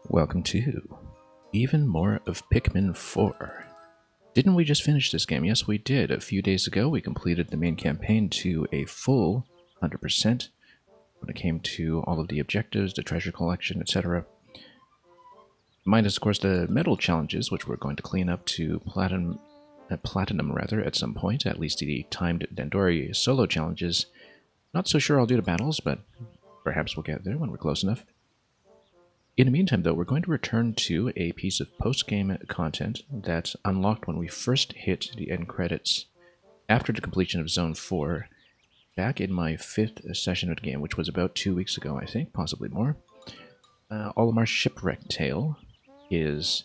Welcome to even more of Pikmin 4. Didn't we just finish this game? Yes, we did. A few days ago, we completed the main campaign to a full 100% when it came to all of the objectives, the treasure collection, etc. Minus, of course, the medal challenges, which we're going to clean up to platinum at some point, at least the timed Dandori solo challenges. Not so sure I'll do the battles, but perhaps we'll get there when we're close enough. In the meantime, though, we're going to return to a piece of post-game content that unlocked when we first hit the end credits after the completion of Zone 4, back in my 5th session of the game, which was about 2 weeks ago, I think, possibly more. Olimar's Shipwreck Tale is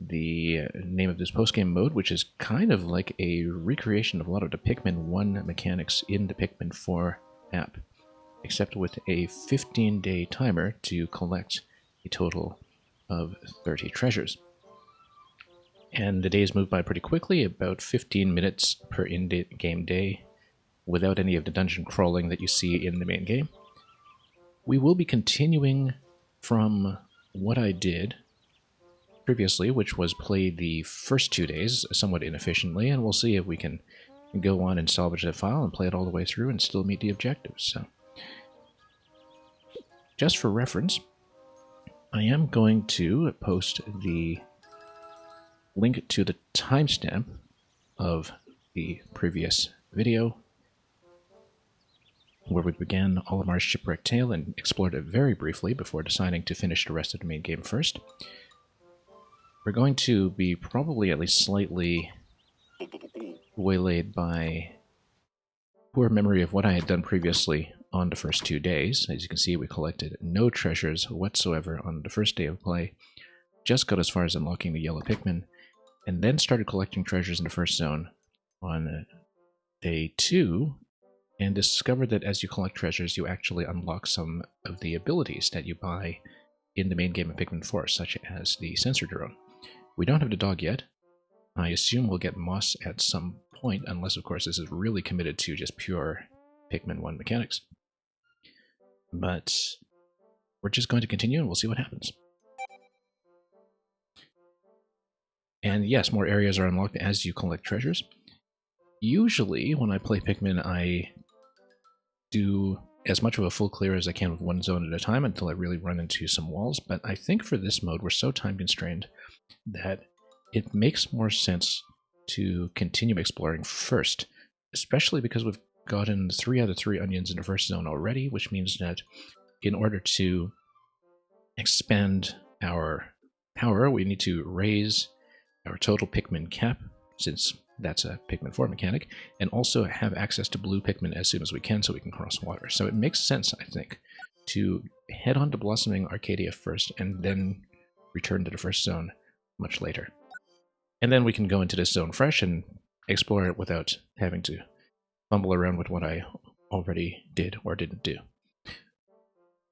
the name of this post-game mode, which is kind of like a recreation of a lot of the Pikmin 1 mechanics in the Pikmin 4 app, except with a 15-day timer to collect a total of 30 treasures. And the days move by pretty quickly, about 15 minutes per in-game day, without any of the dungeon crawling that you see in the main game. We will be continuing from what I did previously, which was play the first 2 days somewhat inefficiently, and we'll see if we can go on and salvage that file and play it all the way through and still meet the objectives. So, just for reference, I am going to post the link to the timestamp of the previous video where we began Olimar's Shipwreck Tale and explored it very briefly before deciding to finish the rest of the main game first. We're going to be probably at least slightly waylaid by poor memory of what I had done previously on the first 2 days. As you can see, we collected no treasures whatsoever on the first day of play, just got as far as unlocking the yellow Pikmin, and then started collecting treasures in the first zone on day 2, and discovered that as you collect treasures, you actually unlock some of the abilities that you buy in the main game of Pikmin 4, such as the sensor drone. We don't have the dog yet. I assume we'll get moss at some point, unless, of course, this is really committed to just pure Pikmin 1 mechanics. But we're just going to continue and we'll see what happens. And yes, more areas are unlocked as you collect treasures. Usually, when I play Pikmin, I do as much of a full clear as I can with one zone at a time until I really run into some walls, but I think for this mode, we're so time constrained that it makes more sense to continue exploring first, especially because we've gotten 3 out of 3 onions in the first zone already, which means that in order to expand our power, we need to raise our total Pikmin cap, since that's a Pikmin 4 mechanic, and also have access to blue Pikmin as soon as we can so we can cross water. So it makes sense, I think, to head on to Blossoming Arcadia first and then return to the first zone much later. And then we can go into this zone fresh and explore it without having to fumble around with what I already did or didn't do.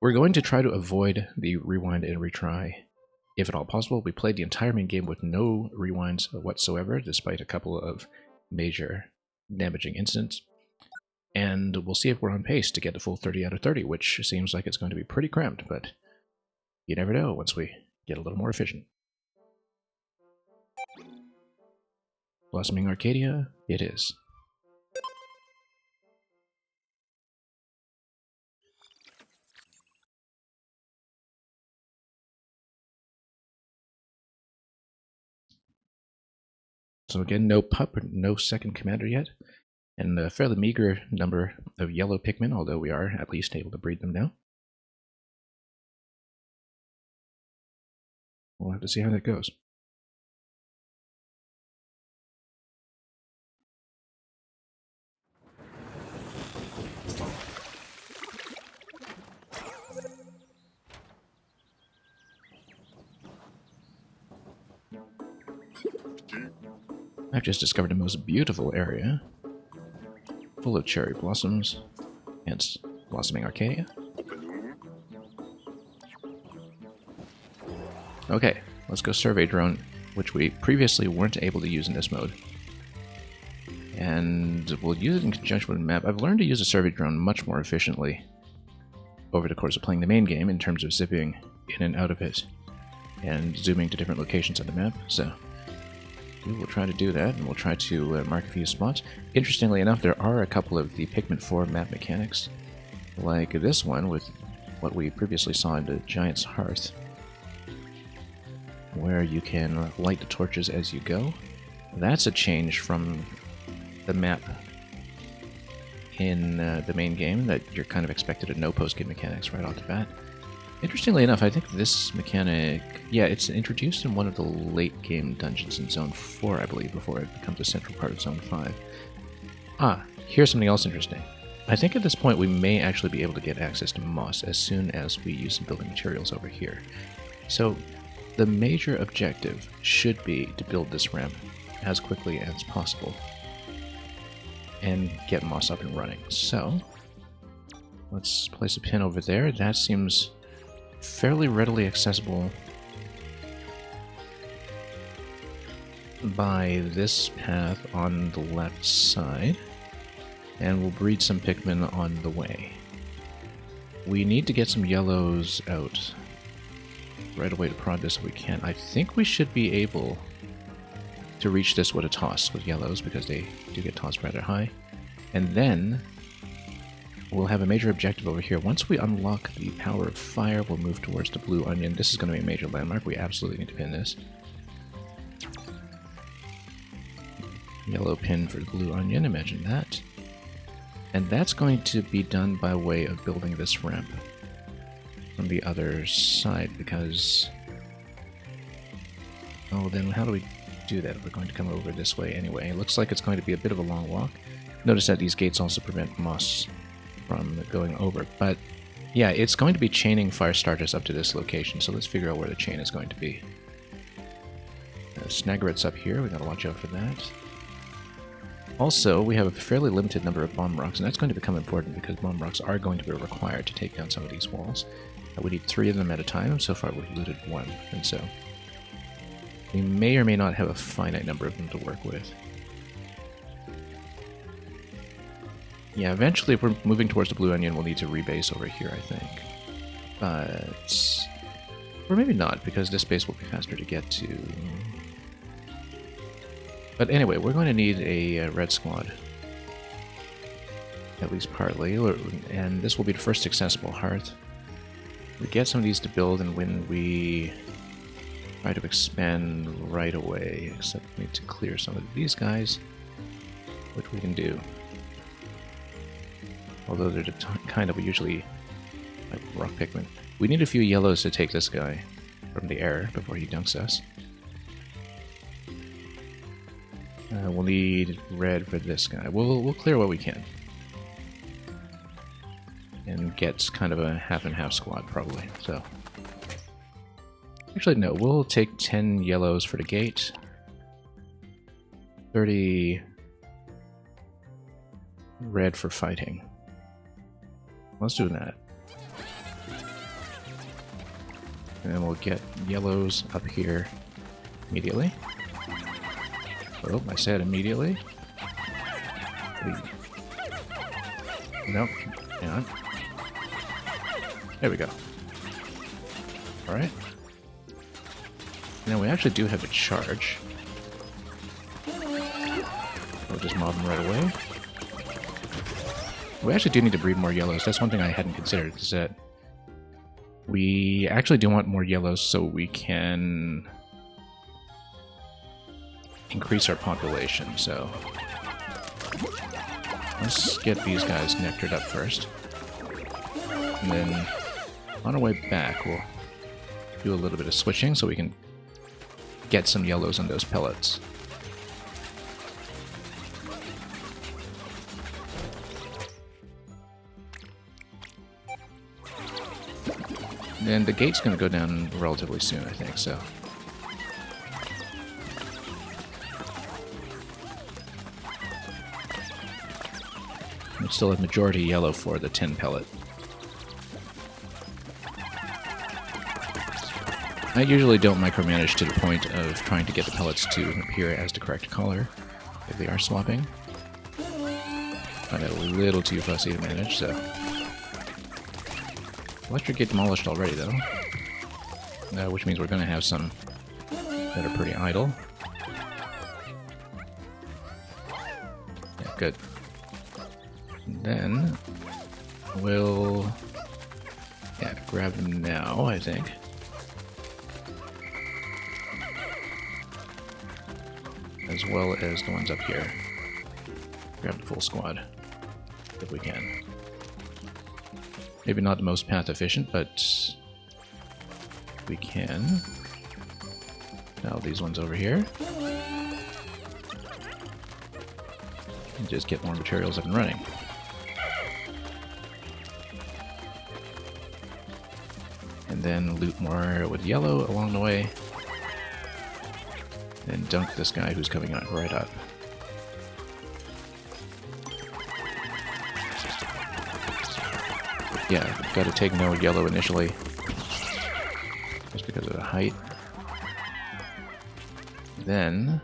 We're going to try to avoid the rewind and retry if at all possible. We played the entire main game with no rewinds whatsoever, despite a couple of major damaging incidents. And we'll see if we're on pace to get the full 30 out of 30, which seems like it's going to be pretty cramped, but you never know once we get a little more efficient. Blossoming Arcadia, it is. So again, no pup, no second commander yet, and a fairly meager number of yellow Pikmin, although we are at least able to breed them now. We'll have to see how that goes. I've just discovered the most beautiful area, full of cherry blossoms, hence Blossoming Arcadia. Okay, let's go survey drone, which we previously weren't able to use in this mode. And we'll use it in conjunction with a map. I've learned to use a survey drone much more efficiently over the course of playing the main game in terms of zipping in and out of it and zooming to different locations on the map, so we will try to do that, and we'll try to mark a few spots. Interestingly enough, there are a couple of the Pikmin 4 map mechanics, like this one with what we previously saw in the Giant's Hearth, where you can light the torches as you go. That's a change from the map in the main game, that you're kind of expected to know post-game mechanics right off the bat. Interestingly enough, I think this mechanic, yeah, it's introduced in one of the late-game dungeons in Zone 4, I believe, before it becomes a central part of Zone 5. Ah, here's something else interesting. I think at this point we may actually be able to get access to moss as soon as we use some building materials over here. So the major objective should be to build this ramp as quickly as possible and get moss up and running. So let's place a pin over there. That seems fairly readily accessible by this path on the left side, and we'll breed some Pikmin on the way. We need to get some yellows out right away to prod this if we can. I think we should be able to reach this with a toss with yellows, because they do get tossed rather high. And then we'll have a major objective over here. Once we unlock the power of fire, we'll move towards the blue onion. This is going to be a major landmark. We absolutely need to pin this. Yellow pin for the blue onion, imagine that. And that's going to be done by way of building this ramp from the other side, because... oh, then how do we do that if we're going to come over this way anyway? It looks like it's going to be a bit of a long walk. Notice that these gates also prevent moss from going over, but yeah, it's going to be chaining fire starters up to this location, so let's figure out where the chain is going to be. Snaggerets up here, we gotta watch out for that. Also, we have a fairly limited number of bomb rocks, and that's going to become important because bomb rocks are going to be required to take down some of these walls. We need 3 of them at a time. So far we've looted 1, and so we may or may not have a finite number of them to work with. Yeah, eventually if we're moving towards the blue onion, we'll need to rebase over here, I think. But... or maybe not, because this base will be faster to get to. But anyway, we're going to need a red squad. At least partly, and this will be the first accessible hearth. We get some of these to build, and when we try to expand right away, except we need to clear some of these guys, which we can do. Although they're the kind of usually like rock Pikmin. We need a few yellows to take this guy from the air before he dunks us. We'll need red for this guy. We'll clear what we can. And get kind of a half and half squad, probably. So, actually, no. We'll take 10 yellows for the gate. 30 red for fighting. Let's do that. And then we'll get yellows up here immediately. Oh, I said immediately. Nope. Hang on. There we go. Alright. Now we actually do have a charge. We'll just mob them right away. We actually do need to breed more yellows. That's one thing I hadn't considered, is that we actually do want more yellows so we can increase our population. So let's get these guys nectared up first. And then on our way back, we'll do a little bit of switching so we can get some yellows on those pellets. And the gate's going to go down relatively soon, I think, so. We still have majority yellow for the 10 pellet. I usually don't micromanage to the point of trying to get the pellets to appear as the correct color if they are swapping. I'm a little too fussy to manage, so... Electric get demolished already, though. which means we're going to have some that are pretty idle. Yeah, good. And then we'll grab them now, I think. As well as the ones up here. Grab the full squad, if we can. Maybe not the most path efficient, but we can. Now these ones over here. And just get more materials up and running. And then loot more with yellow along the way. And dunk this guy who's coming out right up. Yeah, gotta take no yellow initially. Just because of the height. Then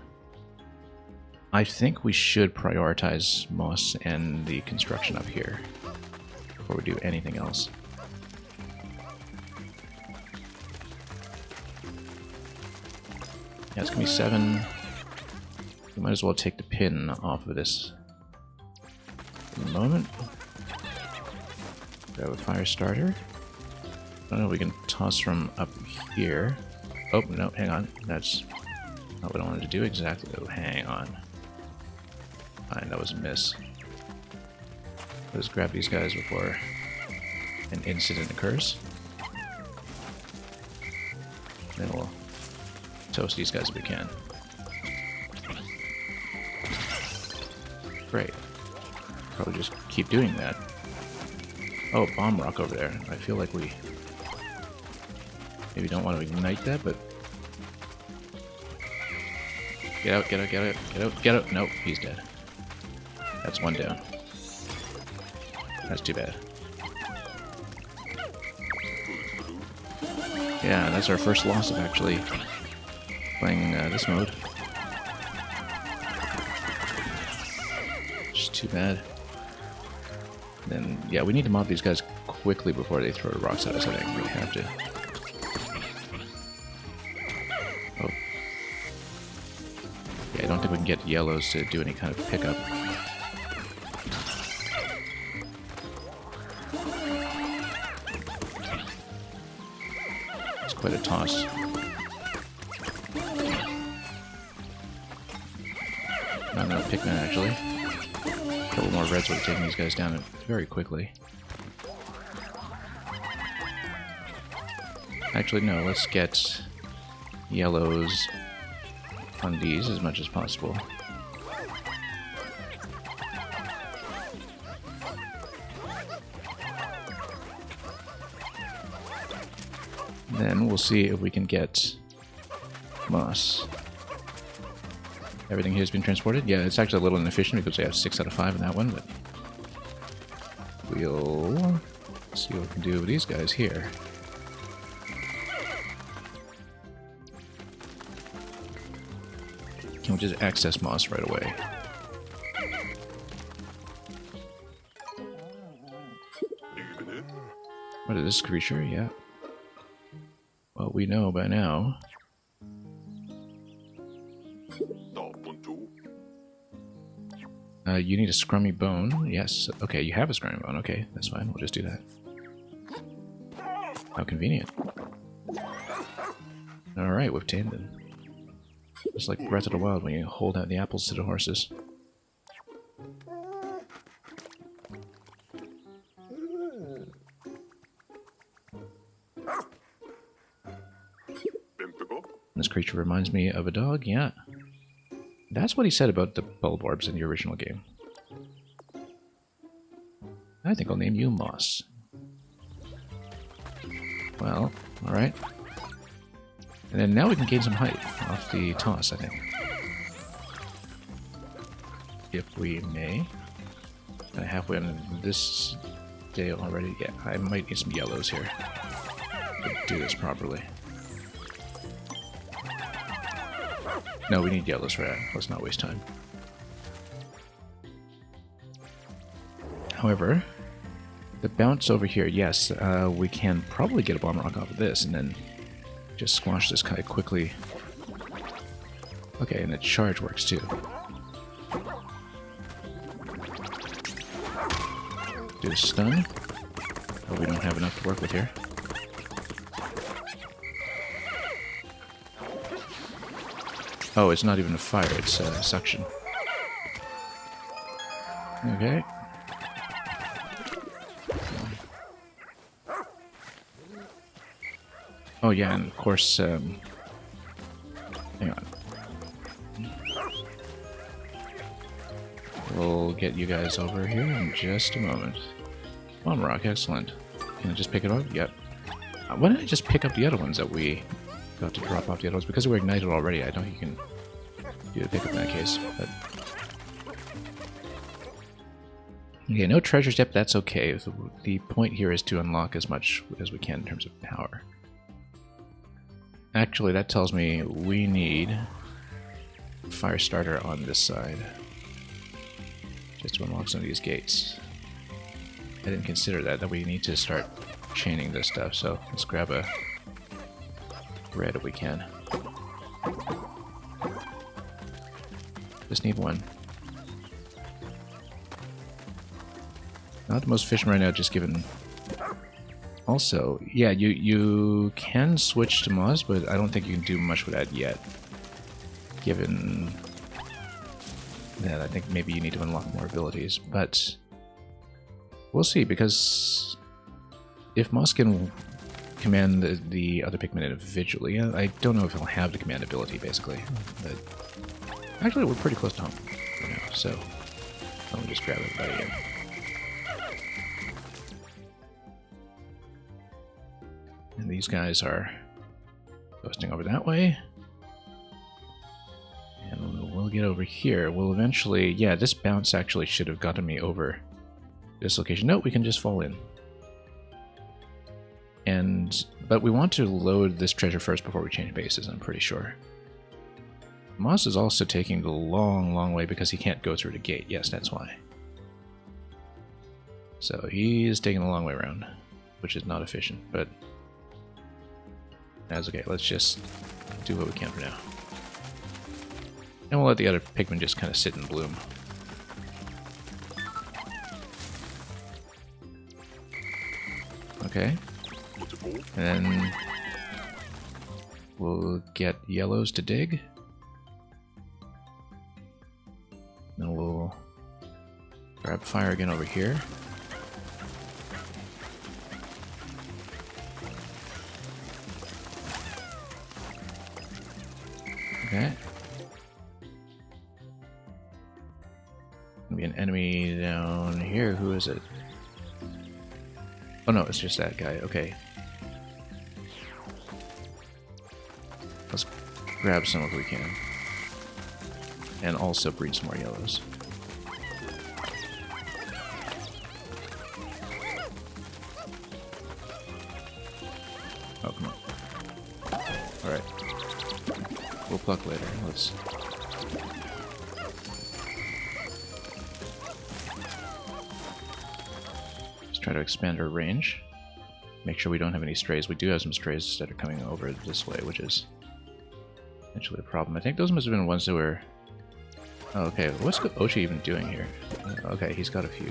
I think we should prioritize moss and the construction up here before we do anything else. Yeah, it's gonna be 7. We might as well take the pin off of this for the moment. Grab a fire starter. I don't know if we can toss from up here. Oh, no, hang on. That's not what I wanted to do exactly. Oh, hang on. Fine, that was a miss. Let's grab these guys before an incident occurs. Then we'll toast these guys if we can. Great. Probably just keep doing that. Oh, bomb rock over there. I feel like we maybe don't want to ignite that, but get out, get out, get out, get out, get out. Nope, he's dead. That's one down. That's too bad. Yeah, that's our first loss of actually playing this mode. Just too bad. Then, yeah, we need to mob these guys quickly before they throw rocks at us. I think we have to. Oh. Yeah, I don't think we can get yellows to do any kind of pickup. It's quite a toss. Not enough Pikmin, actually. A couple more reds would have taken these guys down very quickly. Actually, no, let's get yellows on these as much as possible. Then we'll see if we can get moss. Everything here has been transported? Yeah, it's actually a little inefficient because we have 6 out of 5 in that one, but we'll see what we can do with these guys here. Can we just access moss right away? What is this creature? Yeah. Well, we know by now. You need a scrummy bone. Yes. Okay, you have a scrummy bone. Okay, that's fine. We'll just do that. How convenient. Alright, we've tamed them. Just like Breath of the Wild when you hold out the apples to the horses. This creature reminds me of a dog, yeah. That's what he said about the bulborbs in the original game. I think I'll name you Moss. Well, alright. And then now we can gain some height off the toss, I think. If we may. Kind of halfway on this day already. Yeah, I might need some yellows here to do this properly. No, we need yellows for that. Let's not waste time. However, the bounce over here, yes, we can probably get a bomb rock off of this, and then Just squash this guy quickly. Okay, and the charge works too. Do a stun. Oh, we don't have enough to work with here. Oh, it's not even a fire, it's suction. Okay. Oh yeah, and of course, hang on. We'll get you guys over here in just a moment. Bomb rock, excellent. Can I just pick it up? Yep. Why didn't I just pick up the other ones that we got to drop off the other ones? Because they were ignited already, I don't think you can do the pickup in that case. But okay, no treasures yet, that's okay. The point here is to unlock as much as we can in terms of power. Actually, that tells me we need a fire starter on this side. Just to unlock some of these gates. I didn't consider that we need to start chaining this stuff, so let's grab a red if we can. Just need one. Not the most efficient right now, just given... Also, yeah, you can switch to Moss, but I don't think you can do much with that yet. Given that I think maybe you need to unlock more abilities, but we'll see, because if Moss can command the other Pikmin individually, I don't know if he'll have the command ability, basically. But actually, we're pretty close to home right now, so let me just grab everybody in. And these guys are ghosting over that way. And we'll get over here. We'll eventually... Yeah, this bounce actually should have gotten me over this location. No, we can just fall in. But we want to load this treasure first before we change bases, I'm pretty sure. Moss is also taking the long, long way because he can't go through the gate. Yes, that's why. So he is taking a long way around, which is not efficient, but that's okay. Let's just do what we can for now. And we'll let the other Pikmin just kind of sit and bloom. Okay. And then we'll get yellows to dig. Then we'll grab fire again over here. Okay. Gonna be an enemy down here. Who is it? Oh no, it's just that guy. Okay. Let's grab some if we can. And also breed some more yellows. Oh, come on. Alright. We'll pluck later. Let's try to expand our range. Make sure we don't have any strays. We do have some strays that are coming over this way, which is potentially a problem. I think those must have been the ones that were... Oh, okay, what's Oshi even doing here? Okay, he's got a few.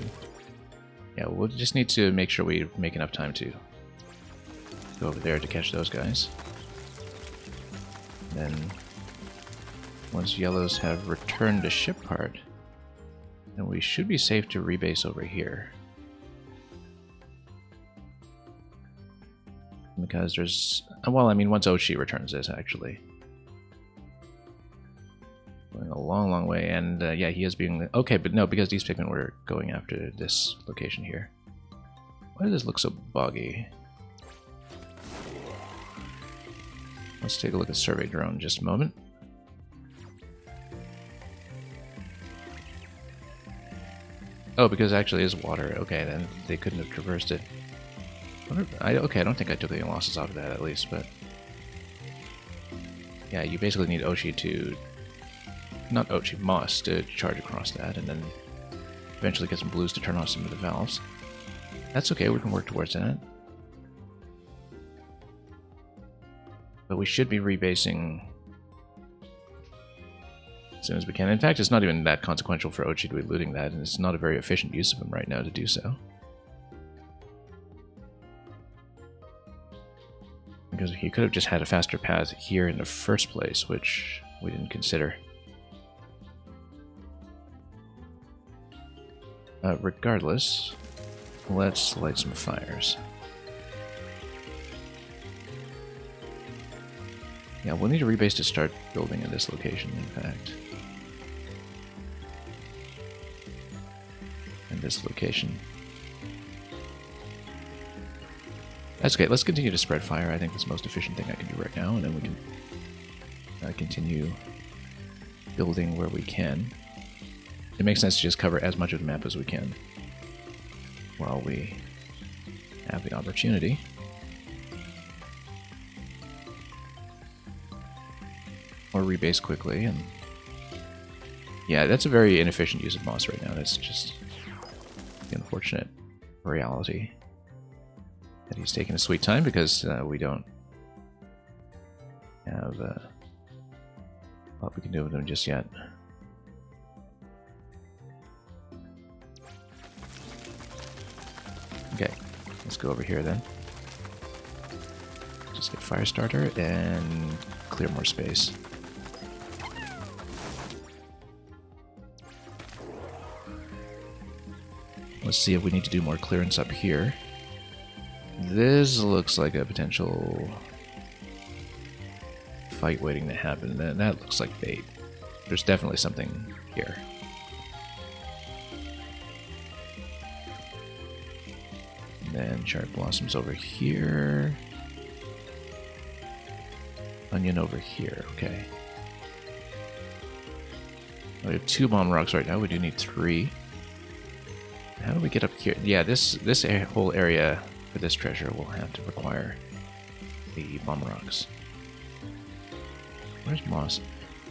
Yeah, we'll just need to make sure we make enough time to go over there to catch those guys. Then, once yellows have returned to ship part, then we should be safe to rebase over here. Because there's... Well, I mean, once Oshi returns this, actually. Going a long, long way, and yeah, he is being... Okay, but no, because these Pikmin were going after this location here. Why does this look so boggy? Let's take a look at Survey Drone in just a moment. Oh, because it actually is water. Okay, then they couldn't have traversed it. Okay, I don't think I took any losses out of that, at least, but... Yeah, you basically need Oshi to... Not Oshi, Moss to charge across that, and then eventually get some blues to turn off some of the valves. That's okay, we can work towards that. But we should be rebasing as soon as we can. In fact, it's not even that consequential for Ochi to be looting that, and it's not a very efficient use of him right now to do so. Because he could have just had a faster path here in the first place, which we didn't consider. Regardless, let's light some fires. Yeah, we'll need a rebase to start building in this location, in fact. In this location. That's okay, let's continue to spread fire. I think that's the most efficient thing I can do right now, and then we can continue building where we can. It makes sense to just cover as much of the map as we can while we have the opportunity. Or rebase quickly, and yeah, that's a very inefficient use of moss right now. That's just the unfortunate reality that he's taking a sweet time because we don't have what we can do with him just yet. Okay, let's go over here then. Just get fire starter and clear more space. Let's see if we need to do more clearance up here. This looks like a potential fight waiting to happen. That looks like bait. There's definitely something here. And then Cherry Blossoms over here. Onion over here, okay. We have 2 bomb rocks right now, we do need 3. How do we get up here? Yeah, this whole area for this treasure will have to require the bomb rocks. Where's Moss?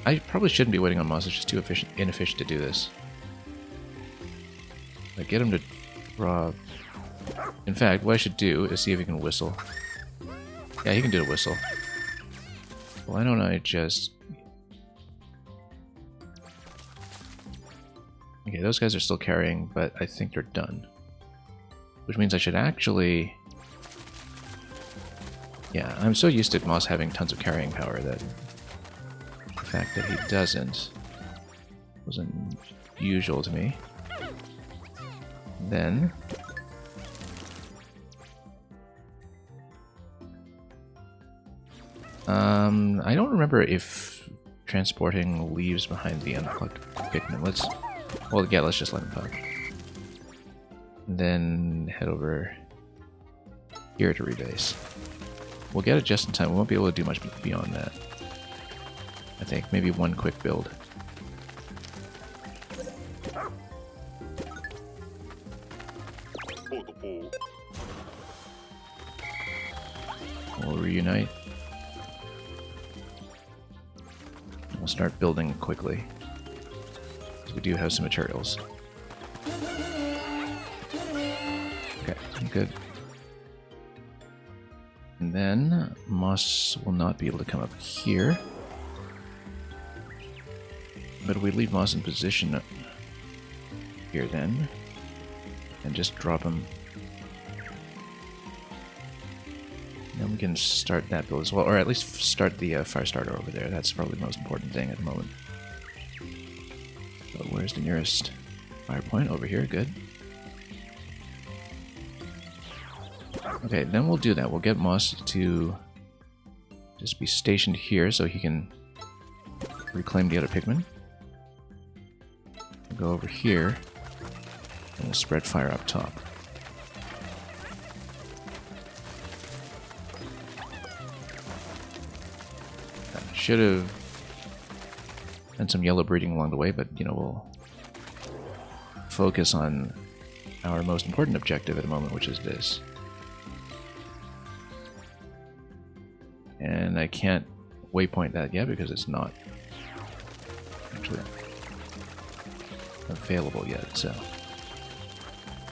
I probably shouldn't be waiting on Moss, it's just too inefficient to do this. Like, get him to draw... In fact, what I should do is see if he can whistle. Yeah, he can do the whistle. Why don't I just... Okay, those guys are still carrying, but I think they're done. Which means I should actually... Yeah, I'm so used to Moss having tons of carrying power that the fact that he doesn't wasn't usual to me. Then... I don't remember if transporting leaves behind the unplugged Pikmin. Let's just let him pug. And then head over here to rebase. We'll get it just in time. We won't be able to do much beyond that. I think maybe one quick build. We'll reunite. We'll start building quickly. We do have some materials. Okay, good. And then Moss will not be able to come up here. But we leave Moss in position here then. And just drop him. Then we can start that build as well, or at least start the fire starter over there. That's probably the most important thing at the moment. So where's the nearest fire point? Over here, good. Okay, then we'll do that. We'll get Moss to just be stationed here so he can reclaim the other Pikmin. We'll go over here and we'll spread fire up top. Should have done some yellow breeding along the way, but you know, we'll focus on our most important objective at the moment, which is this. And I can't waypoint that yet because it's not actually available yet, so as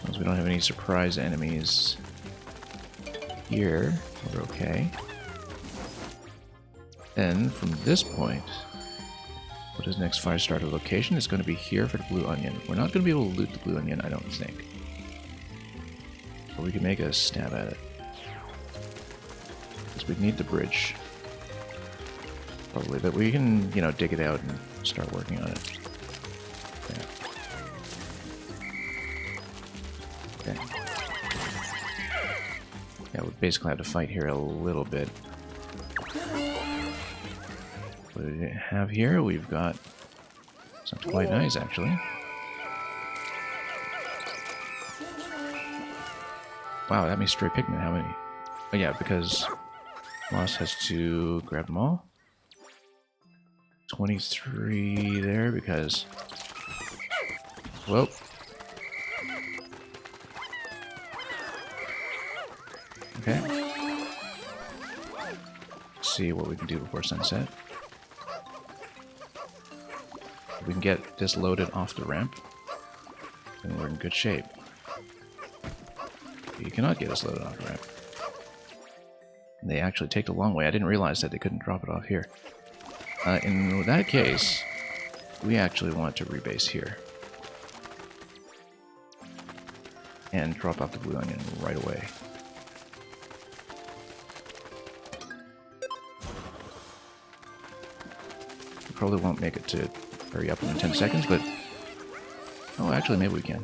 long as we don't have any surprise enemies here, we're okay. Then from this point, what is next fire starter location? It's going to be here for the blue onion. We're not going to be able to loot the blue onion, I don't think. But we can make a stab at it. Because we need the bridge. Probably, but we can, you know, dig it out and start working on it. Yeah. Okay. Yeah, we basically have to fight here a little bit. What do we have here? We've got something quite nice, actually. Wow, that means stray pigmen. How many? Oh yeah, because Moss has to grab them all. 23 there because... Whoa. Okay. Let's see what we can do before sunset. If we can get this loaded off the ramp, then we're in good shape. You cannot get us loaded off the ramp. They actually take the long way. I didn't realize that they couldn't drop it off here. In that case, we actually want to rebase here. And drop off the blue onion right away. We probably won't make it to hurry up in 10 seconds, but... Oh, actually, maybe we can.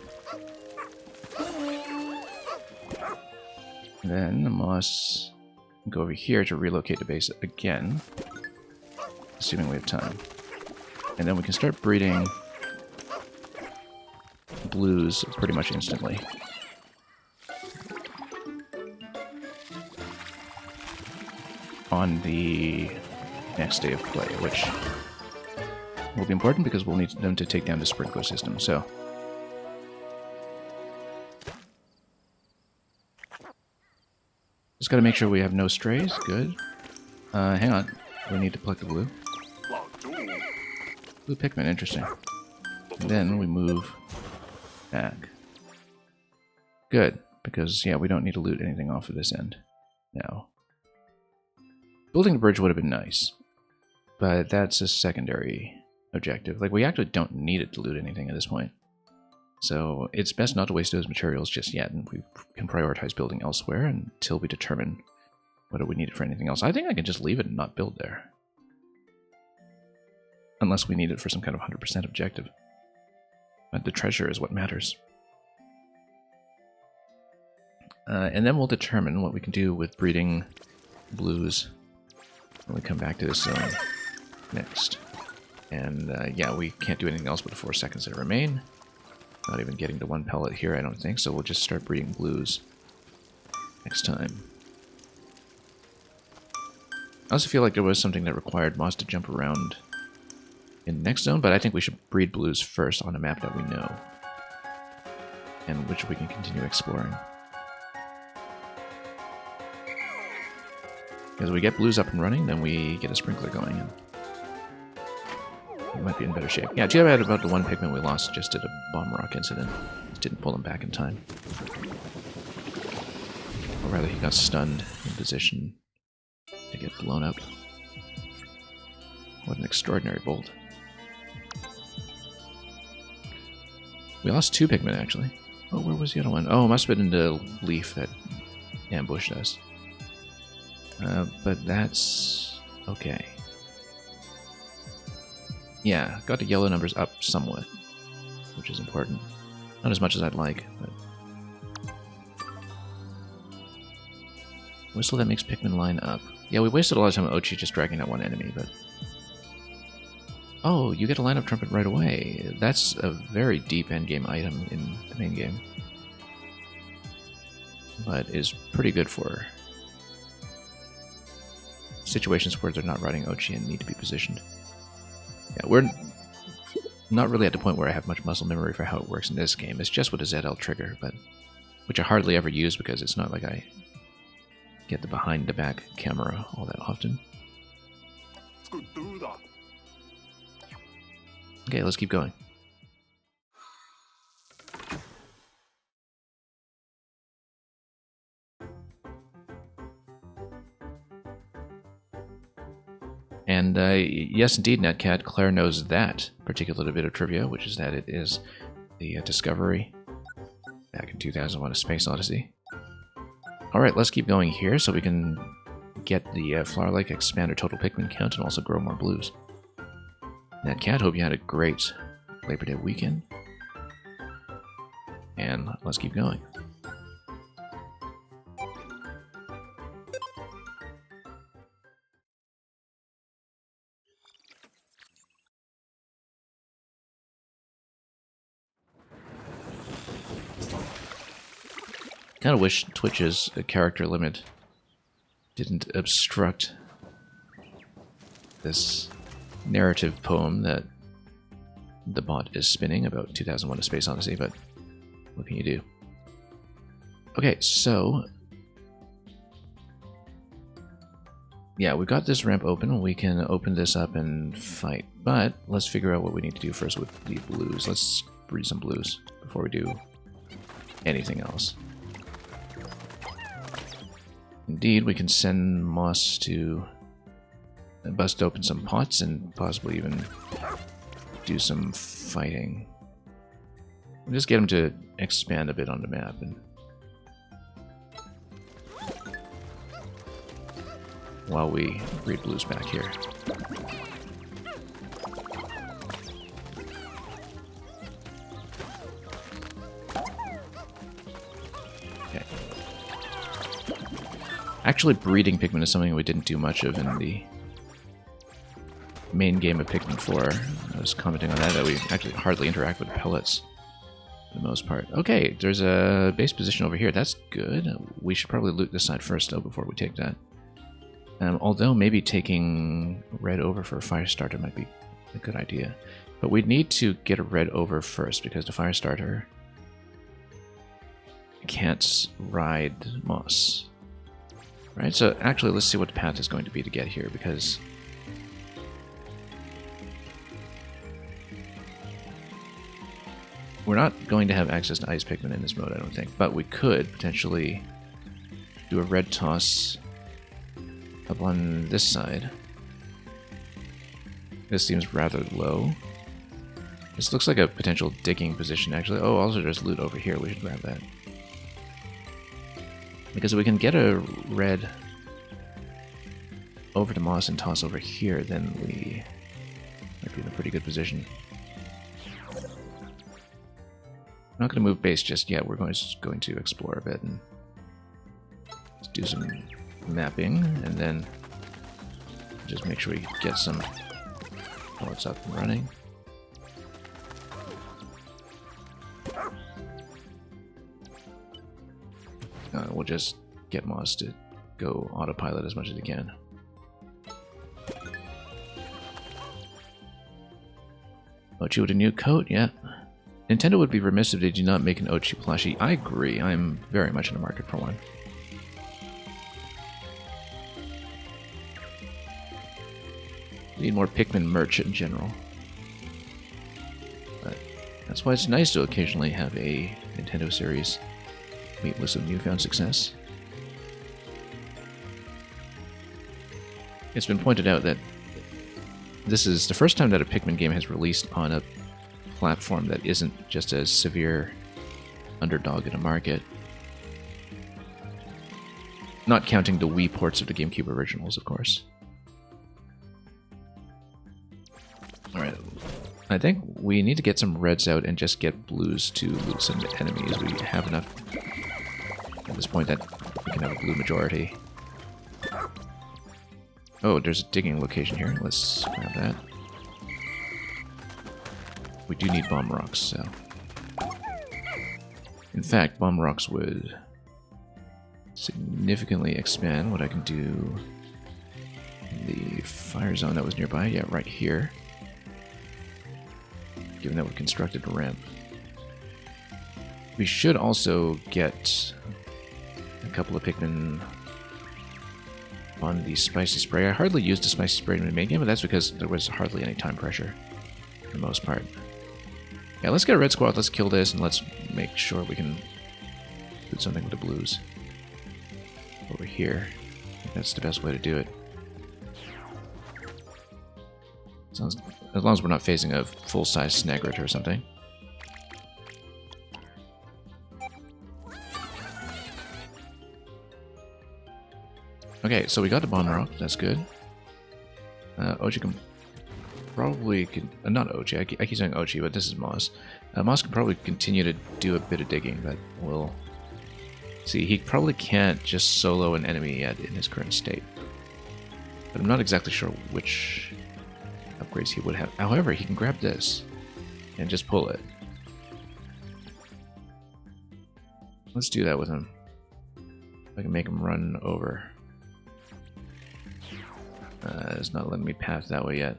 And then the moss can go over here to relocate the base again. Assuming we have time. And then we can start breeding blues pretty much instantly. On the next day of play, which will be important because we'll need them to take down the sprinkler system, so... Just gotta make sure we have no strays, good. Hang on, we need to pluck the blue. Blue Pikmin, interesting. And then we move back. Good, because, yeah, we don't need to loot anything off of this end now. Building the bridge would have been nice, but that's a secondary objective. Like, we actually don't need it to loot anything at this point. So it's best not to waste those materials just yet, and we can prioritize building elsewhere until we determine whether we need it for anything else. I think I can just leave it and not build there. Unless we need it for some kind of 100% objective. But the treasure is what matters. And then we'll determine what we can do with breeding blues when we come back to this zone next. And yeah, we can't do anything else with the 4 seconds that remain. Not even getting to 1 pellet here, I don't think, so we'll just start breeding blues next time. I also feel like there was something that required Moss to jump around in the next zone, but I think we should breed blues first on a map that we know, and which we can continue exploring. As we get blues up and running, then we get a sprinkler going, and we might be in better shape. Yeah, too bad about the 1 Pikmin we lost just at a bomb rock incident. Just didn't pull him back in time. Or rather, he got stunned in position to get blown up. What an extraordinary bolt. We lost 2 Pikmin, actually. Oh, where was the other one? Oh, it must have been in the leaf that ambushed us. But that's okay. Yeah, got the yellow numbers up somewhat, which is important. Not as much as I'd like, but... Whistle that makes Pikmin line up. Yeah, we wasted a lot of time on Ochi just dragging that one enemy, but... Oh, you get a line-up trumpet right away. That's a very deep endgame item in the main game. But is pretty good for situations where they're not riding Ochi and need to be positioned. Yeah, we're not really at the point where I have much muscle memory for how it works in this game. It's just with a ZL trigger, but which I hardly ever use because it's not like I get the behind-the-back camera all that often. Okay, let's keep going. And yes, indeed, Netcat, Claire knows that particular bit of trivia, which is that it is the Discovery back in 2001: A Space Odyssey. Alright, let's keep going here so we can get the Flower Lake, expand our total Pikmin count, and also grow more blues. Netcat, hope you had a great Labor Day weekend. And let's keep going. Kind of wish Twitch's character limit didn't obstruct this narrative poem that the bot is spinning about 2001: A Space Odyssey, but what can you do? Okay, so yeah, we've got this ramp open. We can open this up and fight, but let's figure out what we need to do first with the blues. Let's breed some blues before we do anything else. Indeed, we can send Moss to bust open some pots and possibly even do some fighting. We'll just get him to expand a bit on the map. And while we breed blues back here. Okay. Actually, breeding Pikmin is something we didn't do much of in the main game of Pikmin 4. I was commenting on that we actually hardly interact with pellets for the most part. Okay, there's a base position over here. That's good. We should probably loot this side first, though, before we take that. Although maybe taking red over for a fire starter might be a good idea. But we'd need to get a red over first, because the fire starter can't ride Moss. Right, so actually let's see what the path is going to be to get here, because we're not going to have access to Ice Pikmin in this mode, I don't think, but we could potentially do a red toss up on this side. This seems rather low. This looks like a potential digging position, actually. Oh, also there's loot over here. We should grab that. Because if we can get a red over to Moss and toss over here, then we might be in a pretty good position. I'm not going to move base just yet. We're going to explore a bit and just do some mapping, and then just make sure we get some pellets up and running. We'll just get Moss to go autopilot as much as he can. Ochi with a new coat, yeah. Nintendo would be remiss if they did not make an Ochi plushie. I agree, I'm very much in the market for one. We need more Pikmin merch in general. But that's why it's nice to occasionally have a Nintendo series meet with some newfound success. It's been pointed out that this is the first time that a Pikmin game has released on a platform that isn't just a severe underdog in a market. Not counting the Wii ports of the GameCube originals, of course. Alright, I think we need to get some reds out and just get blues to loot some enemies. We have enough at this point that we can have a blue majority. Oh, there's a digging location here. Let's grab that. We do need bomb rocks, so... In fact, bomb rocks would significantly expand what I can do in the fire zone that was nearby. Yeah, right here. Given that we constructed a ramp. We should also get a couple of Pikmin on the spicy spray. I hardly used the spicy spray in the main game, but that's because there was hardly any time pressure for the most part. Yeah, let's get a red squad, let's kill this, and let's make sure we can do something with the blues over here. I think that's the best way to do it. As long as we're not facing a full-size Snagrit or something. Okay, so we got the Bomb Rock. That's good. Ochi can probably... not Ochi. I keep saying Ochi, but this is Moss. Moss can probably continue to do a bit of digging, but we'll see. He probably can't just solo an enemy yet in his current state. But I'm not exactly sure which upgrades he would have. However, he can grab this and just pull it. Let's do that with him. I can make him run over. It's not letting me path that way yet.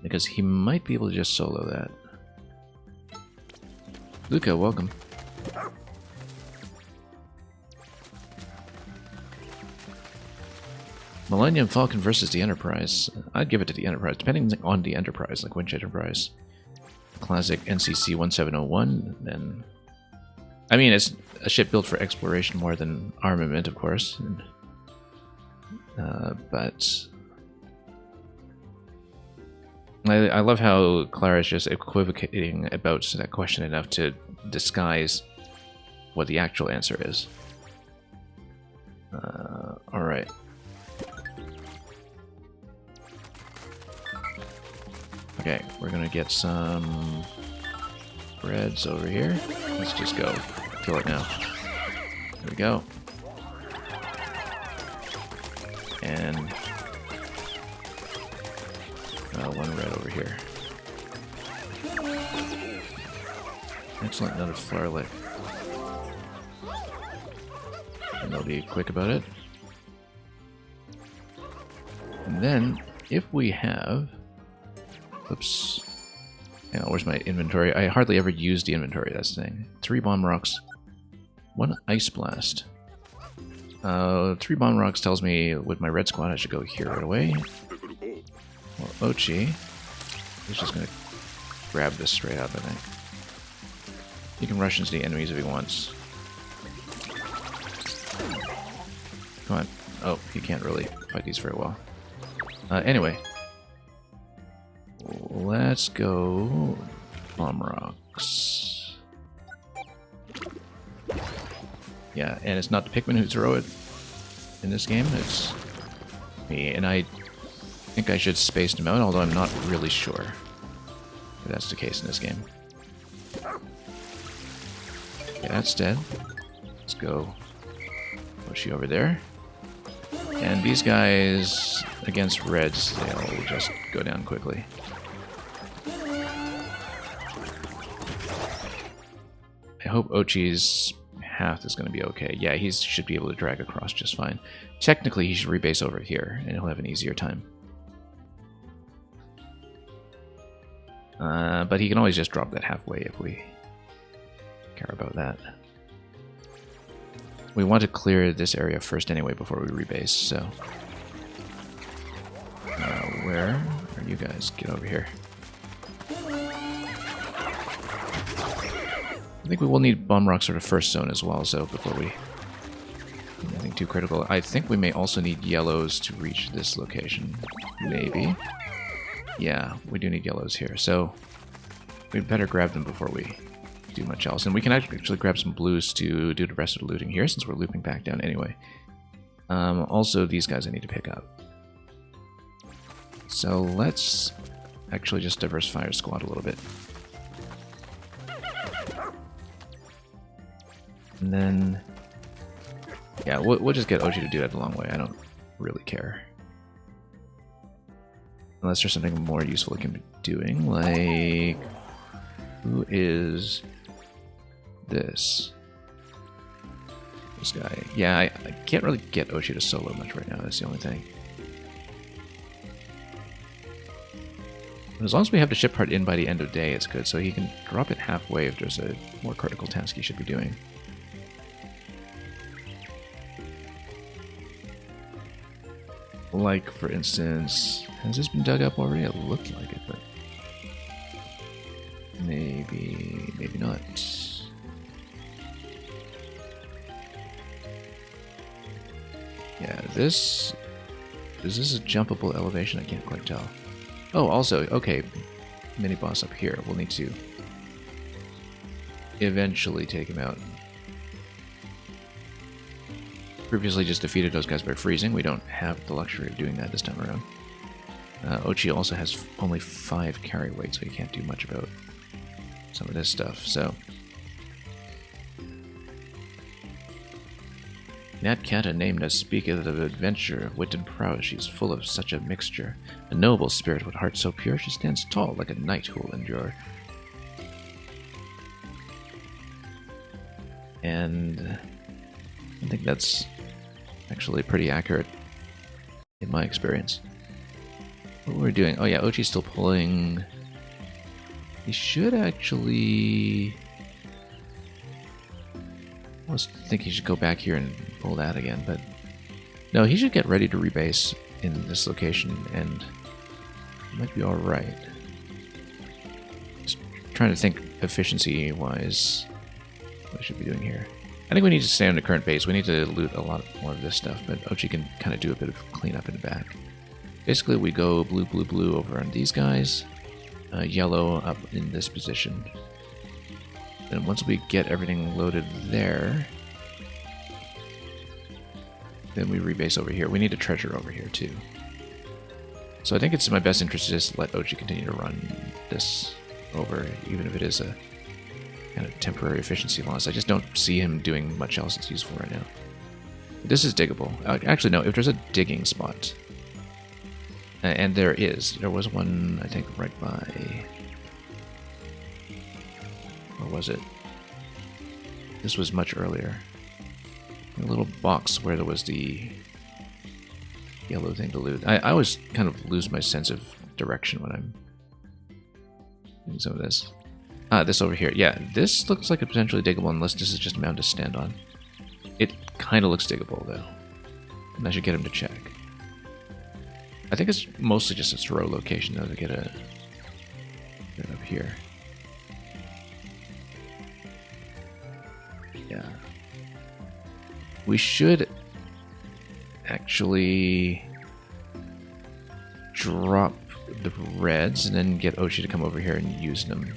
Because he might be able to just solo that. Luca, welcome. Millennium Falcon versus the Enterprise. I'd give it to the Enterprise, depending on the Enterprise, like which Enterprise. Classic NCC 1701, then... I mean, it's a ship built for exploration more than armament, of course. And, but... I love how Clara's just equivocating about that question enough to disguise what the actual answer is. Alright. Okay, we're gonna get some breads over here. Let's just go kill it now. There we go. And one red over here. Excellent, another Flowerlick. And they'll be quick about it. And then, if we have... Oops. Hang on, where's my inventory? I hardly ever use the inventory, that's the thing. 3 Bomb Rocks. 1 Ice Blast. 3 Bomb Rocks tells me with my red squad I should go here right away. Well, Ochi is just going to grab this straight up, I think. He can rush into the enemies if he wants. Come on. Oh, he can't really fight these very well. Anyway. Let's go Bomb Rocks. Yeah, and it's not the Pikmin who throw it in this game, it's me. And I think I should space them out, although I'm not really sure if that's the case in this game. Okay, that's dead. Let's go Oshi over there. And these guys, against reds, they'll just go down quickly. I hope Ochi's path is going to be okay. Yeah, he should be able to drag across just fine. Technically, he should rebase over here, and he'll have an easier time. But he can always just drop that halfway if we care about that. We want to clear this area first anyway before we rebase, so... where are you guys? Get over here. I think we will need Bomb Rocks for the first zone as well, so before we... Nothing too critical. I think we may also need yellows to reach this location. Maybe. Yeah, we do need yellows here, so... we'd better grab them before we do much else. And we can actually grab some blues to do the rest of the looting here, since we're looping back down anyway. Also, these guys I need to pick up. So let's actually just diversify our squad a little bit. And then... yeah, we'll just get Ochi to do that the long way. I don't really care. Unless there's something more useful it can be doing, like... who is this? This guy. Yeah, I can't really get Ochi to solo much right now, that's the only thing. But as long as we have the ship part in by the end of day, it's good, so he can drop it halfway if there's a more critical task he should be doing. Like, for instance... has this been dug up already? It looked like it, but... maybe not. Yeah, this... Is this a jumpable elevation? I can't quite tell. Oh, also, okay. Mini-boss up here. We'll need to eventually take him out. Previously just defeated those guys by freezing. We don't have the luxury of doing that this time around. Ochi also has only 5 carry weight, so he can't do much about some of this stuff, so... Nat Kata named us speaketh of adventure, of wit and prowess. She's full of such a mixture. A noble spirit with heart so pure, she stands tall like a knight who will endure. And I think that's actually pretty accurate in my experience. What were we doing? Oh yeah, Ochi's still pulling... He should actually... I was thinking he should go back here and pull that again, but... No, he should get ready to rebase in this location, and... It might be alright. Just trying to think efficiency-wise what I should be doing here. I think we need to stay on the current base. We need to loot a lot more of this stuff, but Ochi can kind of do a bit of cleanup in the back. Basically, we go blue, blue, blue over on these guys, yellow up in this position. And once we get everything loaded there, then we rebase over here. We need a treasure over here, too. So I think it's in my best interest to just let Ochi continue to run this over, even if it is a kind of temporary efficiency loss. I just don't see him doing much else that's useful right now. This is diggable. Actually, no, if there's a digging spot... and there is. There was one, I think, right by... Or was it? This was much earlier. A little box where there was the yellow thing to loot. I always kind of lose my sense of direction when I'm doing some of this. Ah, this over here. Yeah, this looks like a potentially diggable unless this is just a mound to stand on. It kind of looks diggable, though. And I should get him to check. I think it's mostly just a throw location, though, to get it up here. Yeah. We should actually drop the reds and then get Ochi to come over here and use them.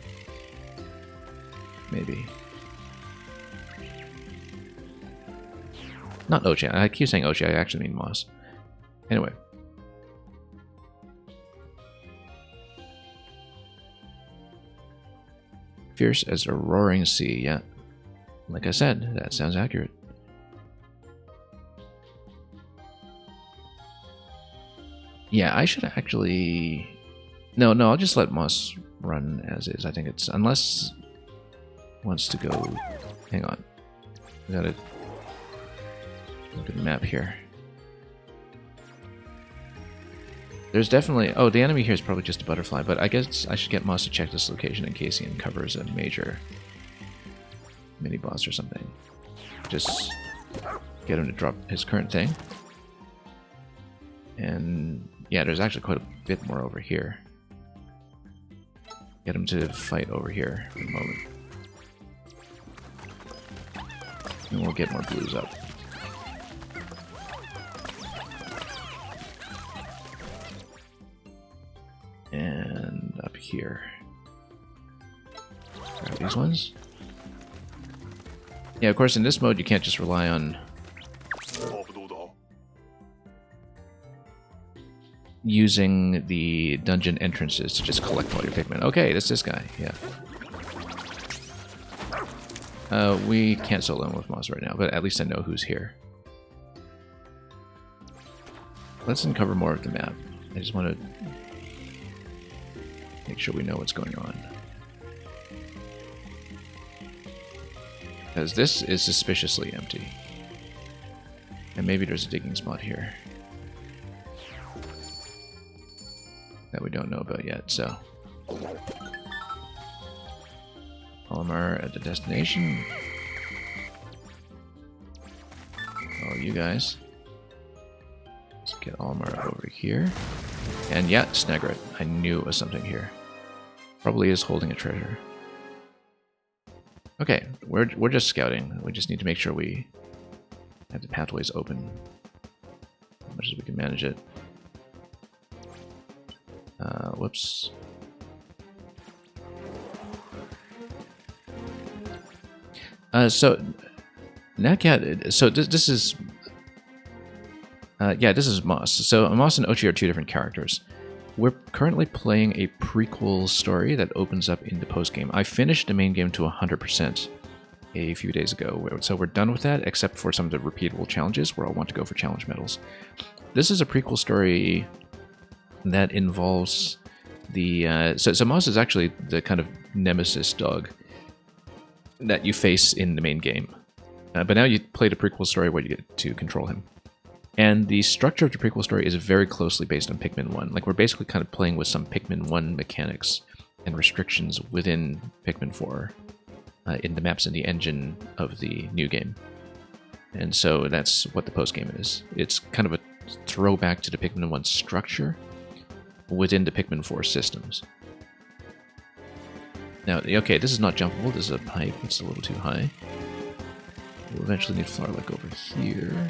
Maybe. Not Ochi. I keep saying Ochi. I actually mean Moss. Anyway. Fierce as a roaring sea, yeah. Like I said, that sounds accurate. Yeah, I should actually... No, I'll just let Moss run as is. I think it's... Unless... wants to go... Hang on. We gotta... Look at the map here. There's definitely... Oh, the enemy here is probably just a butterfly, but I guess I should get Moss to check this location in case he uncovers a major mini-boss or something. Just get him to drop his current thing. And yeah, there's actually quite a bit more over here. Get him to fight over here for a moment. And we'll get more blues up. And up here. Grab these ones. Yeah, of course, in this mode, you can't just rely on using the dungeon entrances to just collect all your Pikmin. Okay, that's this guy, yeah. We can't solo him with Moss right now, but at least I know who's here. Let's uncover more of the map. I just want to make sure we know what's going on. Because this is suspiciously empty. And maybe there's a digging spot here that we don't know about yet, so... Olimar at the destination. Oh, you guys. Let's get Olimar over here. And yeah, Snegret. I knew it was something here. Probably is holding a treasure. Okay, we're just scouting. We just need to make sure we have the pathways open much as we can manage it. Whoops. So Natcat. So this is. Yeah, this is Moss. So Moss and Ochi are two different characters. We're currently playing a prequel story that opens up in the post-game. I finished the main game to 100% a few days ago, so we're done with that, except for some of the repeatable challenges where I'll want to go for challenge medals. This is a prequel story that involves the... So Moss is actually the kind of nemesis dog that you face in the main game. But now you play the prequel story where you get to control him. And the structure of the prequel story is very closely based on Pikmin 1. Like, we're basically kind of playing with some Pikmin 1 mechanics and restrictions within Pikmin 4 in the maps and the engine of the new game. And so that's what the post-game is. It's kind of a throwback to the Pikmin 1 structure within the Pikmin 4 systems. Now, okay, this is not jumpable. This is a pipe. It's a little too high. We'll eventually need Flowerlick over here.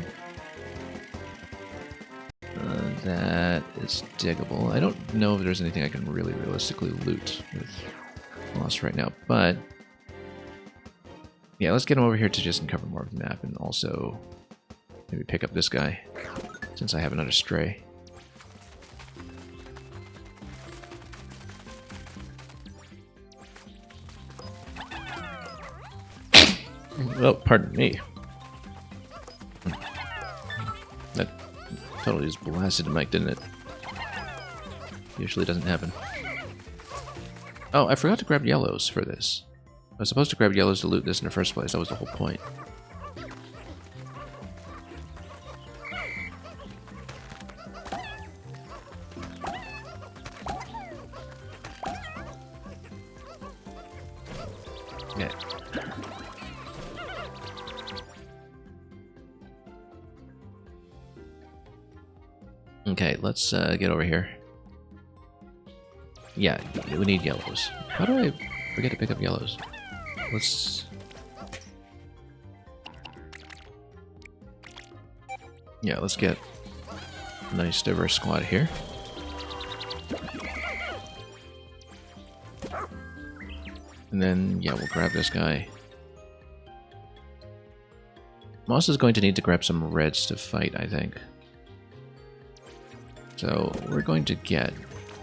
That is diggable. I don't know if there's anything I can really realistically loot with Moss right now, but yeah, let's get him over here to just uncover more of the map and also maybe pick up this guy since I have another stray. Well, pardon me. That totally just blasted the mic, didn't it? Usually doesn't happen. Oh, I forgot to grab yellows for this. I was supposed to grab yellows to loot this in the first place. That was the whole point. Yeah. Okay, let's get over here. Yeah, we need yellows. How do I forget to pick up yellows? Let's... Yeah, let's get a nice diverse squad here. And then, yeah, we'll grab this guy. Moss is going to need to grab some reds to fight, I think. So, we're going to get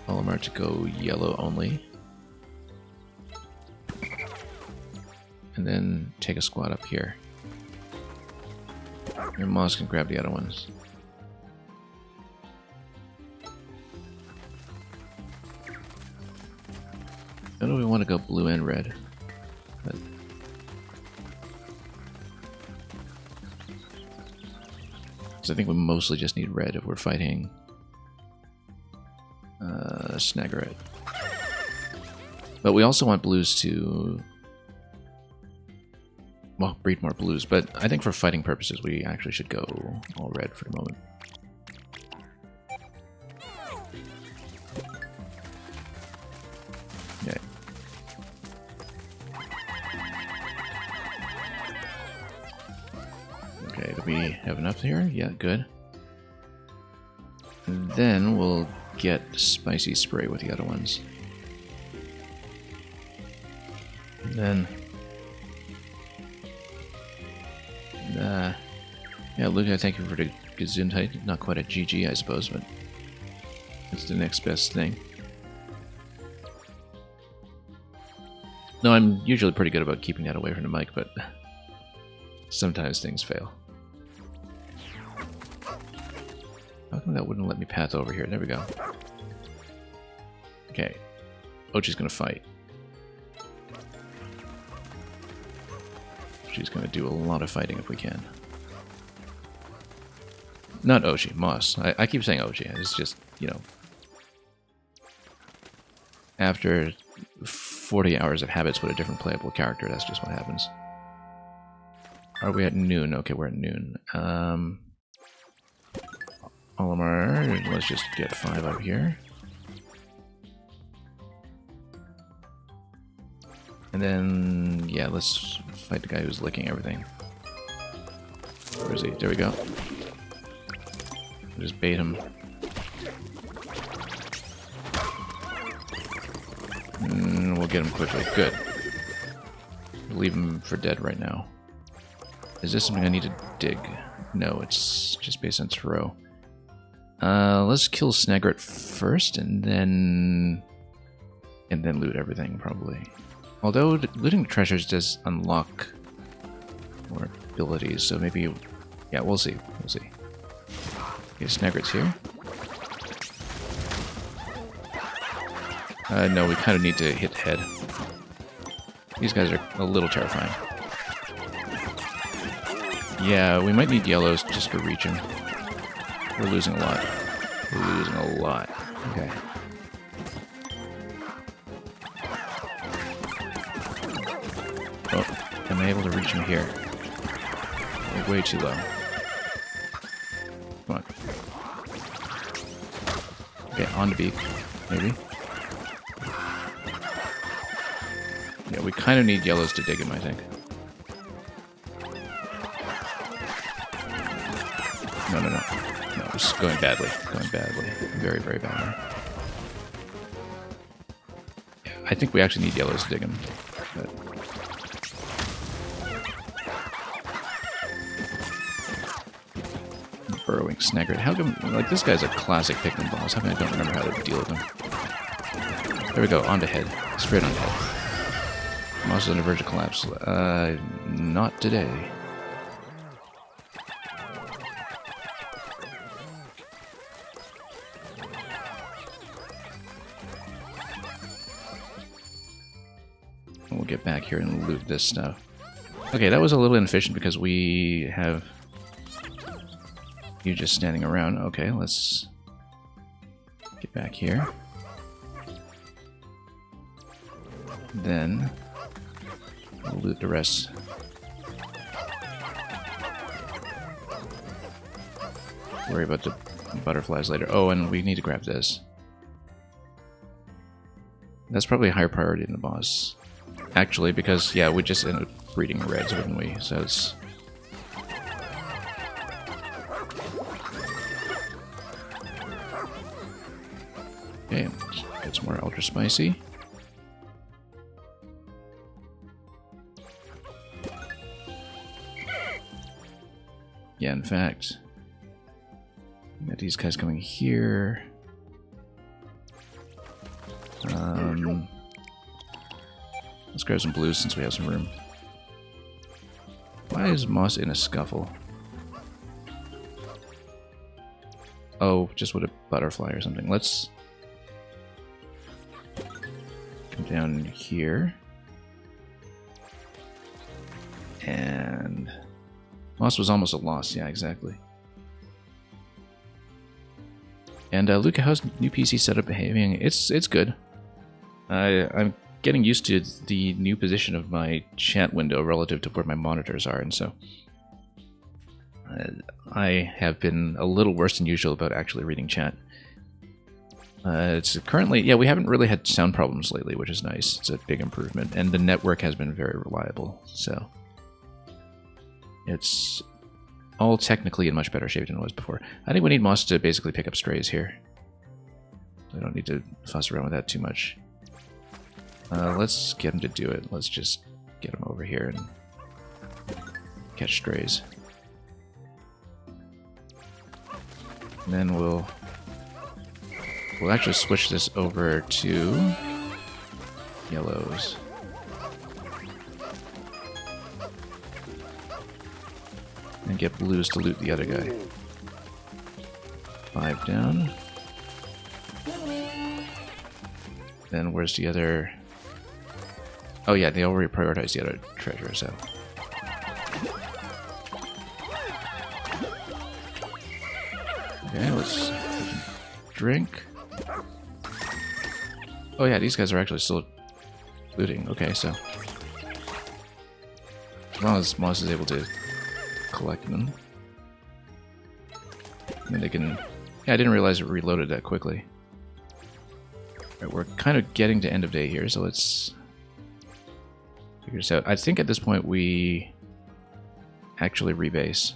Olimar to go yellow only. And then take a squad up here. And Moss can grab the other ones. I don't even want to go blue and red. But so I think we mostly just need red if we're fighting Snaggerette. But we also want blues to, well, breed more blues, but I think for fighting purposes we actually should go all red for the moment. Okay. Okay, do we have enough here? Yeah, good. And then we'll get spicy spray with the other ones. And then yeah, Luca, thank you for the Gesundheit. Not quite a GG, I suppose, but it's the next best thing. No, I'm usually pretty good about keeping that away from the mic, but sometimes things fail. How come that wouldn't let me path over here? There we go. Okay. Ochi's gonna fight. She's gonna do a lot of fighting if we can. Not Ochi, Moss. I keep saying Ochi. It's just, you know, after 40 hours of habits with a different playable character, that's just what happens. Are we at noon? Okay, we're at noon. Olimar, let's just get 5 up here. And then, yeah, let's fight the guy who's licking everything. Where is he? There we go. Just bait him. We'll get him quickly. Good. Leave him for dead right now. Is this something I need to dig? No, it's just based on throw. Let's kill Snaggart first, and then loot everything, probably. Although looting treasures does unlock more abilities, so maybe... Yeah, we'll see. We'll see. Okay, Snaggart's here. No, we kind of need to hit head. These guys are a little terrifying. Yeah, we might need yellows just to reach him. We're losing a lot. We're losing a lot. Okay. Oh, am I able to reach him here? We're way too low. Come on. Okay, on to beak, maybe. Yeah, we kind of need yellows to dig him, I think. No, no, no. No, it's going badly. Going badly. Very, very badly. Yeah, I think we actually need yellows to dig him. But... Burrowing Snaggart. How come... Like, this guy's a classic Pikmin boss. How come I don't remember how to deal with him? There we go. On to head. Straight on to head. Moss is on the verge of collapse. Not today. We'll get back here and loot this stuff. Okay, that was a little inefficient because we have you just standing around. Okay, let's get back here. Then we'll loot the rest. Worry about the butterflies later. Oh, and we need to grab this. That's probably a higher priority than the boss. Actually, because, yeah, we just ended up breeding reds, wouldn't we? So it's... Okay, get some more ultra spicy. Yeah, in fact, got these guys coming here. Let's grab some blues since we have some room. Why is Moss in a scuffle? Oh, just with a butterfly or something. Let's come down here. And Moss was almost a loss. Yeah, exactly. And Luca, how's new PC setup behaving? It's good. I'm getting used to the new position of my chat window relative to where my monitors are, and so I have been a little worse than usual about actually reading chat. It's currently, yeah, we haven't really had sound problems lately, which is nice. It's a big improvement, and the network has been very reliable, so it's all technically in much better shape than it was before. I think we need Moss to basically pick up strays here. I don't need to fuss around with that too much. Let's get him to do it. Let's just get him over here and catch strays. And then we'll actually switch this over to yellows. And get blues to loot the other guy. 5 down. Then where's the other... Oh yeah, they already prioritized the other treasure, so... Okay, let's drink. Oh yeah, these guys are actually still looting. Okay, so... As long as Moss is able to collect them. And then they can... Yeah, I didn't realize it reloaded that quickly. Right, we're kind of getting to end of day here, so let's figure this out. I think at this point we actually rebase.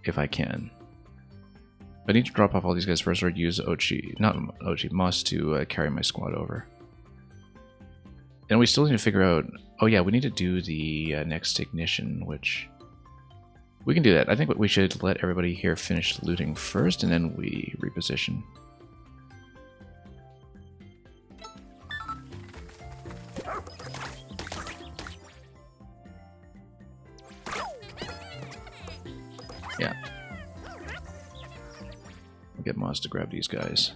If I can. I need to drop off all these guys first, or use Moss to carry my squad over. And we still need to figure out... Oh yeah, we need to do the next ignition, which... We can do that. I think we should let everybody here finish looting first, and then we reposition. Yeah. I'll get Moss to grab these guys.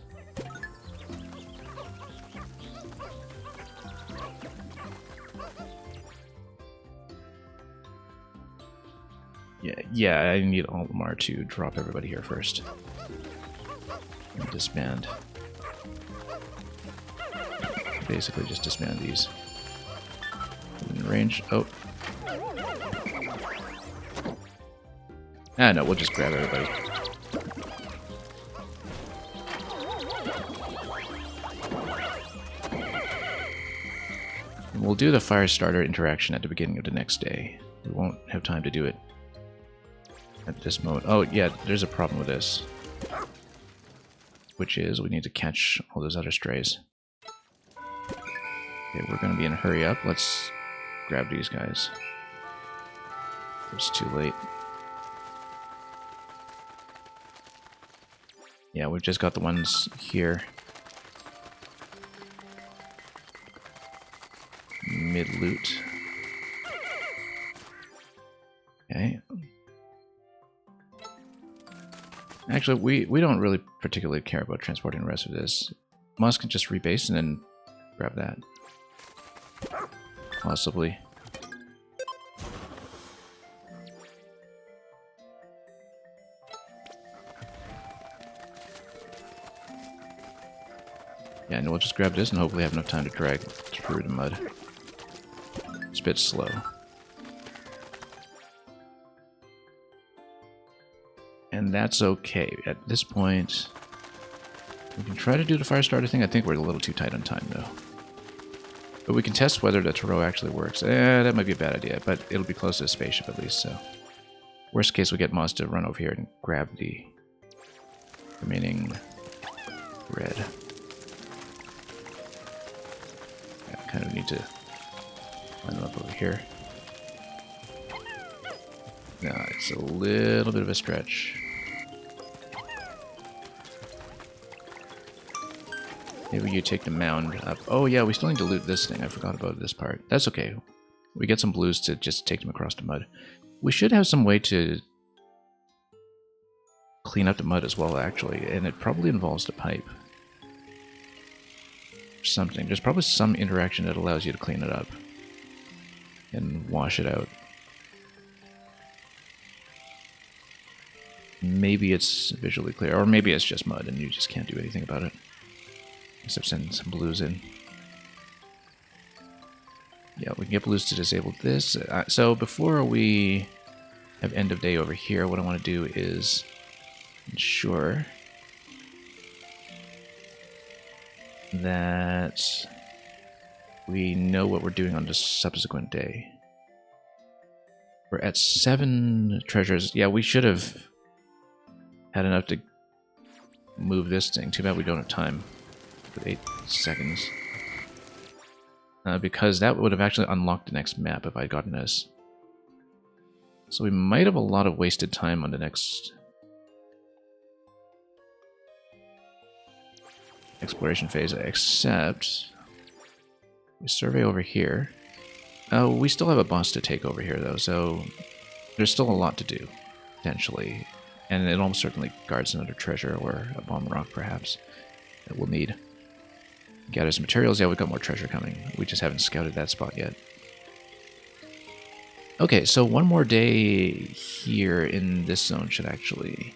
Yeah, I need Olimar to drop everybody here first. And disband. Basically just disband these. In range. Oh. Ah, no, we'll just grab everybody. And we'll do the fire starter interaction at the beginning of the next day. We won't have time to do it at this moment. Oh, yeah, there's a problem with this. Which is we need to catch all those other strays. Okay, we're going to be in a hurry up. Let's grab these guys. It's too late. Yeah, we've just got the ones here. Mid-loot. Okay. Actually, we don't really particularly care about transporting the rest of this. Moss can just rebase and then grab that. Possibly. Yeah, and we'll just grab this and hopefully have enough time to drag through the mud. It's a bit slow. And that's okay. At this point, we can try to do the fire starter thing. I think we're a little too tight on time, though. But we can test whether the Taro actually works. That might be a bad idea, but it'll be close to the spaceship at least, so... Worst case, we get Moss to run over here and grab the remaining red. Yeah, I kind of need to line them up over here. No, it's a little bit of a stretch. Maybe you take the mound up. Oh yeah, we still need to loot this thing. I forgot about this part. That's okay. We get some blues to just take them across the mud. We should have some way to clean up the mud as well, actually. And it probably involves the pipe. Something. There's probably some interaction that allows you to clean it up. And wash it out. Maybe it's visually clear. Or maybe it's just mud and you just can't do anything about it. Except send some blues in. Yeah, we can get blues to disable this. So before we have end of day over here, what I want to do is ensure that we know what we're doing on the subsequent day. We're at 7 treasures. Yeah, we should have had enough to move this thing. Too bad we don't have time. With 8 seconds. Because that would have actually unlocked the next map if I'd gotten this. So we might have a lot of wasted time on the next exploration phase, except we survey over here. We still have a boss to take over here though, so there's still a lot to do, potentially. And it almost certainly guards another treasure or a bomb rock perhaps that we'll need. Gather some materials. Yeah, we've got more treasure coming. We just haven't scouted that spot yet. Okay, so one more day here in this zone should actually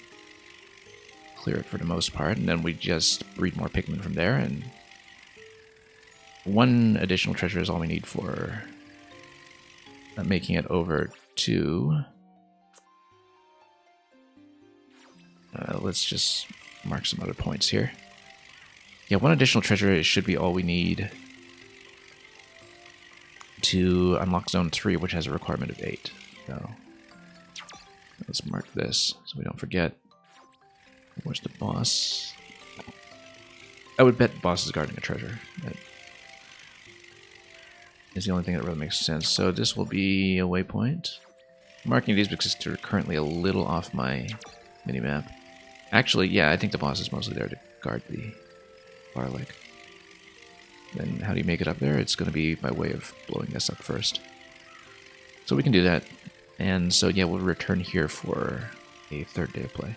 clear it for the most part, and then we just breed more Pikmin from there, and 1 additional treasure is all we need for making it over to... let's just mark some other points here. Yeah, 1 additional treasure should be all we need to unlock Zone 3, which has a requirement of 8. So let's mark this so we don't forget. Where's the boss? I would bet boss is guarding a treasure. That is the only thing that really makes sense. So this will be a waypoint. I'm marking these because they're currently a little off my minimap. Actually, yeah, I think the boss is mostly there to guard the bar lake. Then how do you make it up there? It's going to be by way of blowing this up first. So we can do that. And so, yeah, we'll return here for a third day of play.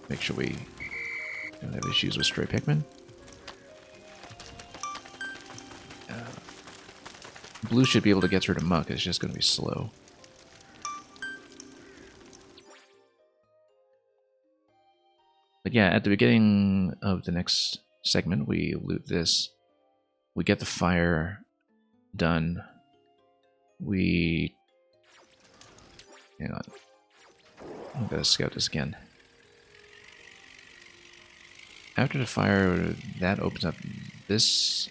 Make sure we don't have issues with stray Pikmin. Blue should be able to get through to Muck, it's just going to be slow. But yeah, at the beginning of the next segment, we loot this. We get the fire done. We... Hang on. I'm going to scout this again. After the fire, that opens up this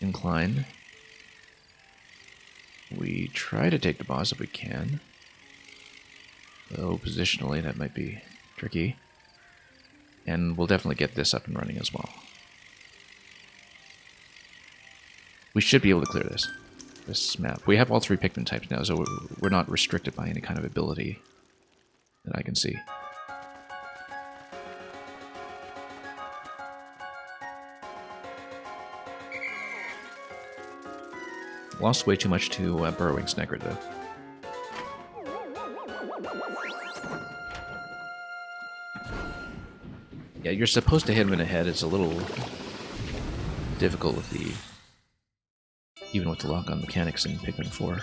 incline. We try to take the boss if we can. Though positionally, that might be tricky. And we'll definitely get this up and running as well. We should be able to clear this map. We have all 3 Pikmin types now, so we're not restricted by any kind of ability that I can see. Lost way too much to Burrowing Snagger, though. Yeah, you're supposed to hit him in the head. It's a little difficult with the... even with the lock-on mechanics in Pikmin 4.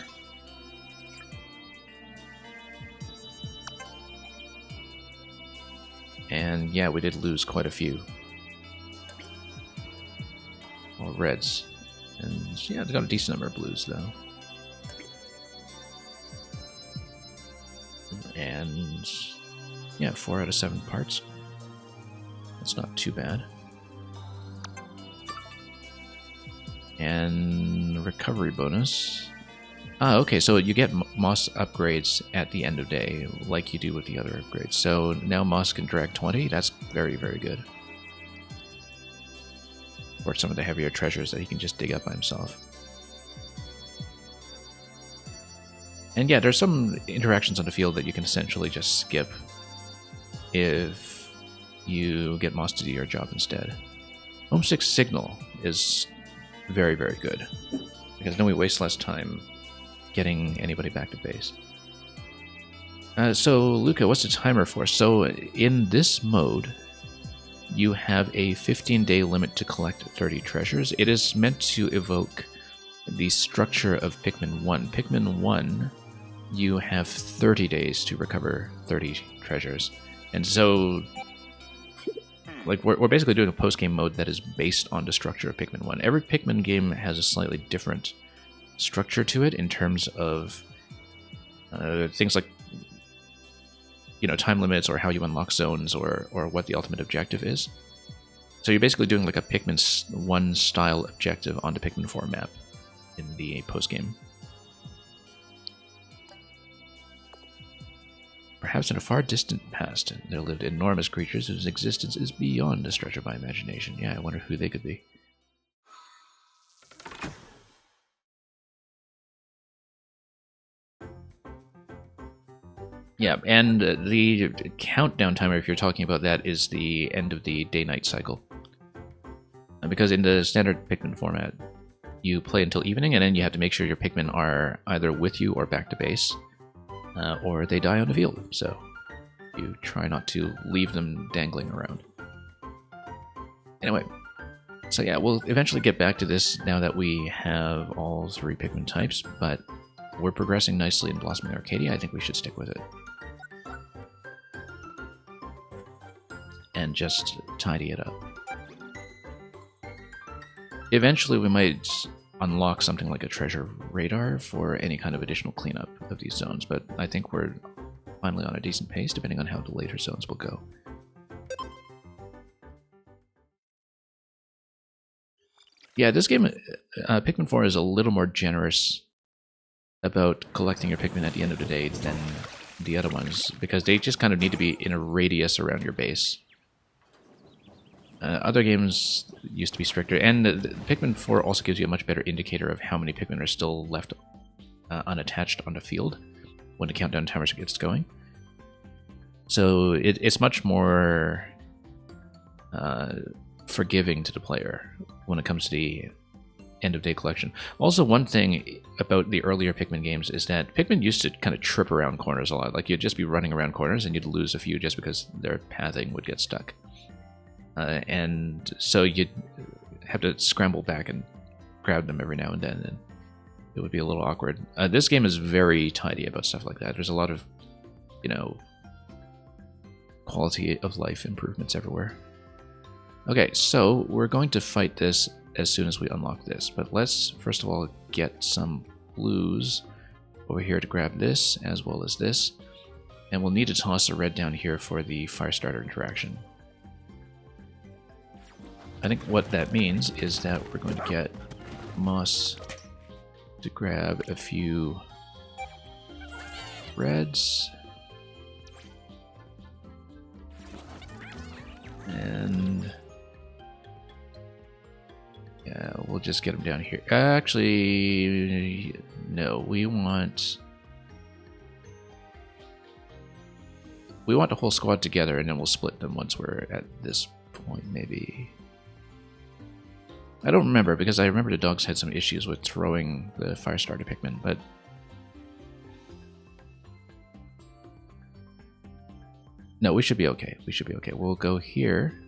And yeah, we did lose quite a few. Well, reds. And yeah, they got a decent number of blues, though. And yeah, 4 out of 7 parts. That's not too bad. And recovery bonus. Ah, okay, so you get Moss upgrades at the end of day, like you do with the other upgrades. So now Moss can drag 20. That's very, very good. Or some of the heavier treasures that he can just dig up by himself. And yeah, there's some interactions on the field that you can essentially just skip if you get Moss to do your job instead. Homesick Signal is very, very good, because then we waste less time getting anybody back to base. So, Luca, what's the timer for? So, in this mode, you have a 15-day limit to collect 30 treasures. It is meant to evoke the structure of Pikmin 1. Pikmin 1, you have 30 days to recover 30 treasures. And so, like, we're basically doing a post-game mode that is based on the structure of Pikmin 1. Every Pikmin game has a slightly different structure to it in terms of things like, you know, time limits or how you unlock zones or what the ultimate objective is. So you're basically doing like a Pikmin 1 style objective on the Pikmin 4 map in the post-game. Perhaps in a far distant past, there lived enormous creatures whose existence is beyond the stretch of my imagination. Yeah, I wonder who they could be. Yeah, and the countdown timer, if you're talking about that, is the end of the day-night cycle. Because in the standard Pikmin format, you play until evening, and then you have to make sure your Pikmin are either with you or back to base, or they die on the field. So you try not to leave them dangling around. Anyway, so yeah, we'll eventually get back to this now that we have all 3 Pikmin types, but we're progressing nicely in Blossoming Arcadia. I think we should stick with it. And just tidy it up. Eventually we might unlock something like a treasure radar for any kind of additional cleanup of these zones, but I think we're finally on a decent pace, depending on how the later zones will go. Yeah, this game, Pikmin 4 is a little more generous about collecting your Pikmin at the end of the day than the other ones, because they just kind of need to be in a radius around your base. Other games used to be stricter, and the Pikmin 4 also gives you a much better indicator of how many Pikmin are still left unattached on the field when the countdown timer gets going. So it's much more forgiving to the player when it comes to the end-of-day collection. Also, one thing about the earlier Pikmin games is that Pikmin used to kind of trip around corners a lot. Like, you'd just be running around corners and you'd lose a few just because their pathing would get stuck. And so you'd have to scramble back and grab them every now and then, and it would be a little awkward. This game is very tidy about stuff like that. There's a lot of, quality of life improvements everywhere. Okay, so we're going to fight this as soon as we unlock this, but let's first of all get some blues over here to grab this as well as this, and we'll need to toss a red down here for the fire starter interaction. I think what that means is that we're going to get Moss to grab a few reds. And yeah, we'll just get him down here. Actually, no, we want the whole squad together, and then we'll split them once we're at this point, maybe. I don't remember, because I remember the dogs had some issues with throwing the fire starter Pikmin, but no, we should be okay. We should be okay. We'll go here.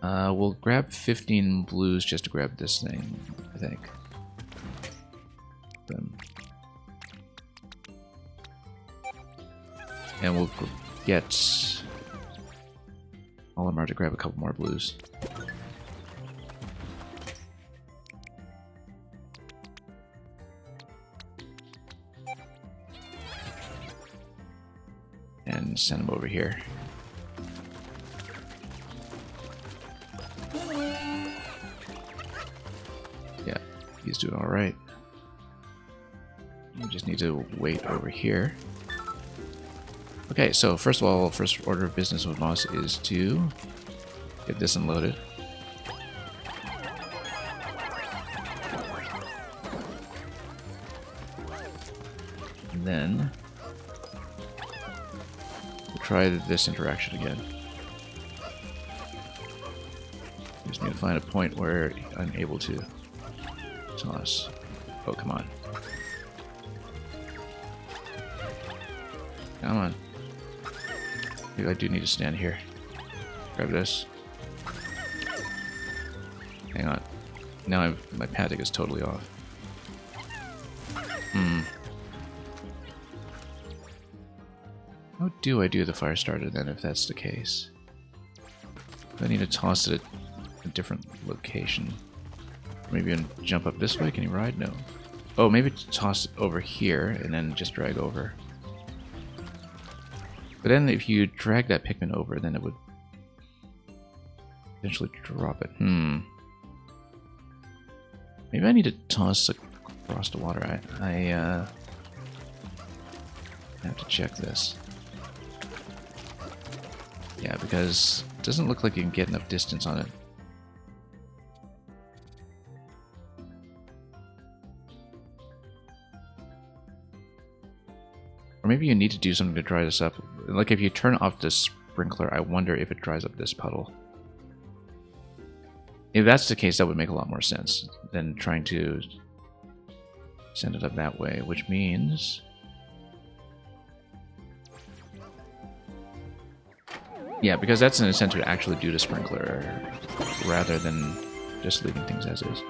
We'll grab 15 blues just to grab this thing, I think. And we'll get Olimar to grab a couple more blues. And send him over here. Yeah, he's doing alright. We just need to wait over here. Okay, so first of all, first order of business with Moss is to get this unloaded. And then we'll try this interaction again. Just need to find a point where I'm able to toss. Oh, come on. Come on. Maybe I do need to stand here. Grab this. Hang on. Now my pathing is totally off. How do I do the fire starter then, if that's the case? I need to toss it at a different location. Maybe jump up this way? Can you ride? No. Oh, maybe toss it over here and then just drag over. But then if you drag that Pikmin over, then it would eventually drop it. Maybe I need to toss across the water. I have to check this. Yeah, because it doesn't look like you can get enough distance on it. Or maybe you need to do something to dry this up. Like if you turn off the sprinkler, I wonder if it dries up this puddle. If that's the case, that would make a lot more sense than trying to send it up that way, which means... Yeah, because that's an incentive to actually do the sprinkler rather than just leaving things as is.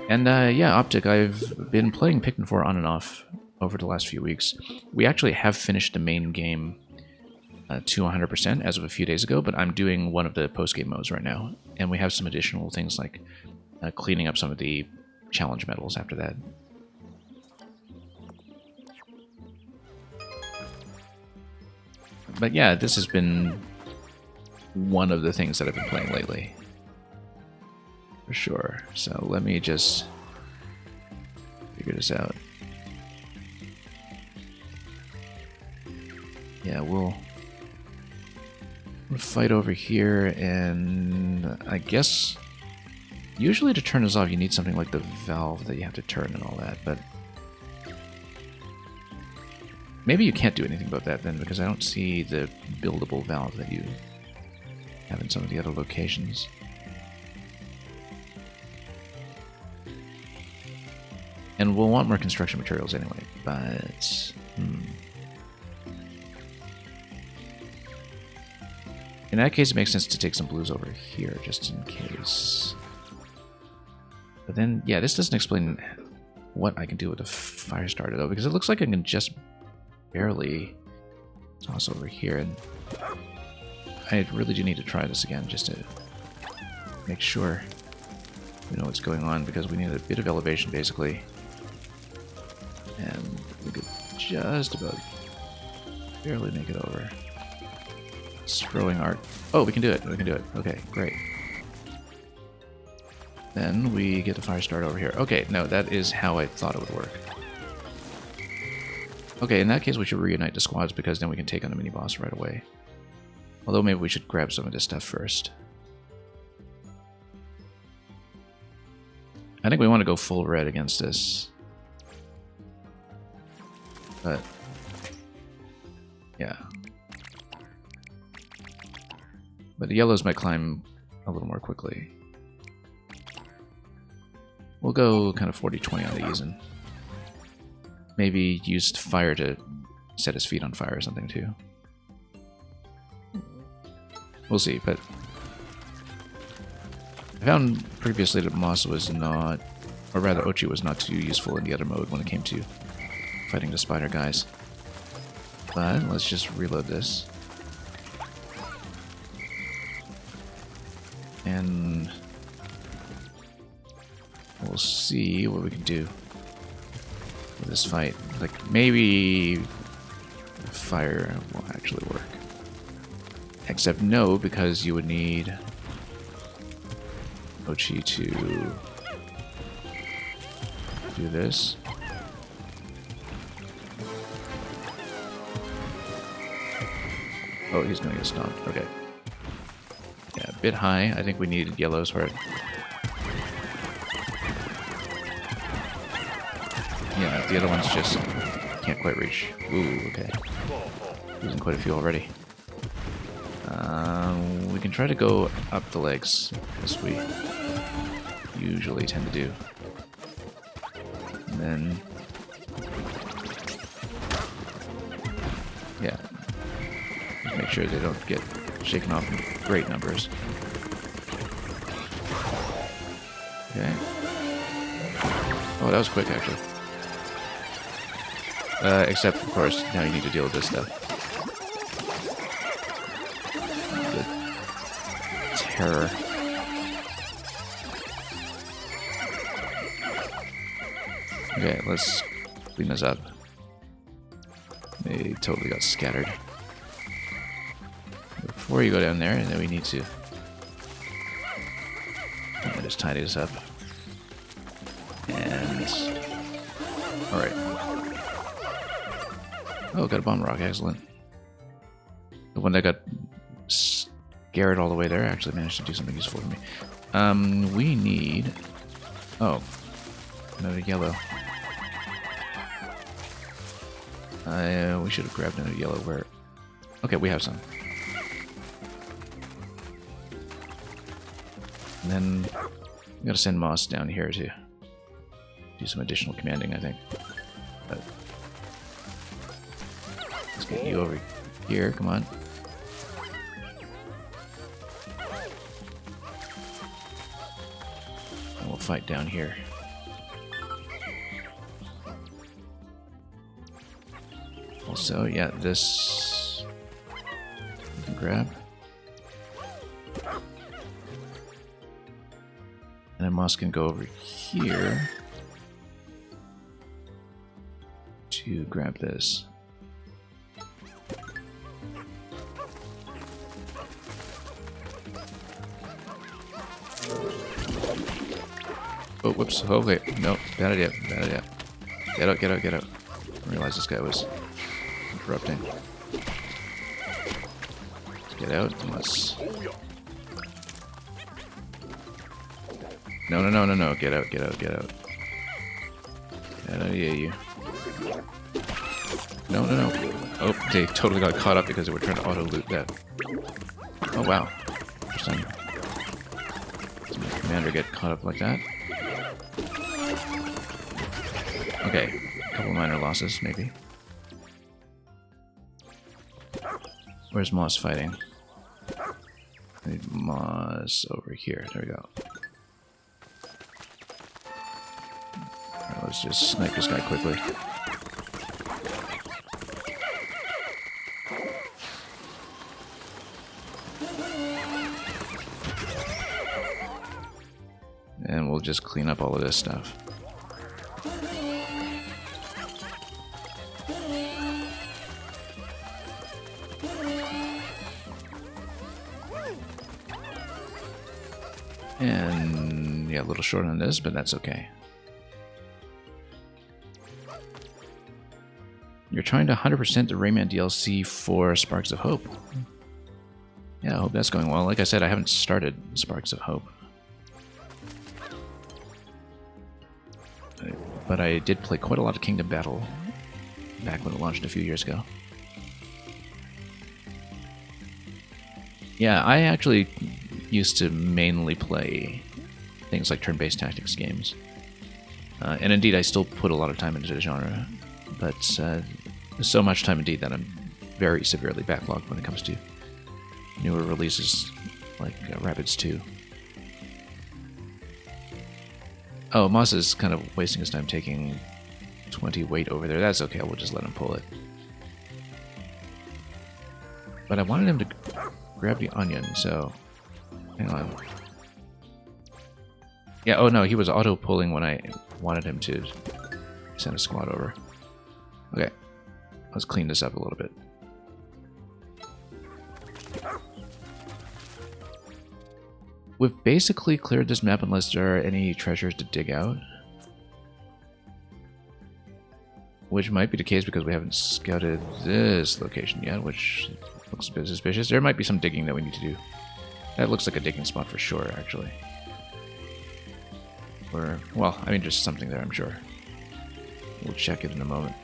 And yeah, Optic, I've been playing Pikmin 4 on and off over the last few weeks. We actually have finished the main game to 100% as of a few days ago, but I'm doing one of the post-game modes right now, and we have some additional things like cleaning up some of the challenge medals after that. But yeah, this has been one of the things that I've been playing lately. For sure. So let me just figure this out. Yeah, we'll fight over here, and I guess usually to turn this off you need something like the valve that you have to turn and all that, but maybe you can't do anything about that then, because I don't see the buildable valve that you have in some of the other locations. And we'll want more construction materials anyway, but in that case, it makes sense to take some blues over here, just in case. But then, yeah, this doesn't explain what I can do with a fire starter, though, because it looks like I can just barely toss over here, and I really do need to try this again, just to make sure we know what's going on, because we need a bit of elevation, basically. And we could just about barely make it over. Throwing art. Oh, we can do it. We can do it. Okay, great. Then we get the fire start over here. Okay, no, that is how I thought it would work. Okay, in that case, we should reunite the squads, because then we can take on the mini-boss right away. Although maybe we should grab some of this stuff first. I think we want to go full red against this. But yeah. But the yellows might climb a little more quickly. We'll go kind of 40-20 on these, and maybe use fire to set his feet on fire or something too. We'll see, but I found previously that Moss was not, or rather Ochi was not too useful in the other mode when it came to fighting the spider guys. But let's just reload this. And we'll see what we can do with this fight. Like, maybe fire will actually work. Except no, because you would need Ochi to do this. Oh, he's gonna get stomped. Okay. Yeah, a bit high. I think we need yellows for it. Yeah, the other ones just can't quite reach. Ooh, okay. Losing quite a few already. We can try to go up the legs, as we usually tend to do. And then... yeah. Just make sure they don't get shaken off in great numbers. Okay. Oh, that was quick, actually. Except, of course, now you need to deal with this stuff. The terror. Okay, let's clean this up. They totally got scattered. Before you go down there, and then we need to just tidy this up. And alright. Oh, got a bomb rock, excellent. The one that got scared all the way there actually managed to do something useful for me. We need... oh, another yellow. We should have grabbed another yellow. Where? Okay, we have some. And then we gotta send Moss down here to do some additional commanding, I think. But let's get you over here. Come on. And we'll fight down here. Also, yeah, this we can grab. And then Moss can go over here to grab this. Oh, whoops. Okay, no, bad idea, bad idea. Get out, get out, get out. I didn't realize this guy was interrupting. Get out, unless... No. Get out. Get out of you. No. Oh, they totally got caught up because they were trying to auto-loot that. Oh, wow. Interesting. Does my commander get caught up like that? Okay. A couple minor losses, maybe. Where's Moss fighting? I need Moss over here. There we go. Right, let's just snipe this guy quickly. And we'll just clean up all of this stuff. And yeah, a little short on this, but that's okay. You're trying to 100% the Rayman DLC for Sparks of Hope. Yeah, I hope that's going well. Like I said, I haven't started Sparks of Hope. But I did play quite a lot of Kingdom Battle back when it launched a few years ago. Yeah, I actually used to mainly play things like turn-based tactics games. And indeed, I still put a lot of time into the genre. But so much time indeed that I'm very severely backlogged when it comes to newer releases like Rabbids 2. Oh, Moss is kind of wasting his time taking 20 weight over there. That's okay, we'll just let him pull it. But I wanted him to grab the onion, so... Hang on. Yeah, oh no, he was auto-pulling when I wanted him to send a squad over. Okay, let's clean this up a little bit. We've basically cleared this map unless there are any treasures to dig out. Which might be the case because we haven't scouted this location yet, which looks a bit suspicious. There might be some digging that we need to do. That looks like a digging spot for sure, actually. Or, well, I mean, just something there, I'm sure. We'll check it in a moment.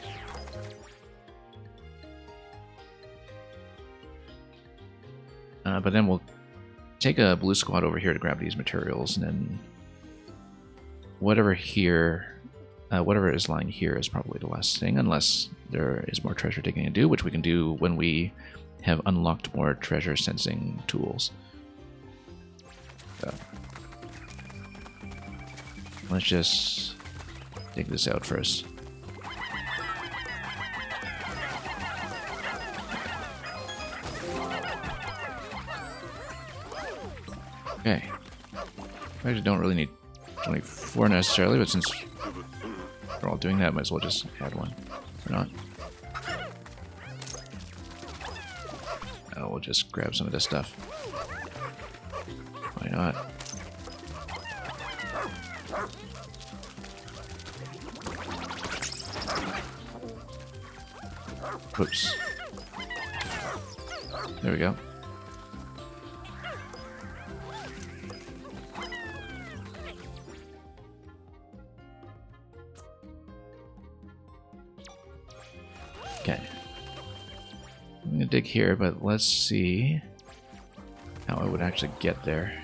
But then we'll take a blue squad over here to grab these materials, and then whatever is lying here is probably the last thing, unless there is more treasure digging to do, which we can do when we have unlocked more treasure sensing tools. So, let's just dig this out first. Okay. I actually don't really need 24 necessarily, but since we're all doing that, might as well just add one. Or not. Oh, we'll just grab some of this stuff. Why not? Whoops. There we go. Okay. I'm gonna dig here, but let's see how I would actually get there.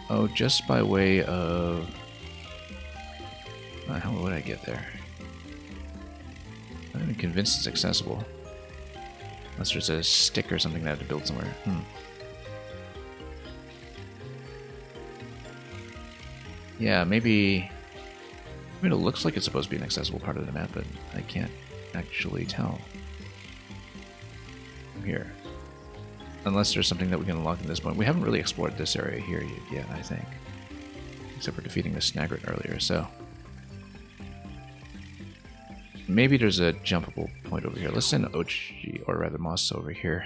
Oh, just by way of... how would I get there? I'm not even convinced it's accessible. Unless there's a stick or something that I have to build somewhere. Yeah, maybe... I mean, it looks like it's supposed to be an accessible part of the map, but I can't actually tell from here. Unless there's something that we can unlock at this point. We haven't really explored this area here yet, I think. Except for defeating the Snagret earlier, so... Maybe there's a jumpable point over here. Let's send Ochi, or rather Moss, over here.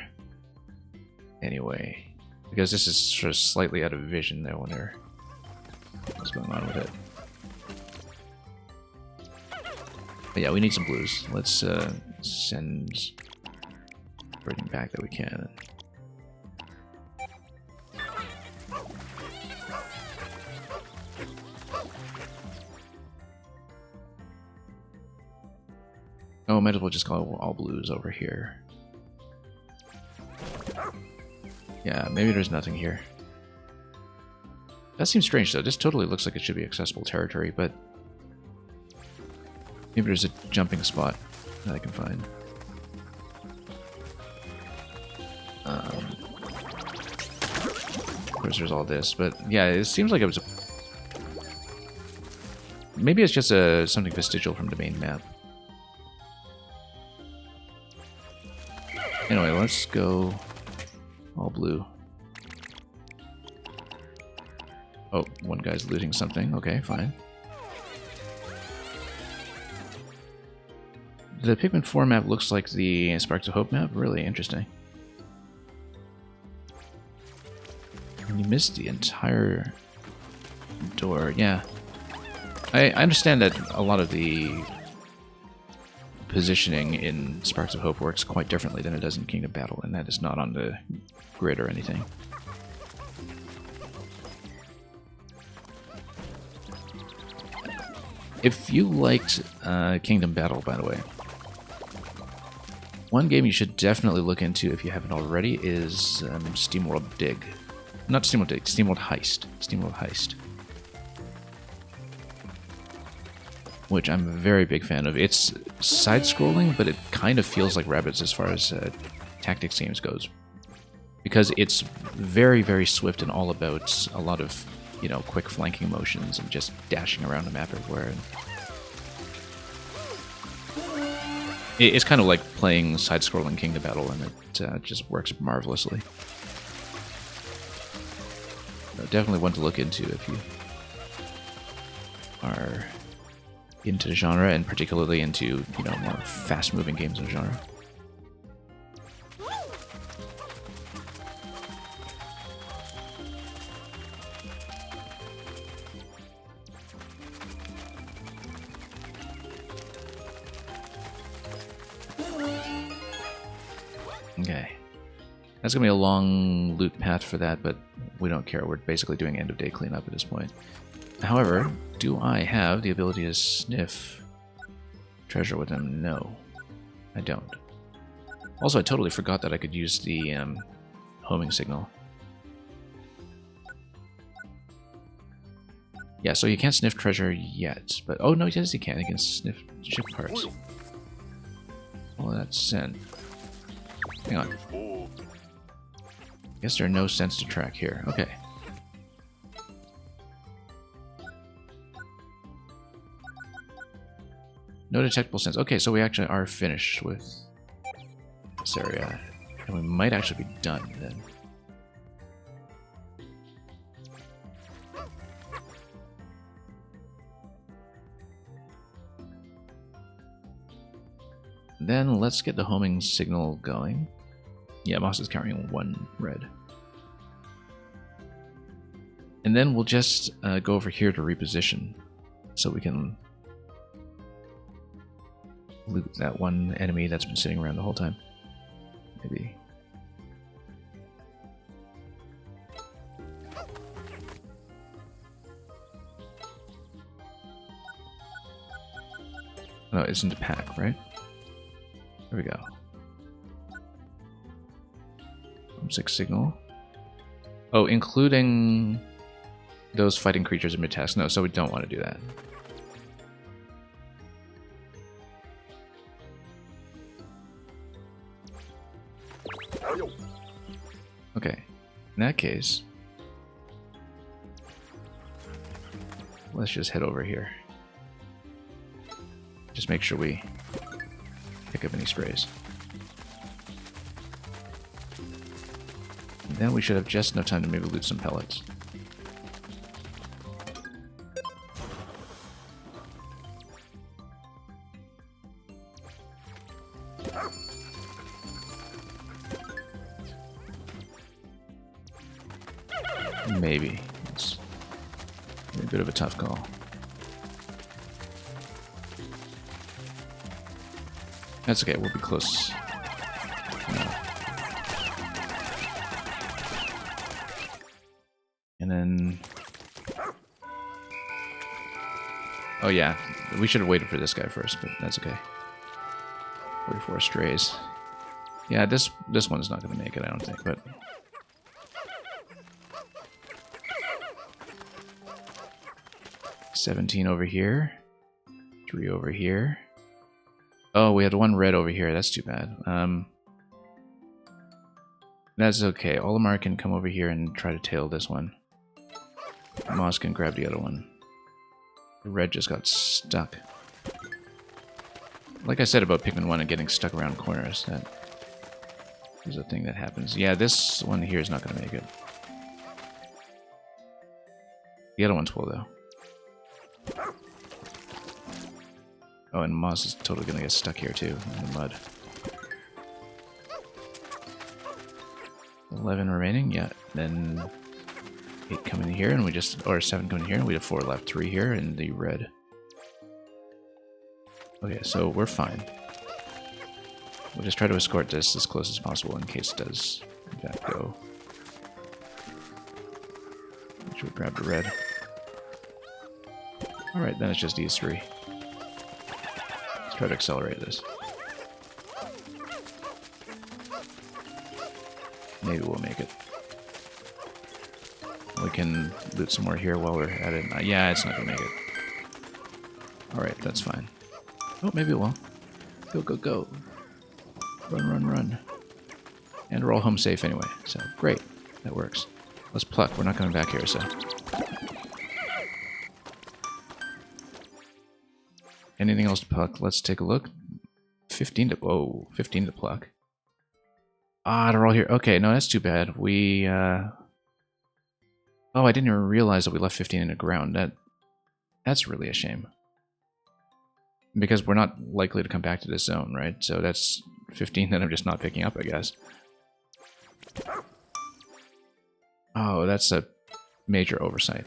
Anyway. Because this is sort of slightly out of vision, I wonder what's going on with it. But yeah, we need some blues. Let's send everything back that we can. Oh, might as well just call all blues over here. Yeah, maybe there's nothing here. That seems strange, though. This totally looks like it should be accessible territory, but maybe there's a jumping spot that I can find. Of course, there's all this, but yeah, it seems like it was maybe it's just something vestigial from the main map. Anyway, let's go all blue. Oh, one guy's looting something. Okay, fine. The Pikmin 4 map looks like the Sparks of Hope map. Really interesting. And you missed the entire door. Yeah. I understand that a lot of the positioning in Sparks of Hope works quite differently than it does in Kingdom Battle, and that is not on the grid or anything. If you liked Kingdom Battle, by the way, one game you should definitely look into if you haven't already is SteamWorld Dig. Not SteamWorld Dig, SteamWorld Heist. SteamWorld Heist. Which I'm a very big fan of. It's side-scrolling, but it kind of feels like Rabbids as far as tactics games goes. Because it's very, very swift and all about a lot of, you know, quick flanking motions and just dashing around the map everywhere. It's kind of like playing side-scrolling Kingdom Battle, and it just works marvelously. So definitely one to look into if you are into the genre, and particularly into, you know, more fast-moving games in the genre. Okay. That's gonna be a long loot path for that, but we don't care. We're basically doing end-of-day cleanup at this point. However, do I have the ability to sniff treasure with him? No, I don't. Also, I totally forgot that I could use the homing signal. Yeah, so you can't sniff treasure yet, but oh no, yes he can. He can sniff ship parts. All of that scent. Hang on. Guess there are no scents to track here. Okay. No detectable scents. Okay, so we actually are finished with this area. And we might actually be done then. Then let's get the homing signal going. Yeah, Moss is carrying 1 red. And then we'll just go over here to reposition so we can loot that one enemy that's been sitting around the whole time. Maybe. No, it's in the pack, right? There we go. Homesick signal. Oh, including those fighting creatures in mid-task. No, so we don't want to do that. Okay, in that case, let's just head over here. Just make sure we pick up any strays. And then we should have just enough time to maybe loot some pellets. Maybe. It's a bit of a tough call. That's okay, we'll be close. No. And then... Oh yeah, we should have waited for this guy first, but that's okay. 44 strays. Yeah, this one's not going to make it, I don't think, but... $17 over here. 3 over here. Oh, we had 1 red over here. That's too bad. That's okay. Olimar can come over here and try to tail this one. Moss can grab the other one. The red just got stuck. Like I said about Pikmin 1 and getting stuck around corners, that is a thing that happens. Yeah, this one here is not going to make it. The other one's full, though. Oh, and Moss is totally going to get stuck here, too, in the mud. 11 remaining, yeah. Then 8 coming here, and we just... Or 7 coming here, and we have 4 left. 3 here, and the red. Okay, so we're fine. We'll just try to escort this as close as possible in case it does, in fact, go. Make sure we grab the red. Alright, then it's just these 3. Let's try to accelerate this. Maybe we'll make it. We can loot some more here while we're at it. Yeah, it's not gonna make it. Alright, that's fine. Oh, maybe it will. Go, go, go. Run, run, run. And we're all home safe anyway, so great. That works. Let's pluck. We're not coming back here, so... Anything else to pluck? Let's take a look. 15 to... Whoa, 15 to pluck. Ah, they're all here. Okay, no, that's too bad. We, Oh, I didn't even realize that we left 15 in the ground. That's really a shame. Because we're not likely to come back to this zone, right? So that's 15 that I'm just not picking up, I guess. Oh, that's a major oversight.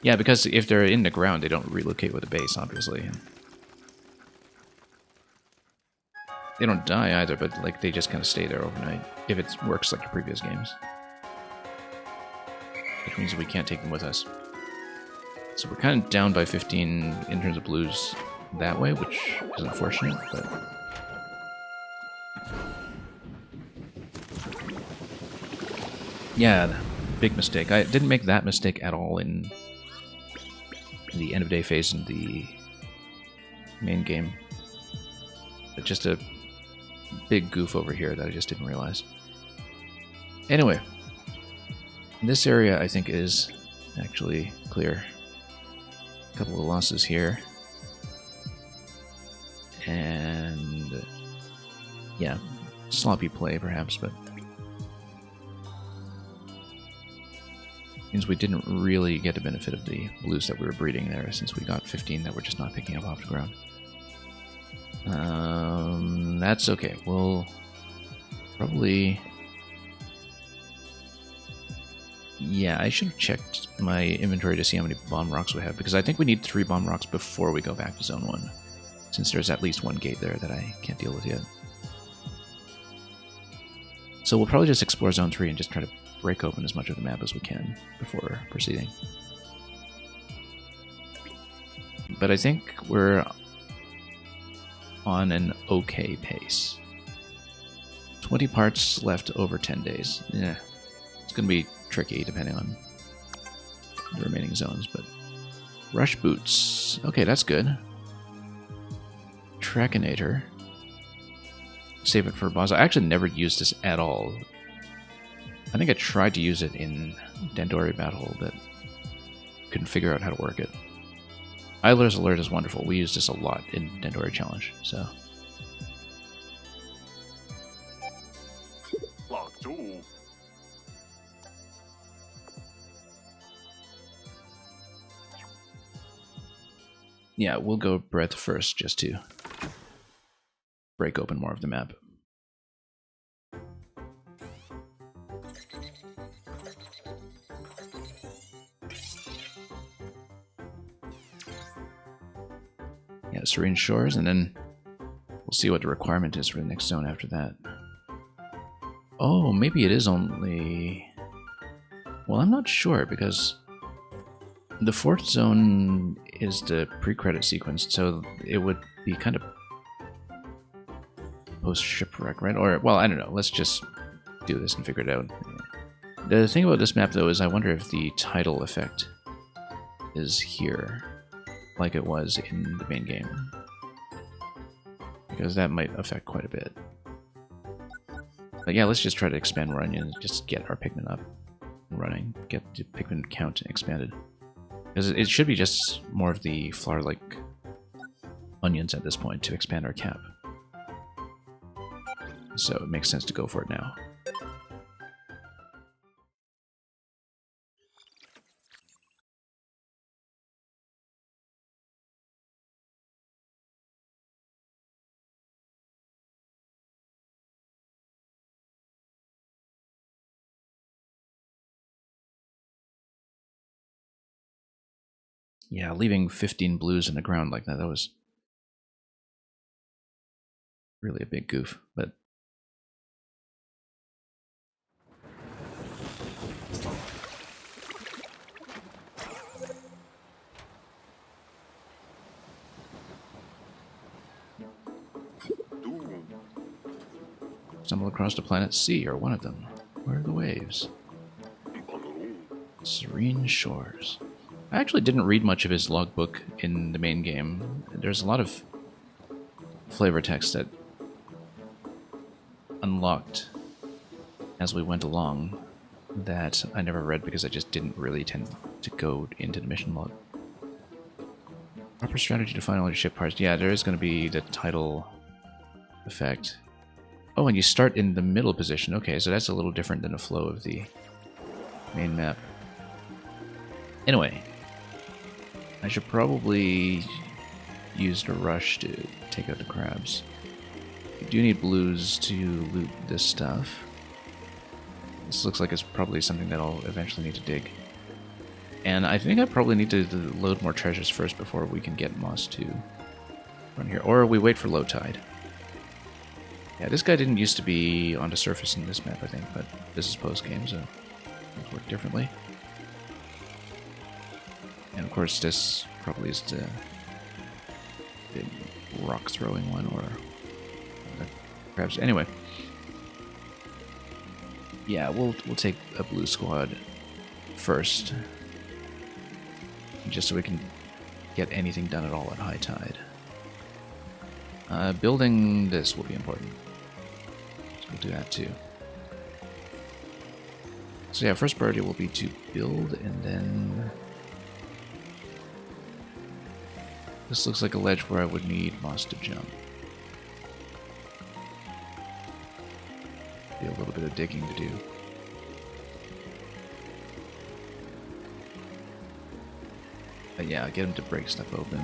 Yeah, because if they're in the ground, they don't relocate with the base, obviously. They don't die either, but like they just kind of stay there overnight, if it works like the previous games. Which means we can't take them with us. So we're kind of down by 15 in terms of blues that way, which is unfortunate, but... Yeah, big mistake. I didn't make that mistake at all in the end of day phase in the main game. But just a big goof over here that I just didn't realize. Anyway, this area I think is actually clear. A couple of losses here. And yeah, sloppy play perhaps, but means we didn't really get the benefit of the blues that we were breeding there, since we got 15 that we're just not picking up off the ground. That's okay. We'll probably... Yeah, I should have checked my inventory to see how many bomb rocks we have, because I think we need 3 bomb rocks before we go back to Zone 1, since there's at least 1 gate there that I can't deal with yet. So we'll probably just explore Zone 3 and just try to break open as much of the map as we can before proceeding. But I think we're on an okay pace. 20 parts left over 10 days. Yeah, it's going to be tricky depending on the remaining zones, but... Rush boots. Okay, that's good. Trakinator. Save it for a boss. I actually never used this at all. I think I tried to use it in Dandori Battle, but couldn't figure out how to work it. Idler's Alert is wonderful. We use this a lot in Dandori Challenge, so... Yeah, we'll go Breath first, just to break open more of the map. Yeah, Serene Shores, and then we'll see what the requirement is for the next zone after that. Oh, maybe it is only... Well, I'm not sure, because the 4th zone is the pre-credit sequence, so it would be kind of post-Shipwreck, right? Or, well, I don't know. Let's just do this and figure it out. The thing about this map, though, is I wonder if the tidal effect is here, like it was in the main game. Because that might affect quite a bit. But yeah, let's just try to expand our onion and just get our Pikmin up and running. Get the Pikmin count expanded. Because it should be just more of the flower-like onions at this point to expand our cap. So it makes sense to go for it now. Yeah, leaving 15 blues in the ground like that was really a big goof, but... Stumble across the planet C, or one of them. Where are the waves? Serene Shores. I actually didn't read much of his logbook in the main game. There's a lot of flavor text that unlocked as we went along that I never read because I just didn't really tend to go into the mission log. Proper strategy to find all your ship parts. Yeah, there is going to be the tidal effect. Oh, and you start in the middle position. Okay, so that's a little different than the flow of the main map. Anyway, I should probably use the rush to take out the crabs. You do need blues to loot this stuff. This looks like it's probably something that I'll eventually need to dig. And I think I probably need to load more treasures first before we can get moss to run here. Or we wait for low tide. Yeah, this guy didn't used to be on the surface in this map, I think, but this is post-game, so things work differently. And of course, this probably is the big rock-throwing one, or perhaps... Anyway. Yeah, we'll take a blue squad first, just so we can get anything done at all at high tide. Building this will be important. So we'll do that too. So yeah, first priority will be to build, and then... This looks like a ledge where I would need moss to jump. Be a little bit of digging to do. But yeah, get him to break stuff open.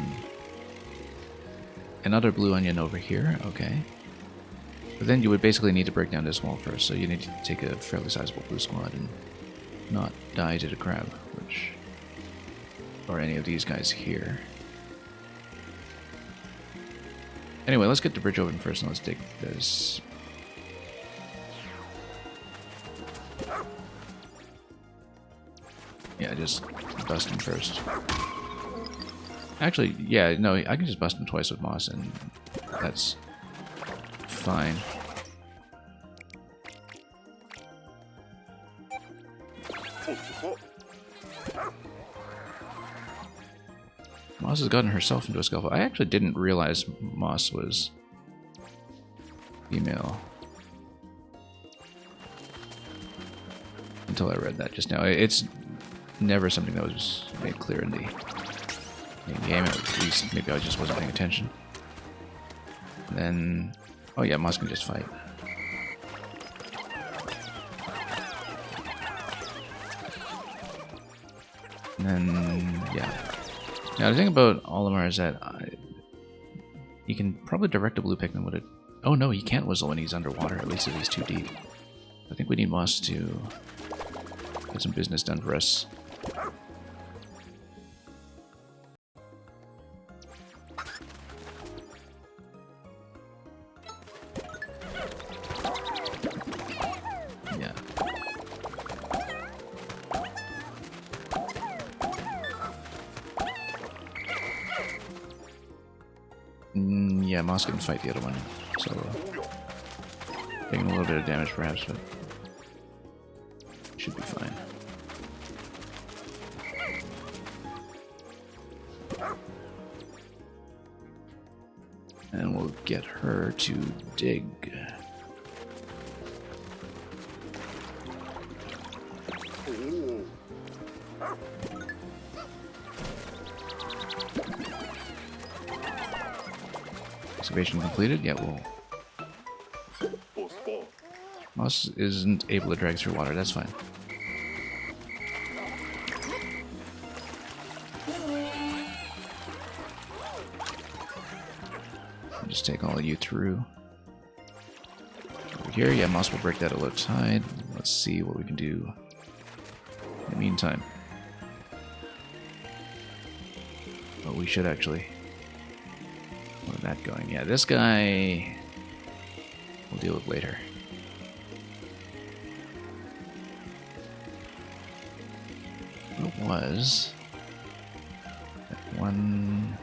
Another blue onion over here, okay. But then you would basically need to break down this wall first, so you need to take a fairly sizable blue squad and not die to the crab, which... or any of these guys here. Anyway, let's get the bridge open first and let's dig this. Yeah, just bust him first. Actually, yeah, no, I can just bust him twice with moss and that's fine. Moss has gotten herself into a scuffle. I actually didn't realize Moss was female until I read that just now. It's never something that was made clear in the game, at least maybe I just wasn't paying attention. And then, oh yeah, Moss can just fight. And then, yeah. Now, the thing about Olimar is that you can probably direct a blue Pikmin with it. Oh no, you can't whistle when he's underwater, at least if he's too deep. I think we need Moss to get some business done for us. yeah, Moss can fight the other one. So, taking a little bit of damage perhaps, but should be fine. And we'll get her to dig. Excavation completed. Yeah, we'll... Moss isn't able to drag through water. That's fine. I'll just take all of you through. Over here, yeah, Moss will break that at low tide. Let's see what we can do in the meantime. Oh, we should actually... Where's that going? Yeah, this guy we'll deal with later. It was that one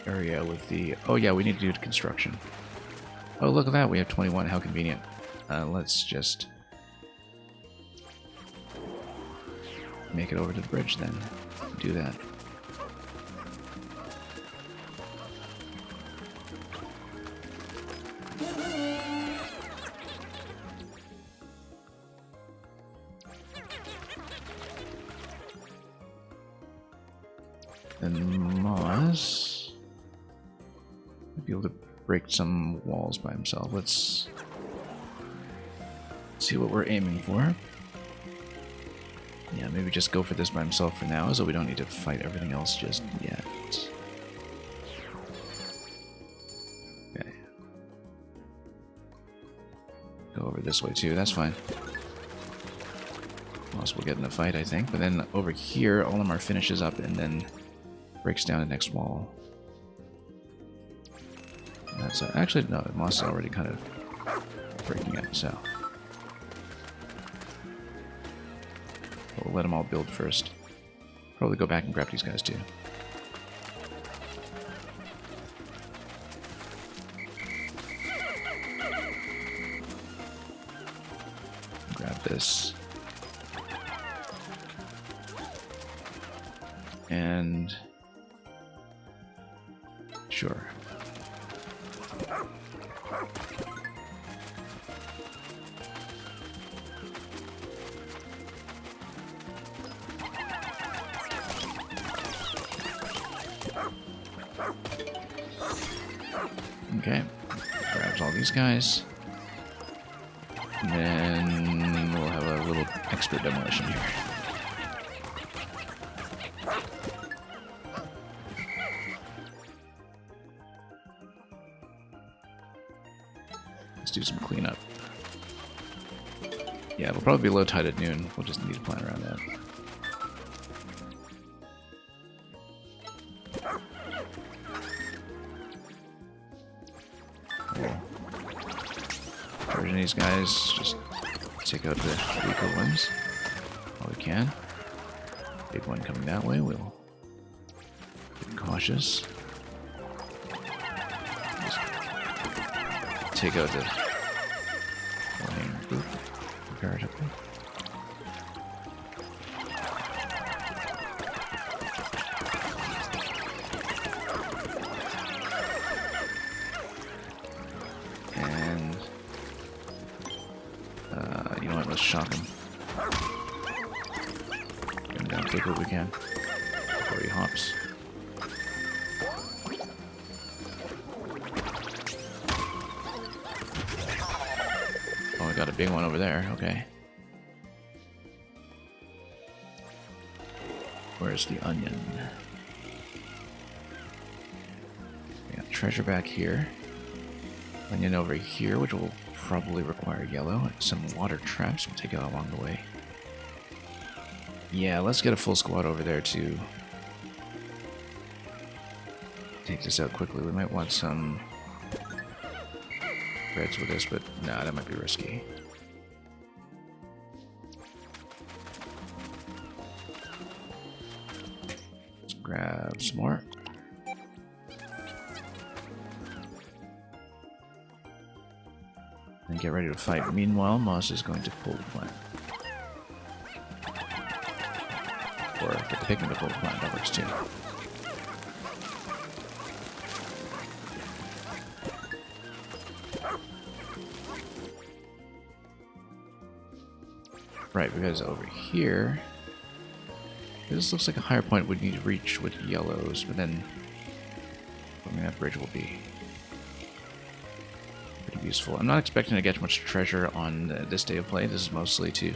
area with the... Oh yeah, we need to do construction. Oh, look at that. We have 21. How convenient. Let's just make it over to the bridge then. Do that. Then Moss might be able to break some walls by himself. Let's see what we're aiming for. Yeah, maybe just go for this by himself for now, so we don't need to fight everything else just yet. Okay. Go over this way too, that's fine. Moss will get in a fight, I think. But then over here, Olimar finishes up and then breaks down the next wall. And that's actually, no, Moss is already kind of breaking it, so... We'll let them all build first. Probably go back and grab these guys too. Grab this. And... Sure. Okay, grabs all these guys. And then we'll have a little expert demolition here. Let's do some cleanup. Yeah, it'll probably be low tide at noon. We'll just need to plan around that. These guys, just take out the weaker ones while we can. Big one coming that way, we'll be cautious. Just take out the flying group comparatively. You know what, let's shock him. Get him down, take what we can before he hops. Oh, I got a big one over there, okay. Where's the onion? We got treasure back here. Onion over here, which will probably require yellow. Some water traps we'll take out along the way. Yeah, let's get a full squad over there to take this out quickly. We might want some reds with this, but nah, that might be risky. Let's grab Grab some more. And get ready to fight. Meanwhile, Moss is going to pull the plant. Or get the Pikmin to pull the plant. That works too. Right, because over here, this looks like a higher point would need to reach with yellows, but then I mean, that bridge will be pretty useful. I'm not expecting to get much treasure on this day of play. This is mostly to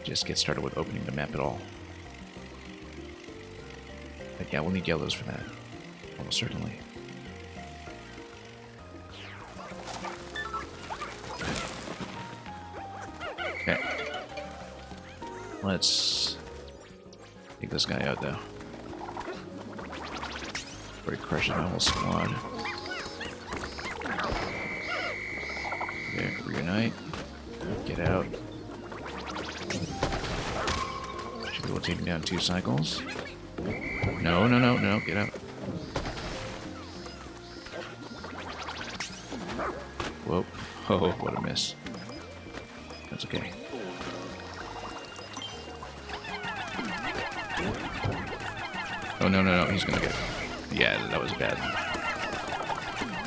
just get started with opening the map at all. But yeah, we'll need yellows for that. Almost certainly. Okay. Let's take this guy out, though. Before he crushes my whole squad. Okay, reunite. Get out. Should be able to take him down 2 cycles. No, no, no, no, get out. Whoa. Oh, what a miss. That's okay. Oh, no, no, no, he's gonna get it. Yeah, that was bad.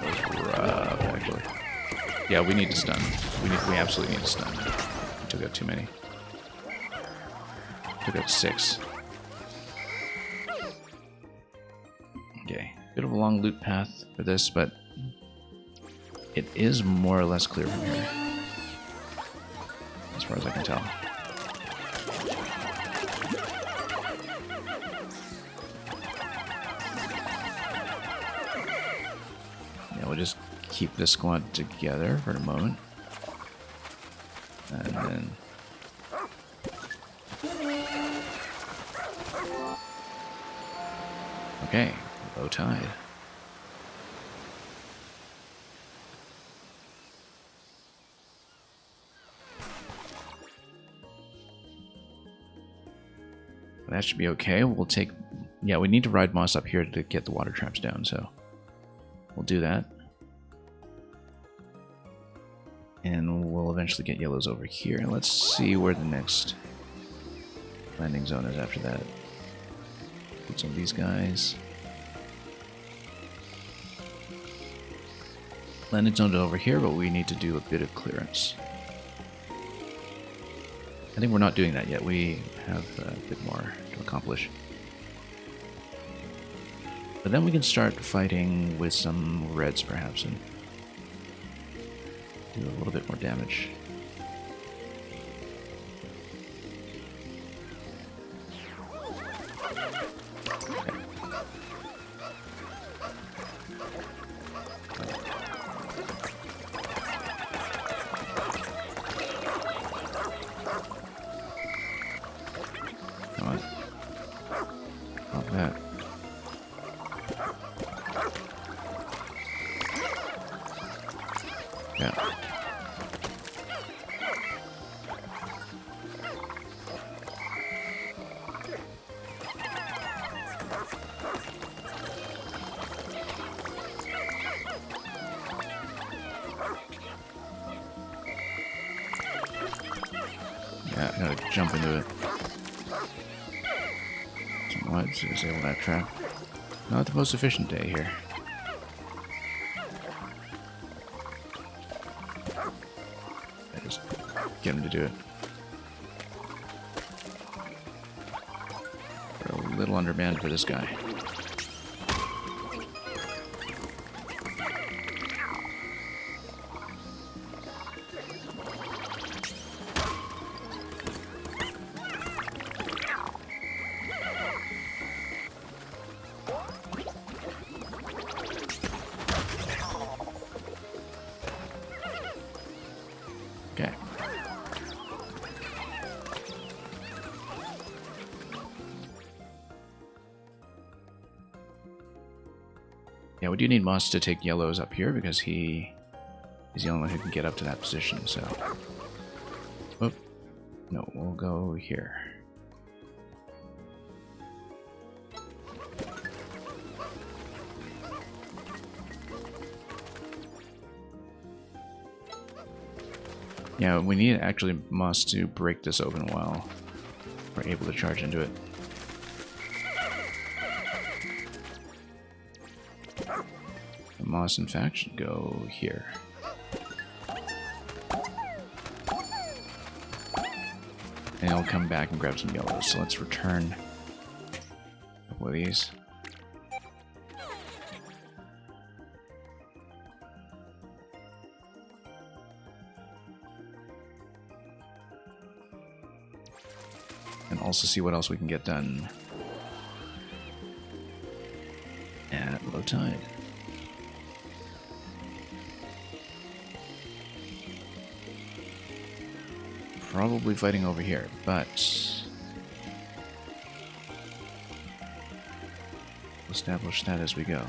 That was rough, actually. Yeah, we need to stun. We absolutely need to stun. We took out too many. Took out 6. Okay, bit of a long loot path for this, but it is more or less clear from here. As far as I can tell. Yeah, we'll just keep this squad together for a moment. And then... Okay, low tide. That should be okay. We'll take... Yeah, we need to ride Moss up here to get the water traps down, so... We'll do that. And we'll eventually get yellows over here. Let's see where the next landing zone is after that. Put some of these guys. Landing zone over here, but we need to do a bit of clearance. I think we're not doing that yet. We have a bit more to accomplish. But then we can start fighting with some reds, perhaps, and do a little bit more damage. Come on. Pop that. Yeah. Yeah, I gotta jump into it. What? Disable that trap. Not the most efficient day here. I just get him to do it. We're a little undermanned for this guy. Okay. Yeah, we do need Moss to take yellows up here because he's the only one who can get up to that position, so... Oh, no, we'll go here. Yeah, we need actually moss to break this open while we're able to charge into it. The moss, in fact, should go here. And I'll come back and grab some yellows. So let's return a couple of these. And also see what else we can get done at low tide. Probably fighting over here, but we'll establish that as we go.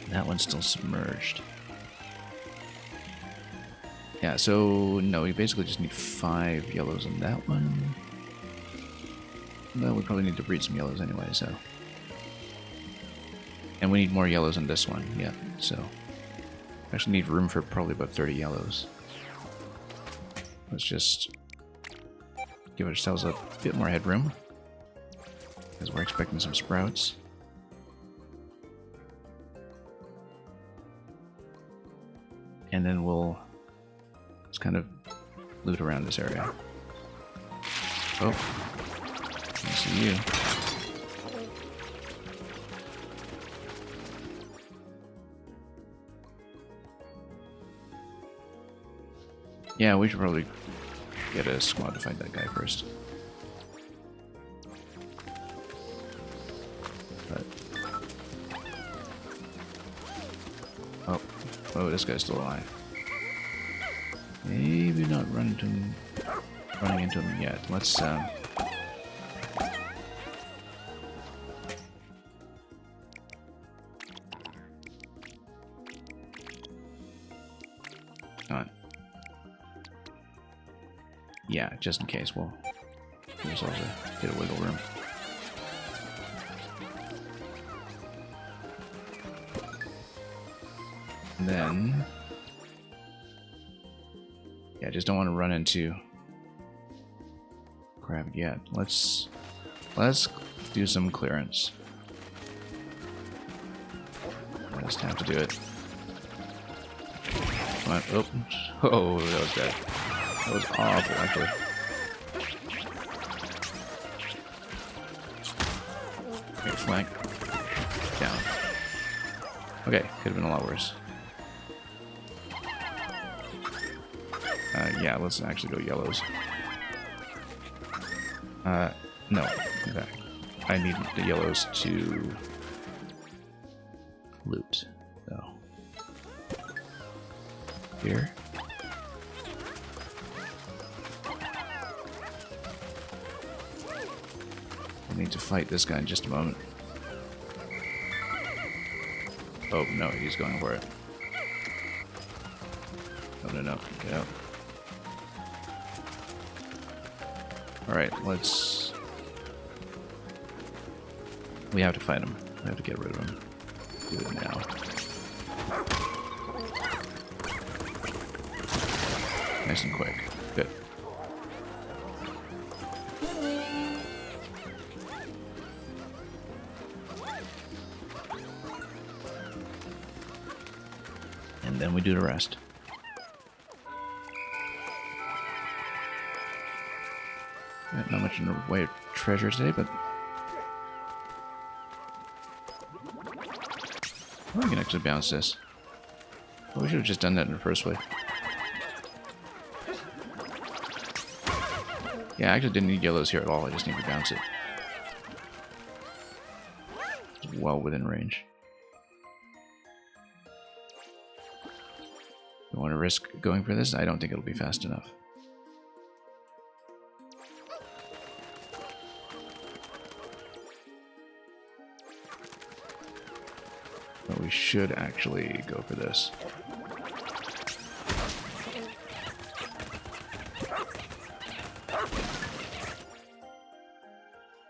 That one's still submerged. Yeah, so no, we basically just need 5 yellows on that one. Well, we probably need to breed some yellows anyway, so. And we need more yellows on this one, yeah, so. Actually need room for probably about 30 yellows. Let's just give ourselves a bit more headroom, because we're expecting some sprouts. And then we'll just kind of loot around this area. Oh, I see you. Yeah, we should probably get a squad to fight that guy first. But oh, this guy's still alive. Maybe not running into him yet. Let's on. Yeah, just in case. We'll give ourselves a bit of wiggle room. And then, yeah, just don't want to run into crab yet. Let's do some clearance. I just have to do it. Come on. Oh, that was bad. That was awful, actually. Okay, flank. Down. Okay, could have been a lot worse. Yeah, let's actually go yellows. No. Okay. I need the yellows to loot, though. Here. We'll need to fight this guy in just a moment. Oh, no, he's going for it. No, get out. Alright, let's... We have to fight him. We have to get rid of him. Do it now. Nice and quick. Good. And then we do the rest. Not much in the way of treasure today, but we can actually bounce this. Well, we should have just done that in the first way. Yeah, I actually didn't need yellows here at all. I just need to bounce it. It's well within range. You want to risk going for this? I don't think it'll be fast enough. But we should actually go for this.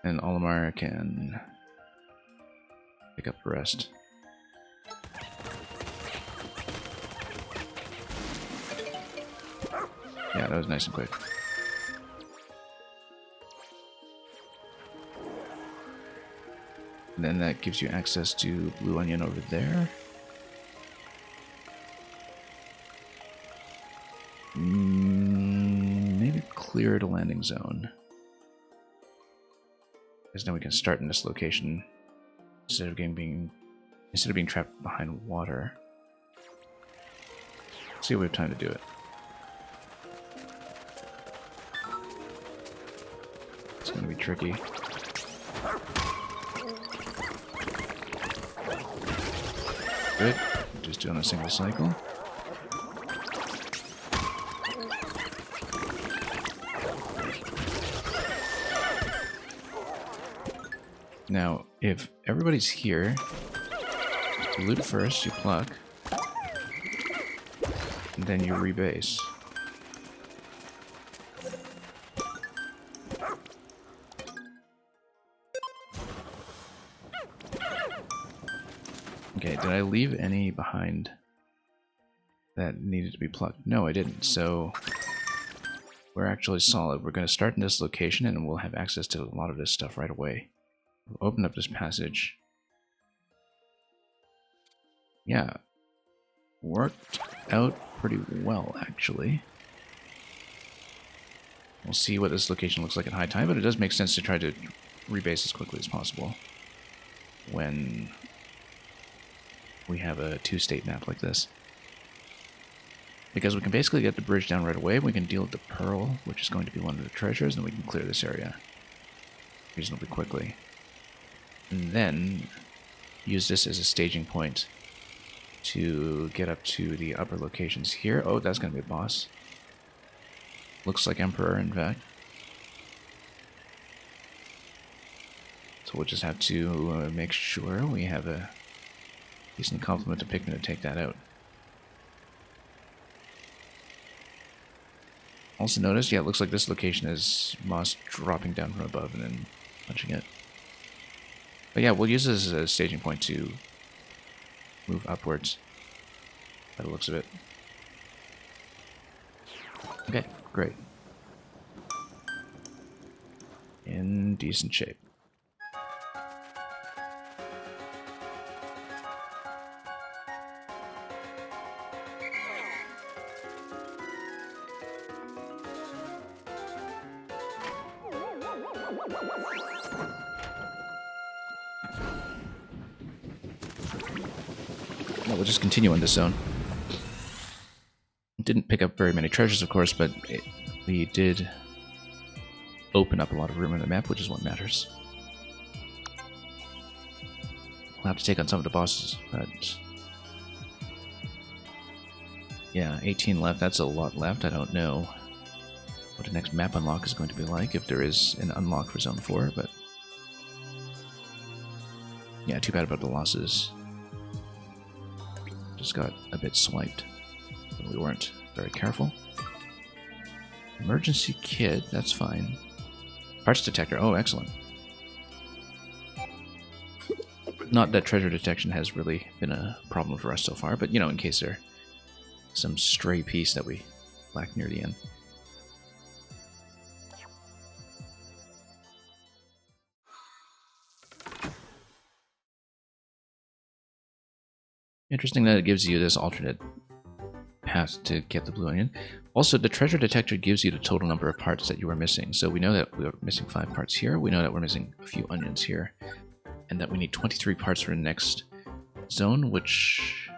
And Olimar can pick up the rest. Yeah, that was nice and quick. And then that gives you access to Blue Onion over there. Maybe clear the landing zone. Because then we can start in this location instead of being trapped behind water. Let's see if we have time to do it. It's going to be tricky. Good. Just doing a single cycle. Now, if everybody's here, you loot first, you pluck, and then you rebase. Okay, did I leave any behind that needed to be plucked? No, I didn't, so we're actually solid. We're going to start in this location and we'll have access to a lot of this stuff right away. We'll open up this passage. Yeah, worked out pretty well, actually. We'll see what this location looks like at high tide, but it does make sense to try to rebase as quickly as possible when we have a two-state map like this. Because we can basically get the bridge down right away, we can deal with the pearl, which is going to be one of the treasures, and we can clear this area reasonably quickly. And then use this as a staging point to get up to the upper locations here. Oh, that's going to be a boss. Looks like Emperor, in fact. So we'll just have to make sure we have a decent complement of Pikmin to take that out. Also notice, yeah, it looks like this location is moss dropping down from above and then punching it. But yeah, we'll use this as a staging point to move upwards by the looks of it. Okay, great. In decent shape. We'll just continue in this zone. Didn't pick up very many treasures, of course, but we did open up a lot of room in the map, which is what matters. We'll have to take on some of the bosses, but yeah, 18 left. That's a lot left. I don't know what the next map unlock is going to be like, if there is an unlock for Zone 4, but yeah, too bad about the losses. Just got a bit swiped. We weren't very careful. Emergency kit, that's fine. Parts detector, oh, excellent. Not that treasure detection has really been a problem for us so far, but you know, in case there's some stray piece that we lack near the end. Interesting that it gives you this alternate path to get the blue onion. Also, the treasure detector gives you the total number of parts that you are missing. So we know that we're missing 5 parts here. We know that we're missing a few onions here. And that we need 23 parts for the next zone, which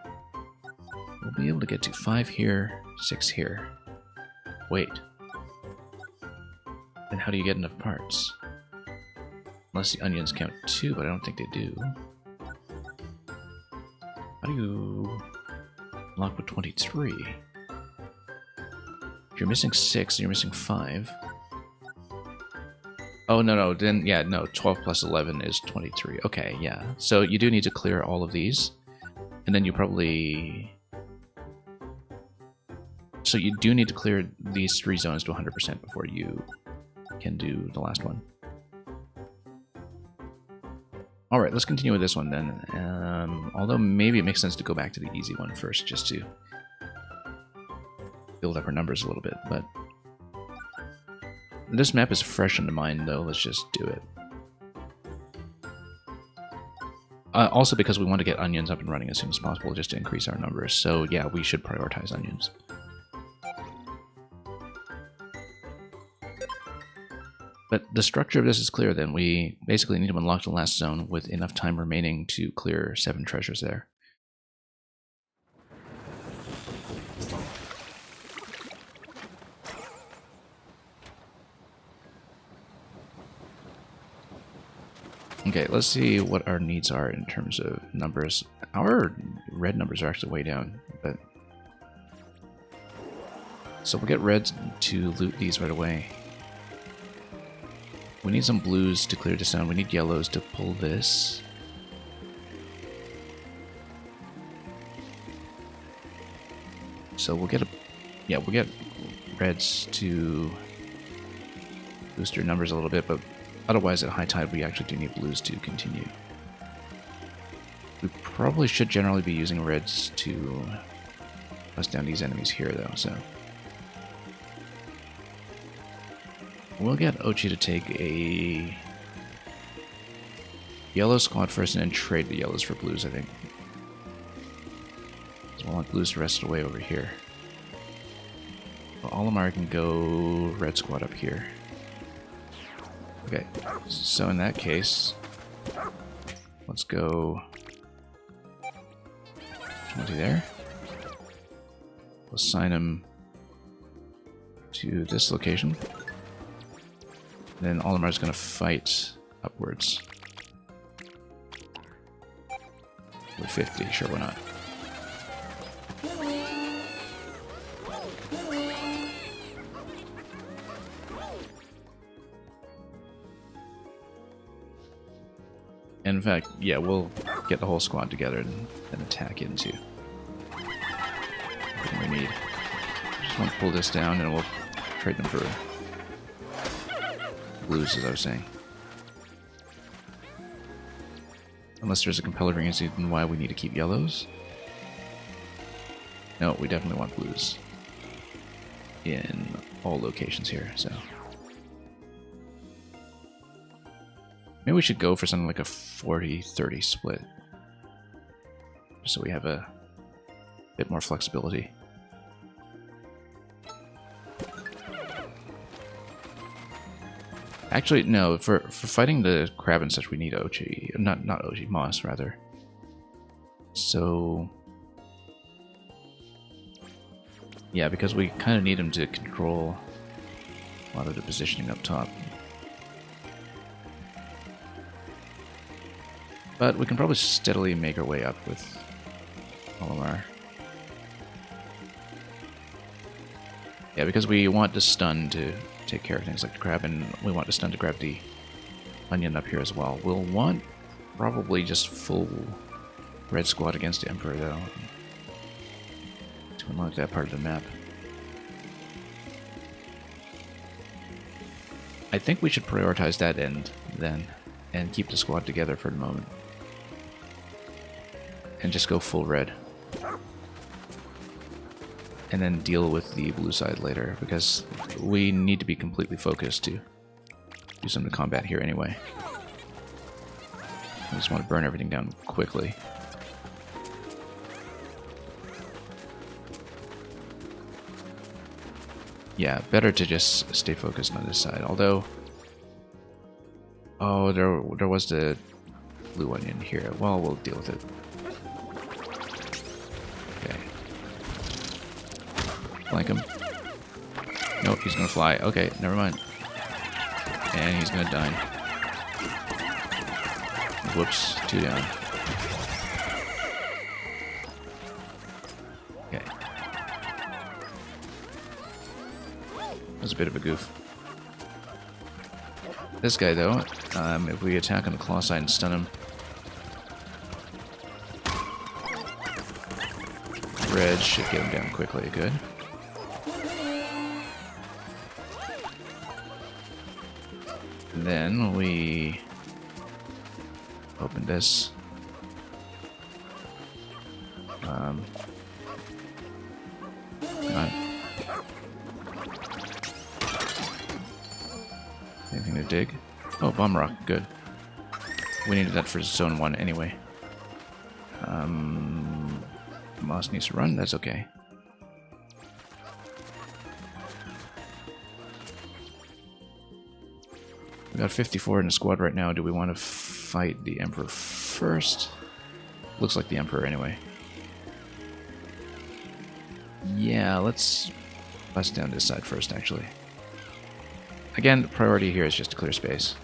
we'll be able to get to 5 here, 6 here. Wait. Then how do you get enough parts? Unless the onions count 2, but I don't think they do. How do you unlock with 23? If you're missing 6 and you're missing 5. Oh, no, then, yeah, no, 12 plus 11 is 23. Okay, yeah. So you do need to clear all of these. And then you probably... So you do need to clear these 3 zones to 100% before you can do the last one. Alright, let's continue with this one then. Although maybe it makes sense to go back to the easy one first, just to build up our numbers a little bit, but This map is fresh in the mind, though. Let's just do it. Also because we want to get onions up and running as soon as possible just to increase our numbers. So yeah, we should prioritize onions. But the structure of this is clear then. We basically need to unlock the last zone with enough time remaining to clear 7 treasures there. Okay, let's see what our needs are in terms of numbers. Our red numbers are actually way down, but... So we'll get reds to loot these right away. We need some blues to clear this down. We need yellows to pull this. So we'll get we'll get reds to boost your numbers a little bit, but otherwise at high tide we actually do need blues to continue. We probably should generally be using reds to bust down these enemies here though, so. We'll get Ochi to take a yellow squad first and then trade the yellows for blues, I think. So we'll want blues to rest away over here. Well, Olimar can go red squad up here. Okay, so in that case, let's go 20 there. We'll assign him to this location. Then Olimar's going to fight upwards. With 50, sure, why not? And in fact, yeah, we'll get the whole squad together and attack into everything we need. Just want to pull this down and we'll trade them for blues, as I was saying. Unless there's a compelling reason why we need to keep yellows. No, we definitely want blues in all locations here, so. Maybe we should go for something like a 40-30 split. Just so we have a bit more flexibility. Actually, no, for fighting the crab and such we need Ochi. Not Ochi, Moss, rather. So... yeah, because we kind of need him to control a lot of the positioning up top. But we can probably steadily make our way up with Olimar. Yeah, because we want the stun to take care of things like the crab, and we want the stun to grab the onion up here as well. We'll want probably just full red squad against the Emperor, though, to unlock that part of the map. I think we should prioritize that end, then, and keep the squad together for the moment. And just go full red. And then deal with the blue side later, because we need to be completely focused to do some of the combat here anyway. I just want to burn everything down quickly. Yeah, better to just stay focused on this side, although... oh, there was the blue onion here. Well, we'll deal with it. Flank him. Nope, he's gonna fly. Okay, never mind. And he's gonna die. Whoops, 2 down. Okay. That was a bit of a goof. This guy, though, if we attack on the claw side and stun him, red should get him down quickly. Good. And then we open this. to dig. Oh, bomb rock. Good. We needed that for zone 1 anyway. Moss needs to run. That's okay. We got 54 in the squad right now. Do we want to fight the Emperor first? Looks like the Emperor anyway. Yeah, let's bust down this side first, actually. Again, the priority here is just to clear space.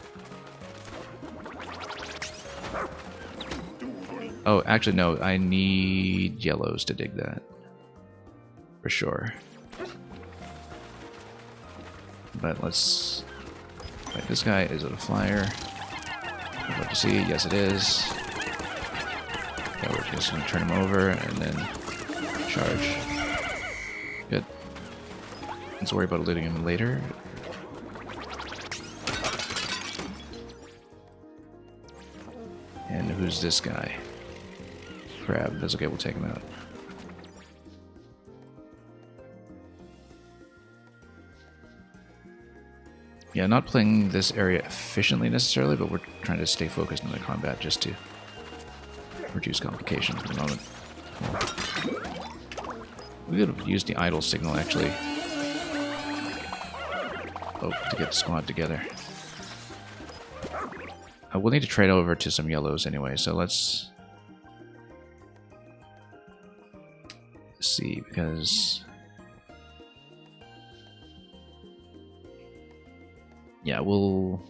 Oh, actually, no. I need yellows to dig that. For sure. But let's... Right, this guy, is it a flyer? I'd love to see. Yes, it is. Yeah, we're just going to turn him over and then charge. Good. Let's worry about looting him later. And who's this guy? Crab. That's okay, we'll take him out. Yeah, not playing this area efficiently necessarily, but we're trying to stay focused on the combat just to reduce complications for the moment. We could have used the idle signal, actually. Oh, to get the squad together. We'll need to trade over to some yellows anyway, so let's see, because... Yeah, we'll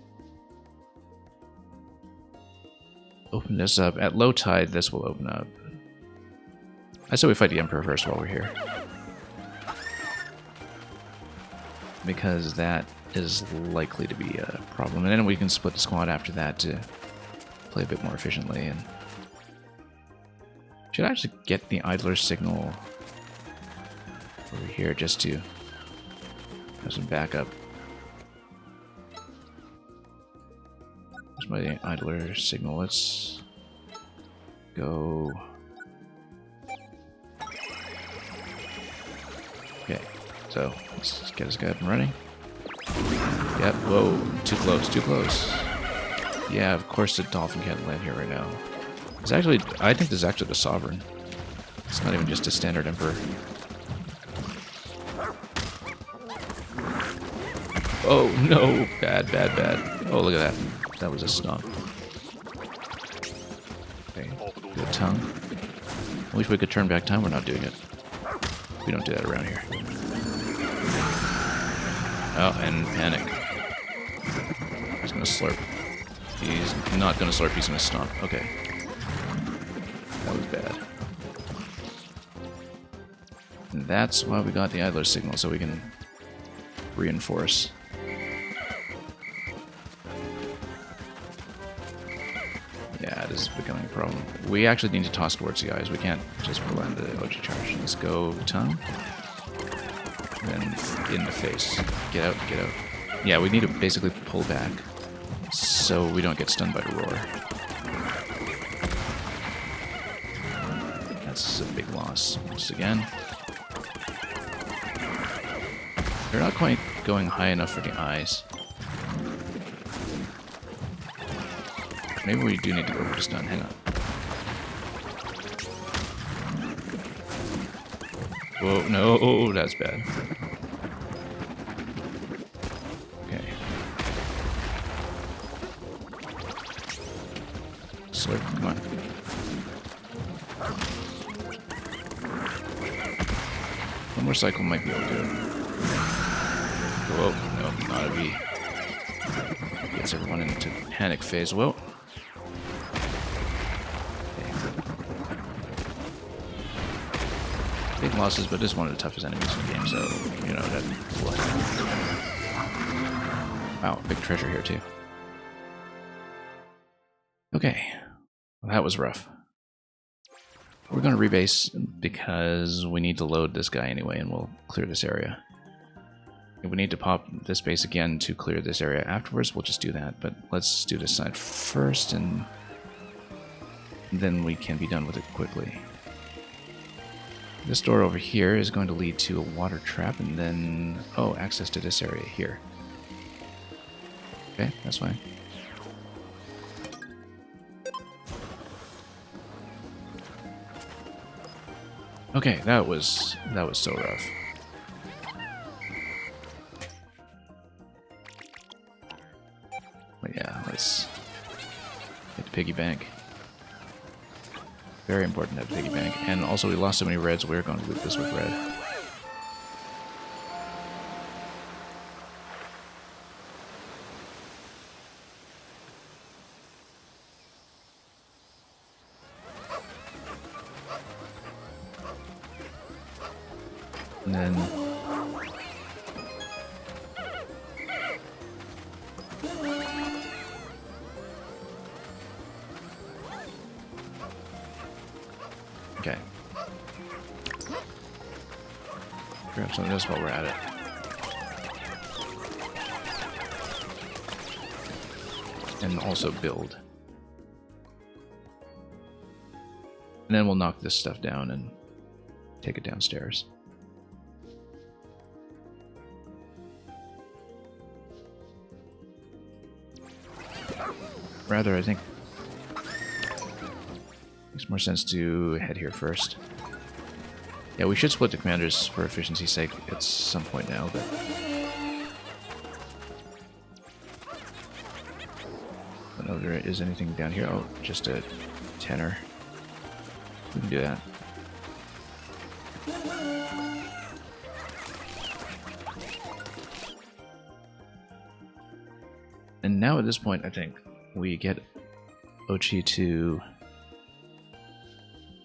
open this up. At low tide, this will open up. I say we fight the Emperor first while we're here. Because that is likely to be a problem. And then we can split the squad after that to play a bit more efficiently. And should actually get the idler signal over here just to have some backup. There's my idler signal. Let's go. Okay, so let's get this guy up and running. Yep, whoa, too close, too close. Yeah, of course the dolphin can't land here right now. It's actually, I think this is actually the Sovereign. It's not even just a standard Emperor. Oh no, bad, bad, bad. Oh, look at that. That was a stomp. Okay, good tongue. I wish we could turn back time, we're not doing it. We don't do that around here. Oh, and panic. He's gonna slurp. He's not gonna slurp, he's gonna stomp. Okay. That was bad. And that's why we got the idler signal, so we can reinforce. Yeah, this is becoming a problem. We actually need to toss towards the eyes. We can't just rely on the OG charge. Let's go tongue. Then in the face. Get out, get out. Yeah, we need to basically pull back so we don't get stunned by the roar. That's a big loss. Once again. They're not quite going high enough for the eyes. Maybe we do need to go for the stun. Hang on. Whoa, no, that's bad. Okay. Slurp, come on. One more cycle might be able to do it. Whoa, no, not a V. Gets everyone into panic phase. Whoa. Big losses, but this is one of the toughest enemies in the game, so, you know, that will happen. Wow, big treasure here, too. Okay. Well, that was rough. We're going to rebase because we need to load this guy anyway, and we'll clear this area. If we need to pop this base again to clear this area afterwards, we'll just do that. But let's do this side first, and then we can be done with it quickly. This door over here is going to lead to a water trap, and then... oh, access to this area here. Okay, that's fine. Okay, that was so rough. But yeah, let's get the piggy bank. Very important to have piggy bank. And also we lost so many reds, we're going to loot this with red. And then okay. Grab some of this while we're at it. And also build. And then we'll knock this stuff down and take it downstairs. Rather, I think makes more sense to head here first. Yeah, we should split the commanders for efficiency's sake at some point now, but I don't know if there is anything down here. Oh, just a tenor. We can do that. And now at this point, I think we get Ochi to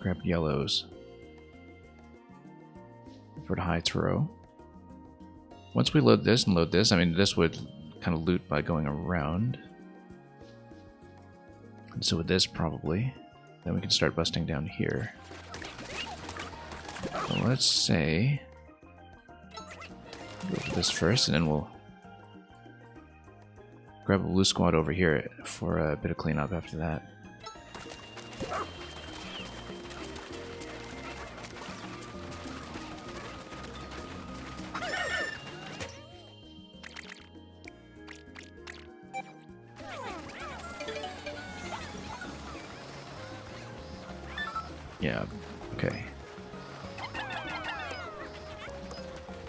grab yellows for the high throw. Once we load this and load this, I mean, this would kind of loot by going around. And so with this, probably, then we can start busting down here. So let's say go for this first, and then we'll grab a blue squad over here for a bit of cleanup after that. Yeah, okay.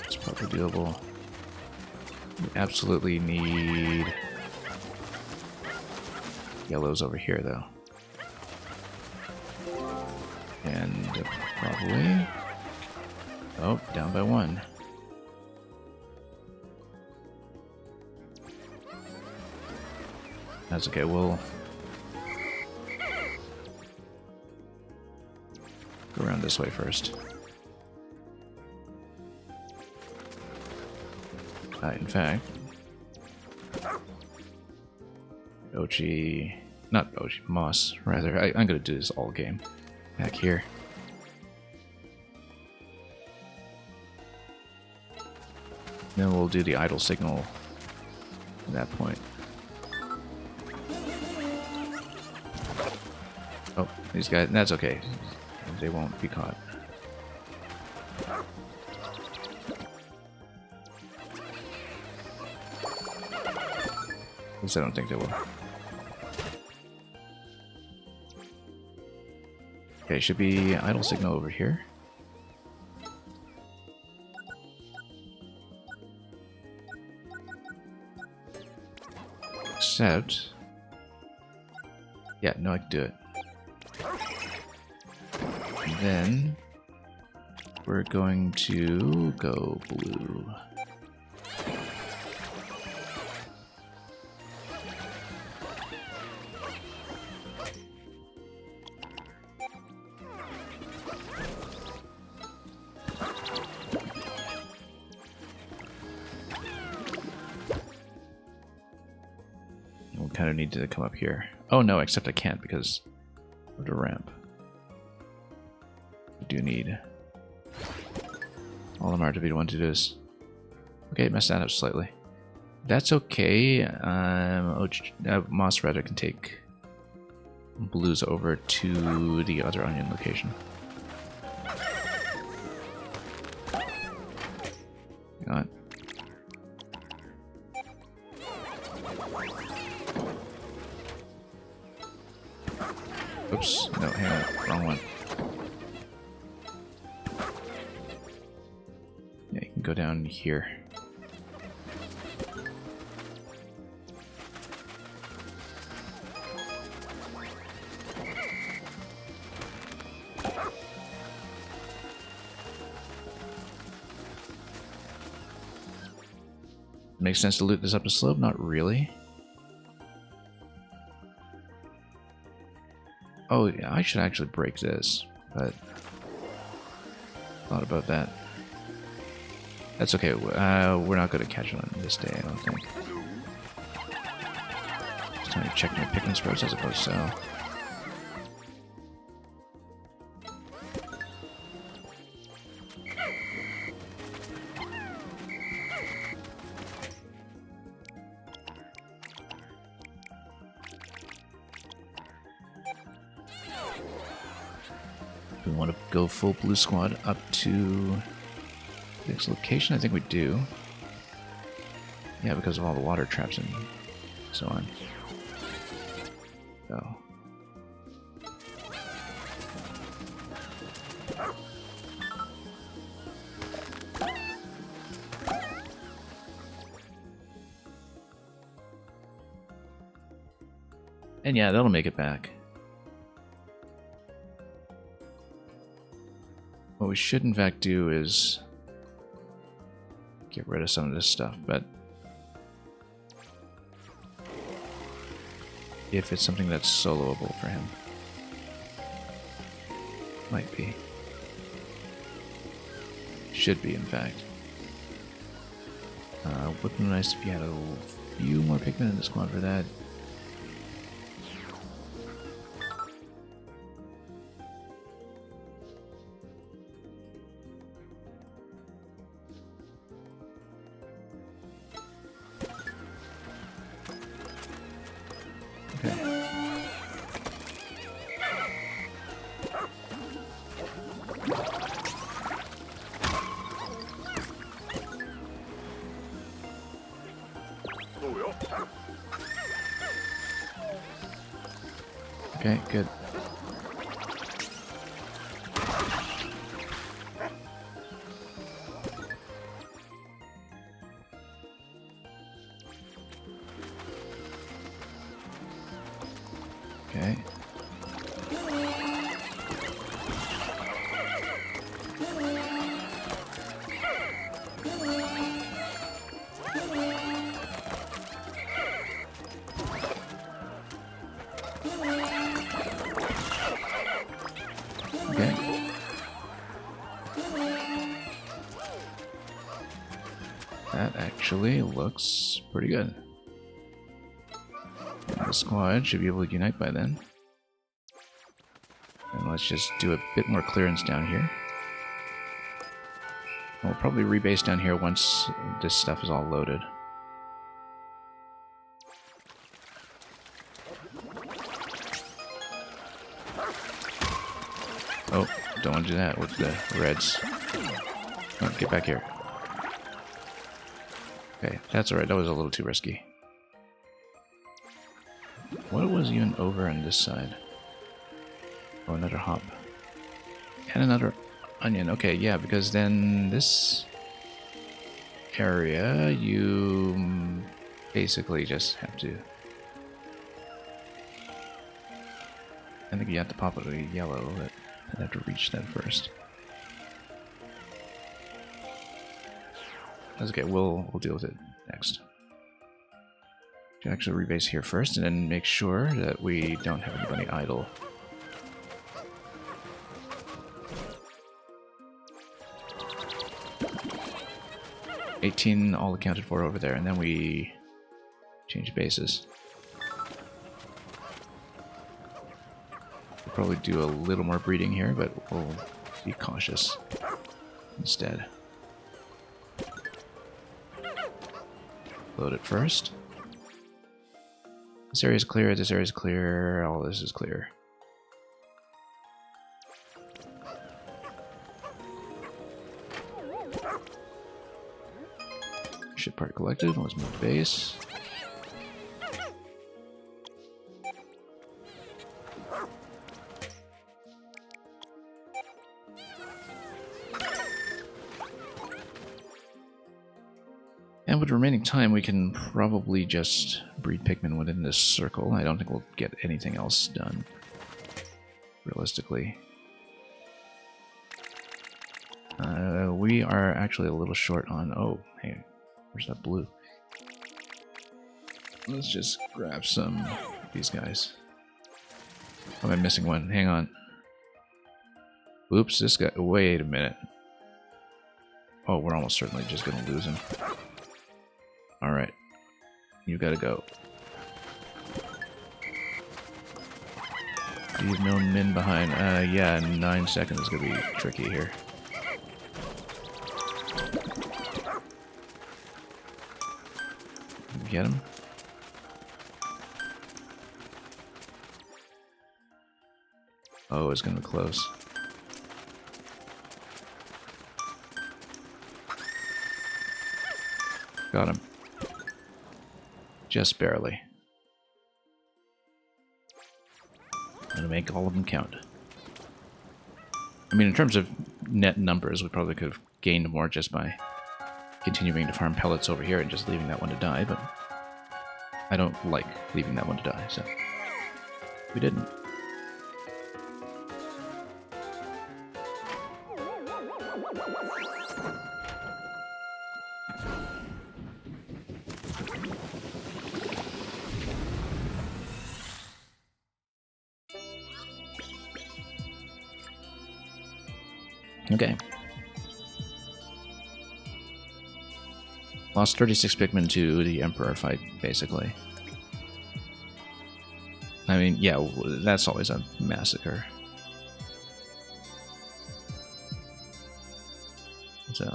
It's probably doable. We absolutely need yellows over here, though. And probably... oh, down by one. That's okay, we'll go around this way first. In fact, Ochi, not Ochi, Moss, rather. I'm going to do this all game. Back here. Then we'll do the idle signal at that point. Oh, these guys, that's okay. They won't be caught. At least I don't think they will. Okay, should be idle signal over here. Except... yeah, no, I can do it. And then we're going to go blue. We'll kind of need to come up here. Oh no, except I can't because of the ramp. I do need Olimar to be the one to do this. Okay, messed that up slightly. That's okay. Moss rather can take blues over to the other onion location. Hang on. Oops, no, hang on, wrong one. Yeah, you can go down here. Makes sense to loot this up the slope? Not really. Oh, yeah, I should actually break this, but thought about that. That's okay. We're not going to catch it on this day, I don't think. Just trying to check my Pikmin sprouts, I suppose so. We want to go full blue squad up to this location? I think we do. Yeah, because of all the water traps and so on. So. And yeah, that'll make it back. What we should in fact do is get rid of some of this stuff, but if it's something that's soloable for him. Might be. Should be, in fact. Would be nice if you had a few more Pikmin in the squad for that. Okay, good. Okay. Okay. That actually looks pretty good. And the squad should be able to unite by then. And let's just do a bit more clearance down here. We'll probably rebase down here once this stuff is all loaded. Oh, don't want to do that with the reds. Oh, get back here. Okay, that's alright. That was a little too risky. What was even over on this side? Oh, another hop. And another onion. Okay, yeah, because then this area, you basically just have to... I think you have to pop it with a yellow, but I'd have to reach that first. That's okay, we'll deal with it next. Actually rebase here first, and then make sure that we don't have anybody idle. $18 all accounted for over there, and then we change bases. We'll probably do a little more breeding here, but we'll be cautious instead. Load it first. This area is clear, this area is clear, all this is clear. Ship part collected, let's move base. And with remaining time, we can probably just breed Pikmin within this circle. I don't think we'll get anything else done, realistically. We are actually a little short on... Oh, hey, where's that blue? Let's just grab some of these guys. Oh, I'm missing one. Hang on. Oops, this guy... Wait a minute. Oh, we're almost certainly just going to lose him. Alright. You gotta go. Leave no min behind. Yeah, 9 seconds is gonna be tricky here. Get him? Oh, it's gonna be close. Got him. Just barely. I'm gonna make all of them count. I mean, in terms of net numbers, we probably could have gained more just by continuing to farm pellets over here and just leaving that one to die, but I don't like leaving that one to die, so we didn't. Okay. Lost 36 Pikmin to the Emperor fight, basically. I mean, yeah, that's always a massacre. So,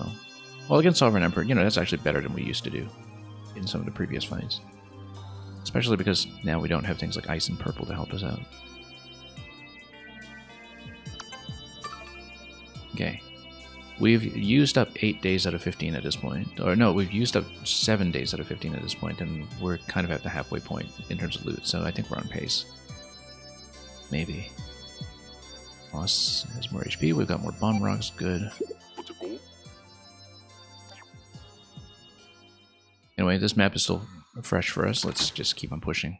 well, against Sovereign Emperor, you know, that's actually better than we used to do in some of the previous fights. Especially because now we don't have things like Ice and Purple to help us out. Okay. We've used up 8 days out of 15 at this point. Or no, we've used up 7 days out of 15 at this point, and we're kind of at the halfway point in terms of loot, so I think we're on pace. Maybe. Boss has more HP, we've got more bomb rocks, good. Anyway, this map is still fresh for us, let's just keep on pushing.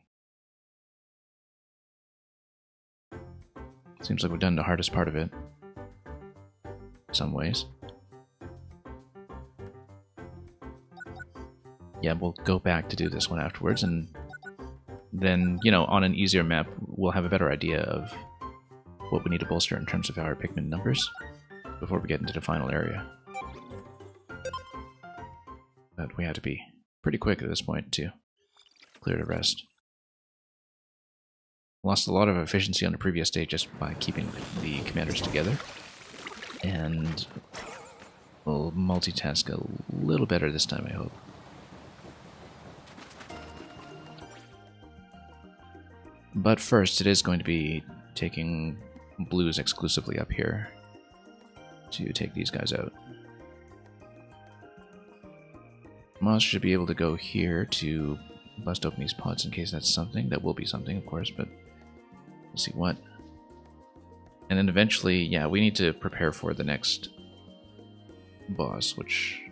Seems like we've done the hardest part of it. Some ways. Yeah, we'll go back to do this one afterwards, and then, you know, on an easier map, we'll have a better idea of what we need to bolster in terms of our Pikmin numbers before we get into the final area. But we have to be pretty quick at this point to clear the rest. Lost a lot of efficiency on the previous day just by keeping the commanders together. And we'll multitask a little better this time, I hope. But first, it is going to be taking blues exclusively up here to take these guys out. Moss should be able to go here to bust open these pots in case that's something. That will be something, of course, but we'll see what. And then eventually, yeah, we need to prepare for the next boss, which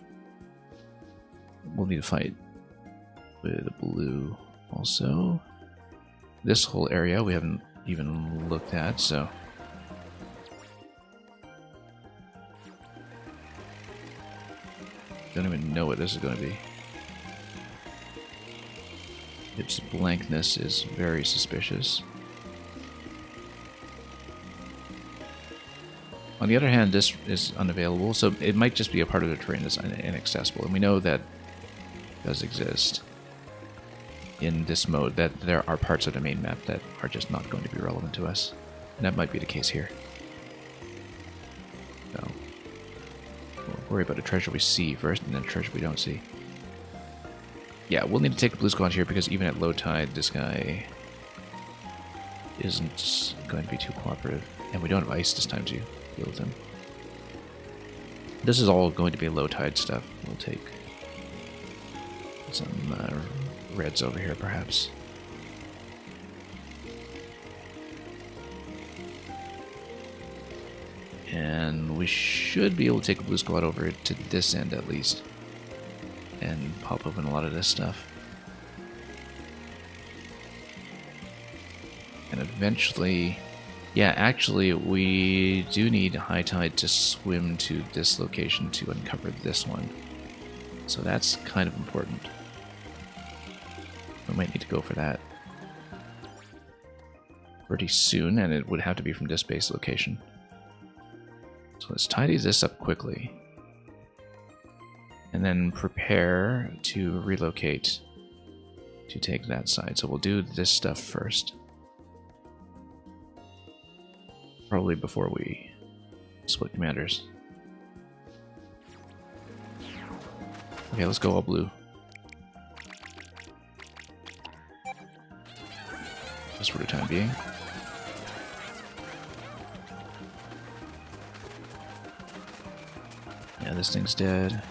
we'll need to fight with a blue also. This whole area we haven't even looked at, so... Don't even know what this is going to be. Its blankness is very suspicious. On the other hand, this is unavailable, so it might just be a part of the terrain that's inaccessible. And we know that does exist in this mode, that there are parts of the main map that are just not going to be relevant to us. And that might be the case here. So, we'll worry about the treasure we see first, and then the treasure we don't see. Yeah, we'll need to take the blue squad here, because even at low tide, this guy isn't going to be too cooperative. And we don't have ice this time to deal with him. This is all going to be low tide stuff. We'll take some reds over here, perhaps. And we should be able to take a blue squad over to this end, at least. and pop open a lot of this stuff. And eventually, yeah, actually we do need high tide to swim to this location to uncover this one. So that's kind of important. We might need to go for that pretty soon, and it would have to be from this base location. So let's tidy this up quickly. And then prepare to relocate to take that side. So we'll do this stuff first. Probably before we split commanders. Okay, let's go all blue. Just for the time being. Yeah, this thing's dead.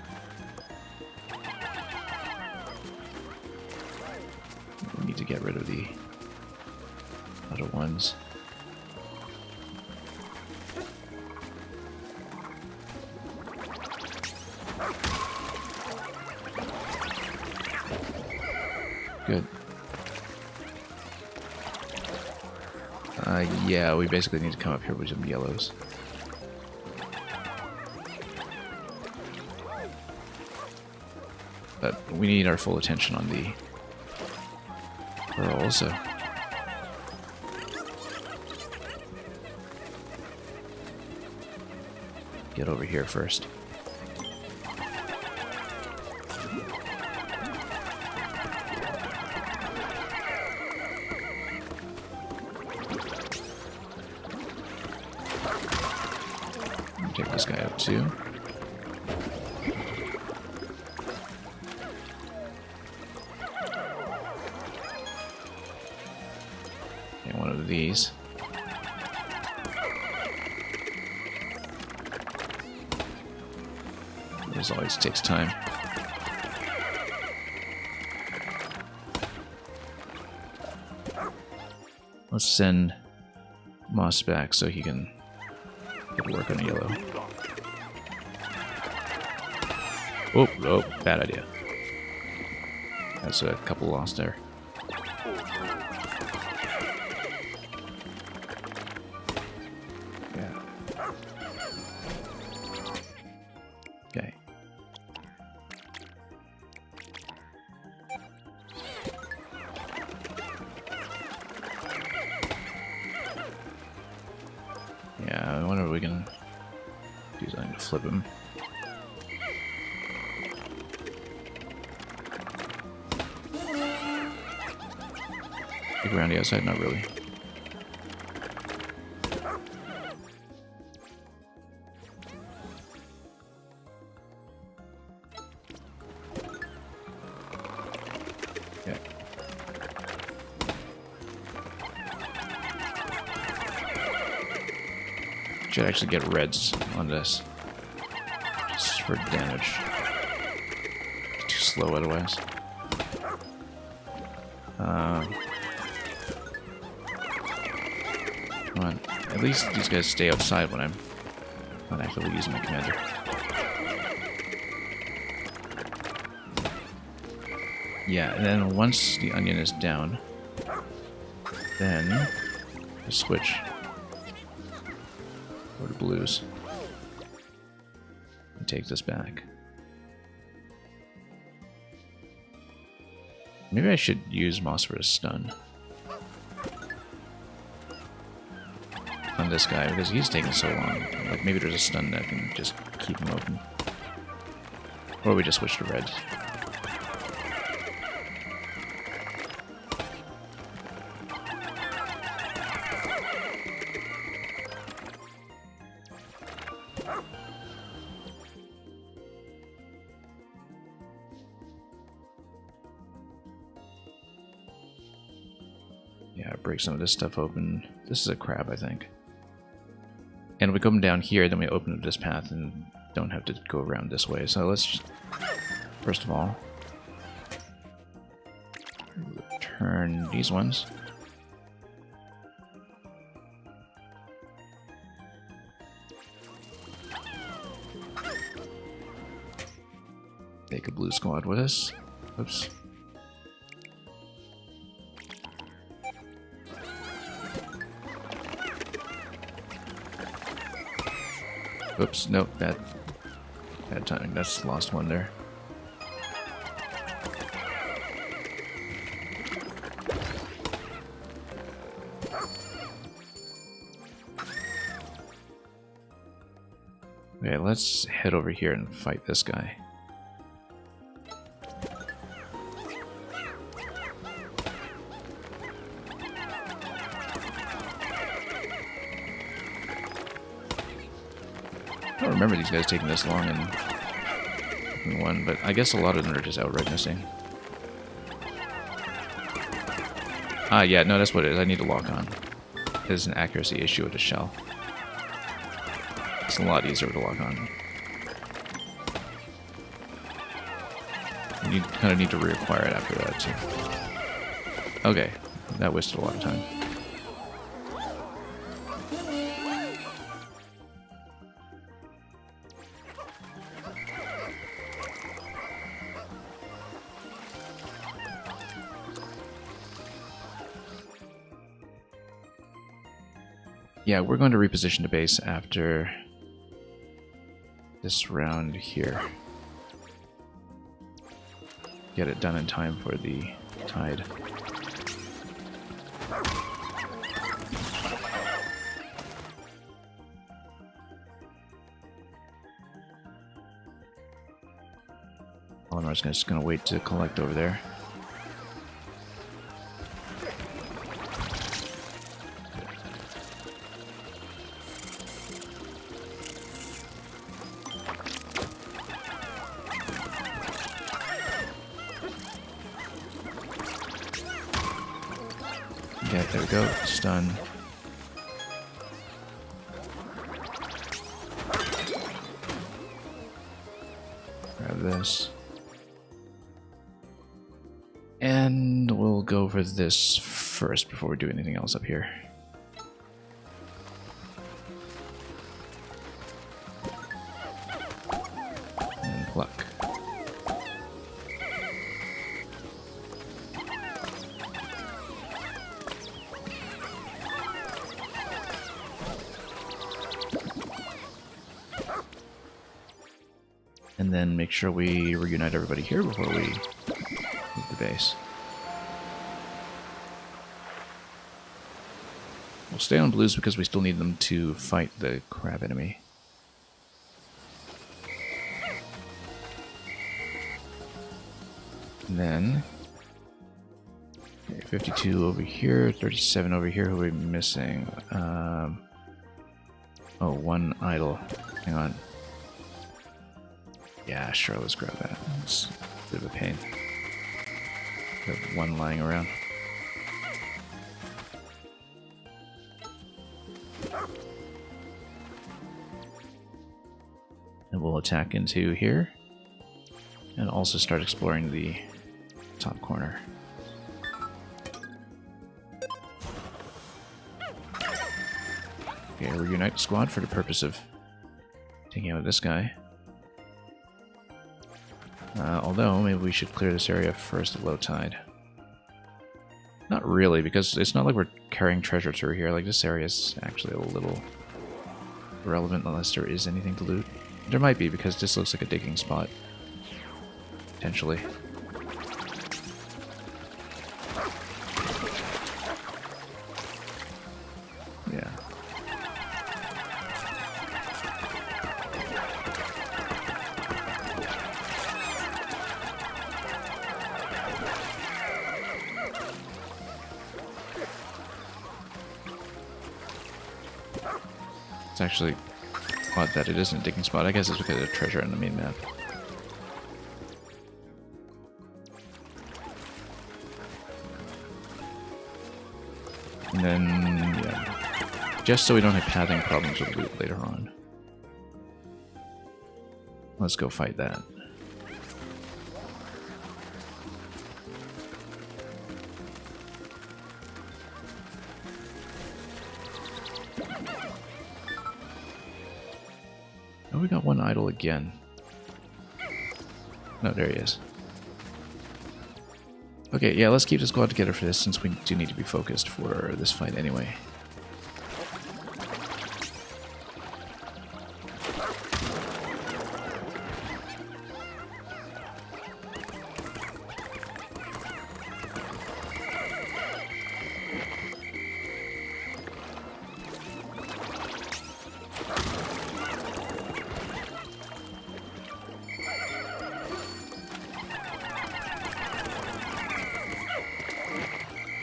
We need to get rid of the other ones. Good. Yeah, we basically need to come up here with some yellows. But we need our full attention on the pearl also. Get over here first. Take this guy out too. Okay, one of these. This always takes time. Let's send Moss back so he can get to work on a yellow. Oh, bad idea. That's a couple lost there. Yeah. Okay. Yeah, I wonder if we can do something to flip him. Dig around the outside? Not really. Okay. Should actually get reds on this. Just for damage. Too slow otherwise. Come on. At least these guys stay outside when I'm not actively using my commander. Yeah, and then once the onion is down, then just switch over to blues and take this back. Maybe I should use Moss for a stun on this guy because he's taking so long. Like maybe there's a stun that can just keep him open. Or we just switch to red. Yeah, break some of this stuff open. This is a crab, I think. And we come down here, then we open up this path and don't have to go around this way. So let's just, first of all, turn these ones. Take a blue squad with us. Oops. Oops, nope, bad timing. That's lost one there. Okay, let's head over here and fight this guy. I don't remember these guys taking this long in one, but I guess a lot of them are just outright missing. Ah, yeah, no, that's what it is. I need to lock on. There's an accuracy issue with the shell. It's a lot easier to lock on. You kind of need to reacquire it after that, too. Okay, that wasted a lot of time. Yeah, we're going to reposition the base after this round here. Get it done in time for the tide. Olimar's just going to wait to collect over there. Yeah, there we go. Stun. Grab this. And we'll go for this first before we do anything else up here. And pluck. And then make sure we reunite everybody here before we leave the base. We'll stay on blues because we still need them to fight the crab enemy. And then 52 over here, 37 over here. Who are we missing? Oh, one idle. Hang on. Yeah, sure, let's grab that. It's a bit of a pain. We have one lying around. And we'll attack into here. And also start exploring the top corner. Okay, reunite the squad for the purpose of taking out this guy. Although, maybe we should clear this area first at low tide. Not really, because it's not like we're carrying treasure through here. Like, this area is actually a little irrelevant unless there is anything to loot. There might be, because this looks like a digging spot. Potentially. Yeah. It's actually odd that it isn't a digging spot. I guess it's because of the treasure on the main map. And then, yeah, just so we don't have pathing problems with loot later on. Let's go fight that. Oh, we got one idle again. No, there he is. Okay, yeah, let's keep the squad together for this, since we do need to be focused for this fight anyway.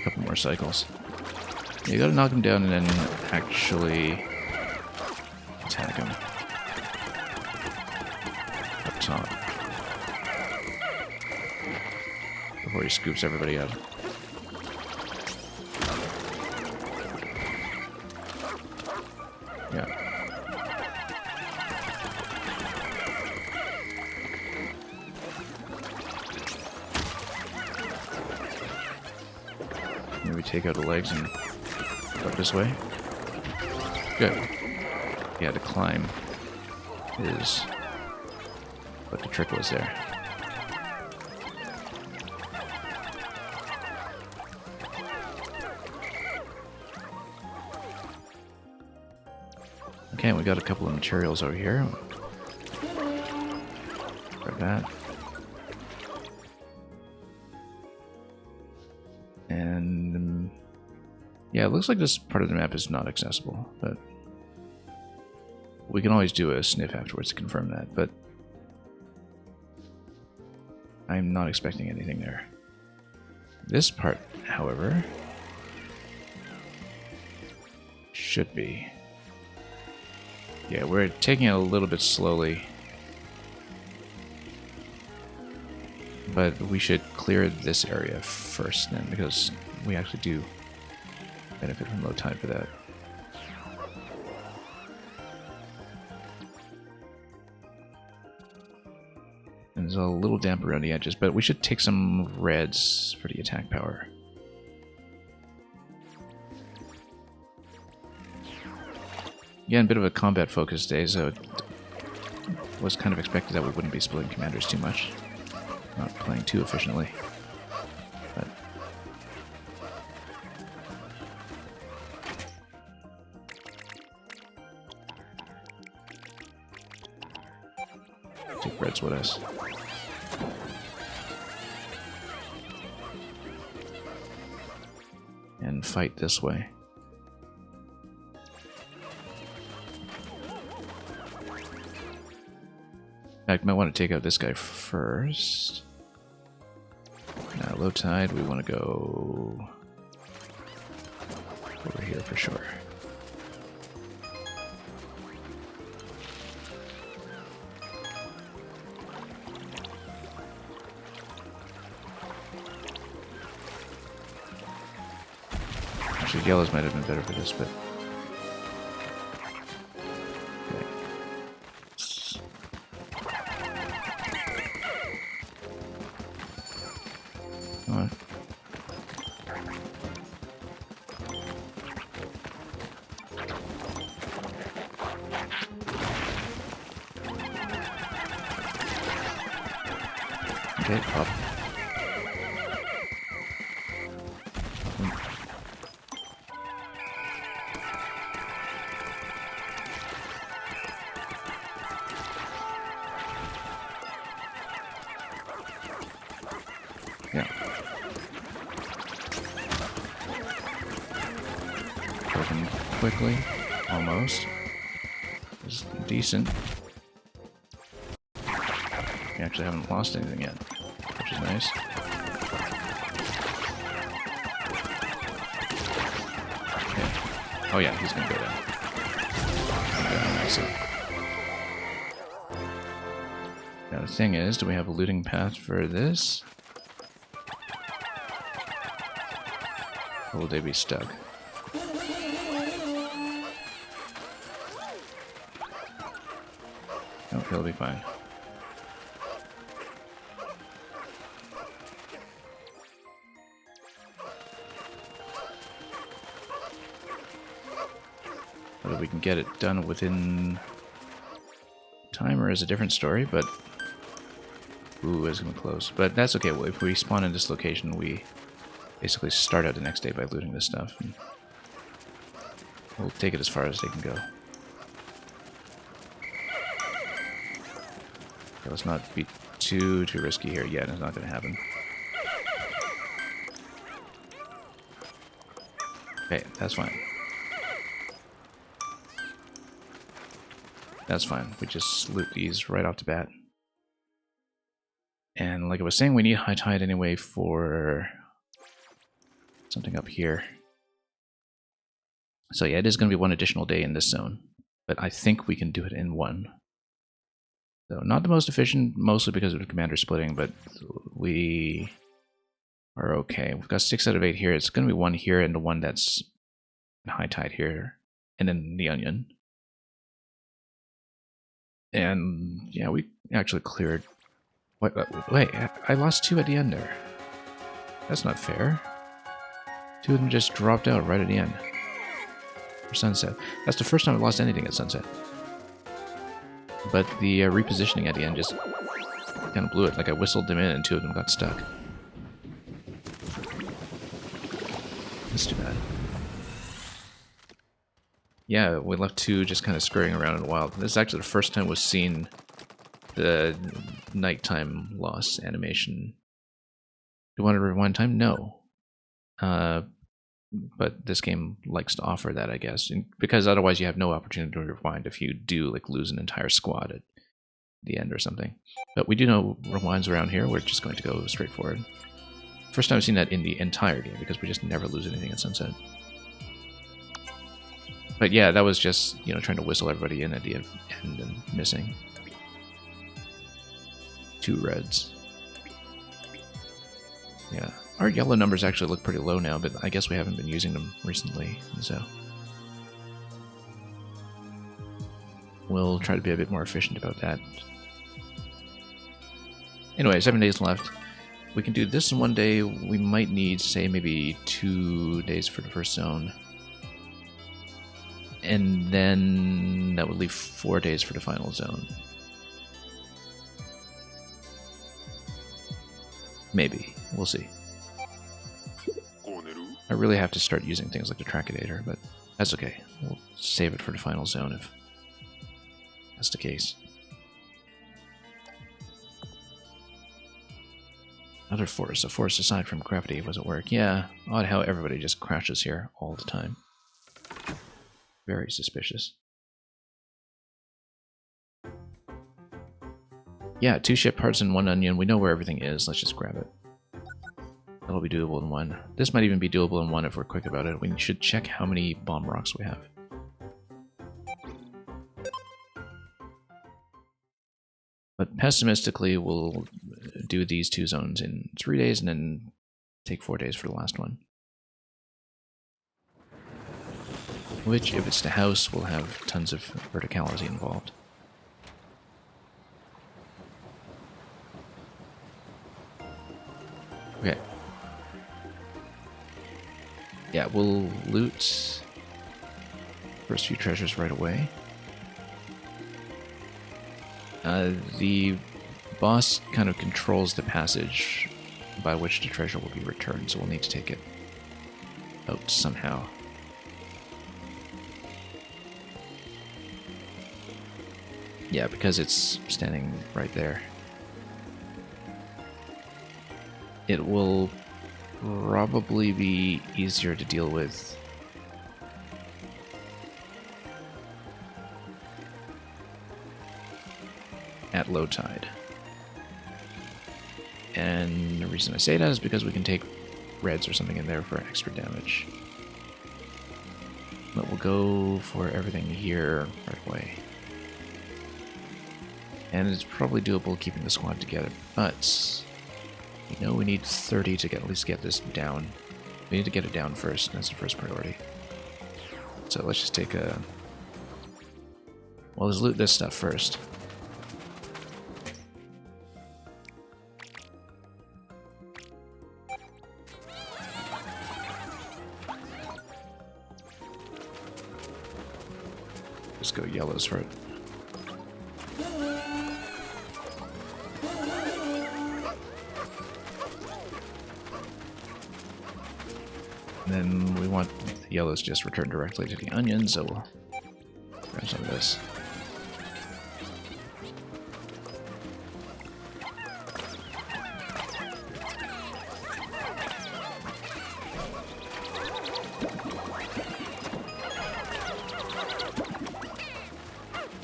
Couple more cycles. You gotta knock him down and then actually attack him. Up top. Before he scoops everybody out. Yeah. Maybe take out the legs and go this way. Good. Yeah, the climb is what the trick was there. Okay, we got a couple of materials over here. Grab that. And yeah, it looks like this part of the map is not accessible, but we can always do a sniff afterwards to confirm that, but I'm not expecting anything there. This part, however, should be. Yeah, we're taking it a little bit slowly, but we should clear this area first then, because we actually do benefit from low tide for that. And there's a little damp around the edges, but we should take some reds for the attack power. Again, a bit of a combat focus day, so it was kind of expected that we wouldn't be splitting commanders too much. Not playing too efficiently. But take reds with us. And fight this way. In fact, might want to take out this guy first. Now, low tide, we want to go over here for sure. Actually, yellows might have been better for this, but okay, pop. Yeah. Broken quickly, almost. It's decent. We actually haven't lost anything yet, which is nice. Okay. Oh yeah, he's gonna go down. Nice. Now the thing is, do we have a looting path for this? Or will they be stuck? Okay, they'll be fine. Whether we can get it done within timer is a different story, but Ooh, it's gonna be close. But that's okay. Well, if we spawn in this location, we basically start out the next day by looting this stuff. And we'll take it as far as they can go. Okay, let's not be too risky here yet. It's not gonna happen. Okay, that's fine. That's fine. We just loot these right off the bat. And like I was saying, we need high tide anyway for something up here. So yeah, it is going to be one additional day in this zone. But I think we can do it in one. So not the most efficient, mostly because of the commander splitting, but we are okay. We've got 6 out of 8 here. It's going to be 1 here and the one that's high tide here. And then the onion. And yeah, we actually cleared... Wait, I lost 2 at the end there. That's not fair. 2 of them just dropped out right at the end. For Sunset. That's the first time I've lost anything at Sunset. But the repositioning at the end just kind of blew it. Like I whistled them in and 2 of them got stuck. That's too bad. Yeah, we left 2 just kind of scurrying around in the wild. This is actually the first time we've seen the nighttime loss animation. Do you want to rewind time? No. But this game likes to offer that, I guess. Because otherwise you have no opportunity to rewind if you do like lose an entire squad at the end or something. But we do know rewinds around here. We're just going to go straight forward. First time I've seen that in the entire game because we just never lose anything at Sunset. But yeah, that was just, you know, trying to whistle everybody in at the end and missing. 2 reds. Yeah. Our yellow numbers actually look pretty low now, but I guess we haven't been using them recently, so we'll try to be a bit more efficient about that. Anyway, 7 days left. We can do this in 1 day. We might need, say, maybe 2 days for the first zone. And then that would leave 4 days for the final zone. Maybe. We'll see. I really have to start using things like the Tracadator, but that's okay. We'll save it for the final zone if that's the case. Another forest. A forest aside from gravity was at work. Yeah, odd how everybody just crashes here all the time. Very suspicious. Yeah, 2 ship parts and 1 onion. We know where everything is. Let's just grab it. That'll be doable in 1. This might even be doable in 1 if we're quick about it. We should check how many bomb rocks we have. But pessimistically, we'll do these 2 zones in 3 days and then take 4 days for the last one. Which, if it's the house, will have tons of verticality involved. Okay. Yeah, we'll loot first few treasures right away. The boss kind of controls the passage by which the treasure will be returned, so we'll need to take it out somehow. Yeah, because it's standing right there. It will probably be easier to deal with at low tide. And the reason I say that is because we can take reds or something in there for extra damage. But we'll go for everything here right away. And it's probably doable keeping the squad together, but you know we need 30 to at least get this down. We need to get it down first, that's the first priority. So let's just take a... Well, let's loot this stuff first. Just go yellows for it. And then we want the yellows just returned directly to the onion, so we'll grab some of this.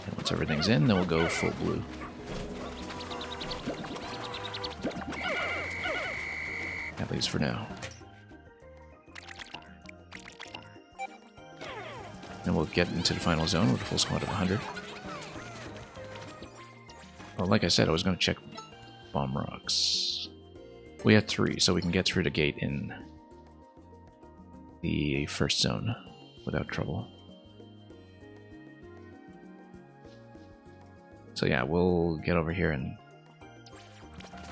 And once everything's in, then we'll go full blue. At least for now. And we'll get into the final zone with a full squad of 100. Well, like I said, I was going to check bomb rocks. We have 3, so we can get through the gate in the first zone without trouble. So yeah, we'll get over here and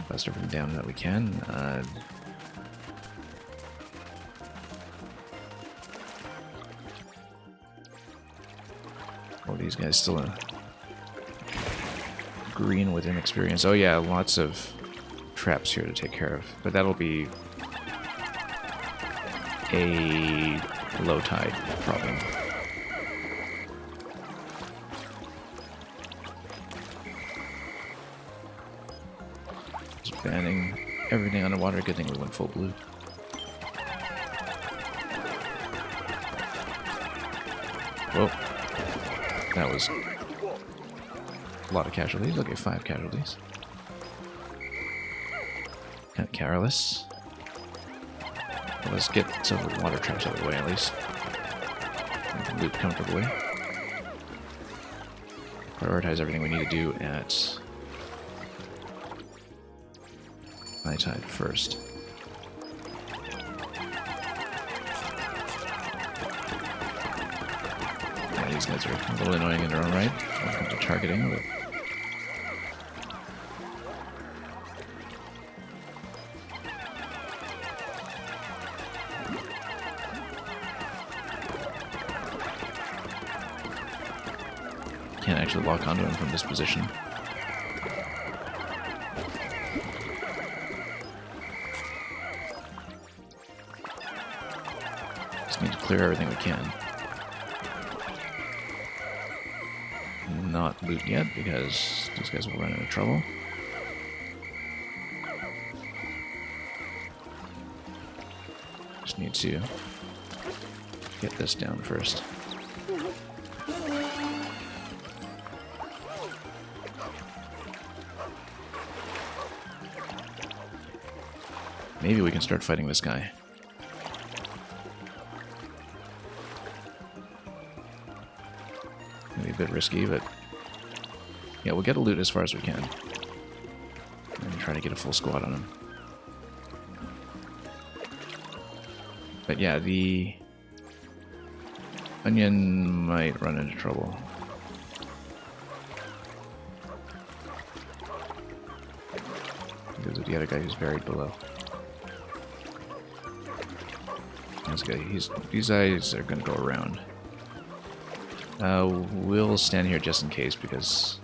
bust everything down that we can. Oh, these guys still green with inexperience. Oh yeah, lots of traps here to take care of. But that'll be a low tide problem. Just banning everything underwater. Good thing we went full blue. Whoa. That was a lot of casualties. Okay, 5 casualties. Kind of careless. Well, let's get some of the water traps out of the way at least. We can loot comfortably. Prioritize everything we need to do at high tide first. These guys are a little annoying in their own right when it comes to targeting, but can't actually lock onto him from this position. Just need to clear everything we can. Not loot yet because these guys will run into trouble. Just need to get this down first. Maybe we can start fighting this guy. Maybe a bit risky, but yeah, we'll get a loot as far as we can. And try to get a full squad on him. But yeah, the onion might run into trouble. Because of the other guy who's buried below. This guy, these guys are going to go around. We'll stand here just in case because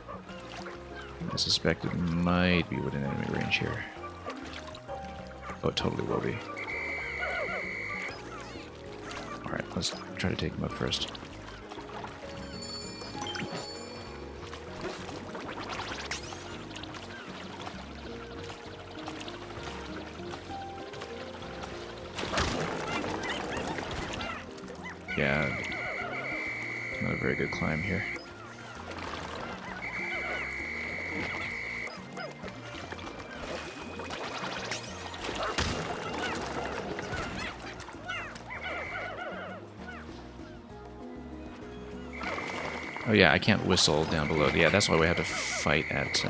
I suspect it might be within enemy range here. Oh, it totally will be. Alright, let's try to take him up first. Yeah, not a very good climb here. Oh yeah, I can't whistle down below. Yeah, that's why we have to fight at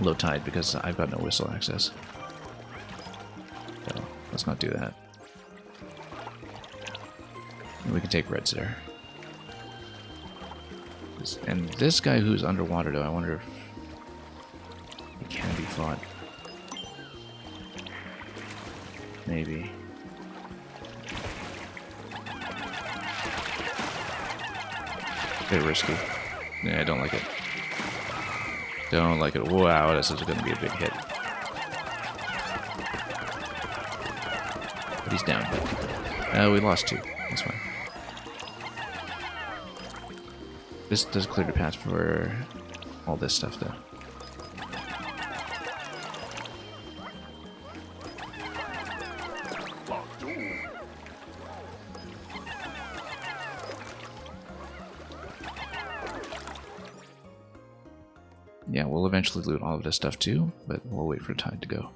low tide, because I've got no whistle access. So, let's not do that. We can take reds there. And this guy who's underwater, though, I wonder if he can be fought. Maybe. Bit risky. Yeah, I don't like it. Don't like it. Wow, this is going to be a big hit. But he's down. We lost 2. That's fine. This does clear the path for all this stuff, though. Yeah, we'll eventually loot all of this stuff too, but we'll wait for the tide to go.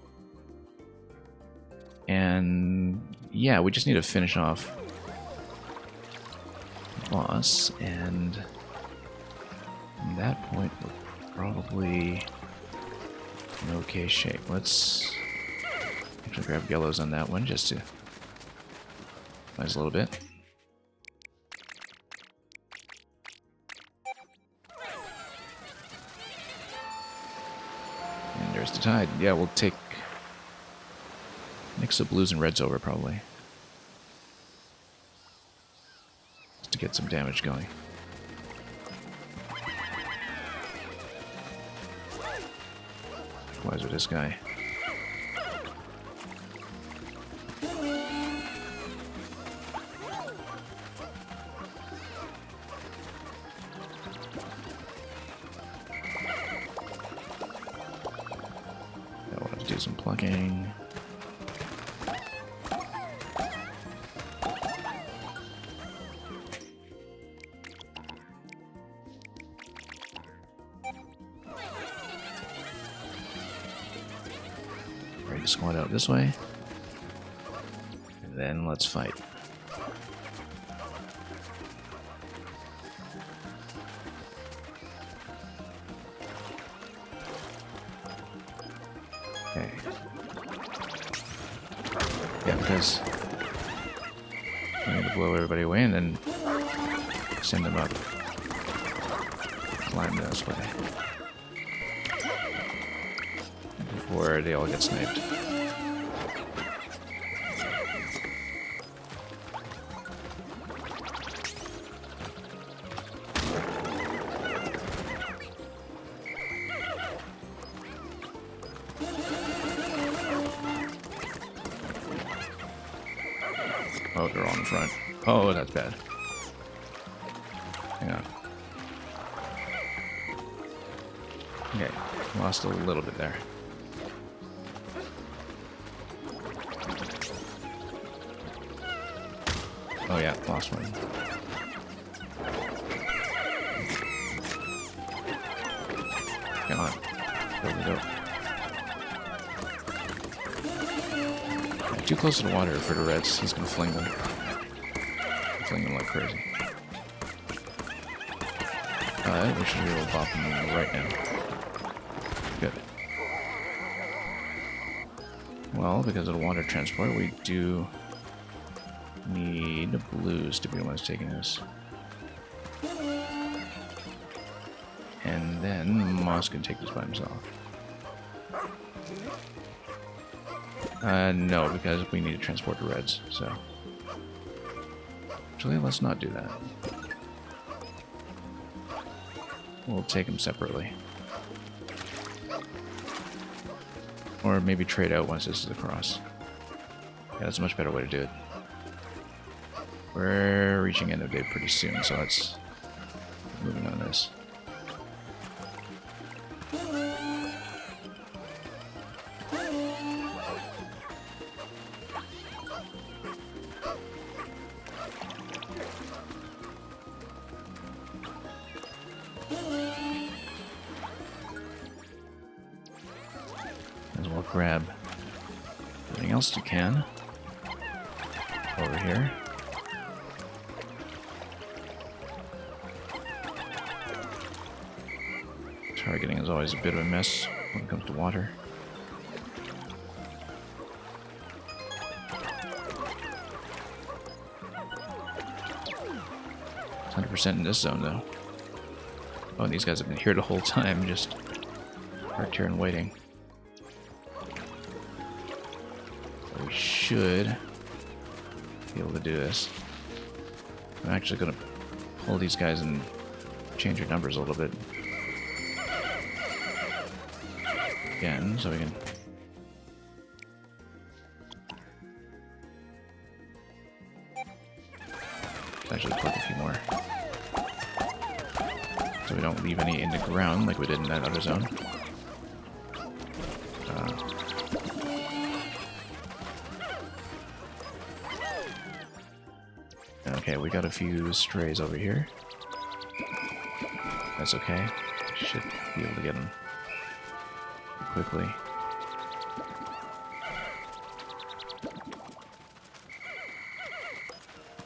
And yeah, we just need to finish off the boss, and at that point we're probably in okay shape. Let's actually grab yellows on that one just to rise a little bit. And there's the tide. Yeah, we'll take mix of blues and reds over probably, just to get some damage going. Why is it this guy? I want to do some plugging. Ready to squat out this way. And then let's fight. Okay. Yeah, because I need to blow everybody away and then send them up. Climb this way. Before they all get sniped. Oh, they're all in front. Oh, that's bad. Hang on. Okay, lost a little bit there. Oh yeah, lost one. Come on. There we go. Yeah, too close to the water for the reds. He's gonna fling them. Fling them like crazy. We should be able to pop them right now. Good. Well, because of the water transport, we do need blues to be the ones taking this. And then Moss can take this by himself. No, because we need to transport the reds, so. Actually, let's not do that. We'll take them separately. Or maybe trade out once this is across. Yeah, that's a much better way to do it. We're reaching end of day pretty soon, so let's moving on this. As well grab everything else you can over here. Targeting is always a bit of a mess when it comes to water. 100% in this zone, though. Oh, and these guys have been here the whole time, just parked here and waiting. So we should be able to do this. I'm actually going to pull these guys and change their numbers a little bit. Again, so we can we don't leave any in the ground like we did in that other zone. Okay, we got a few strays over here. That's okay. Should be able to get them quickly.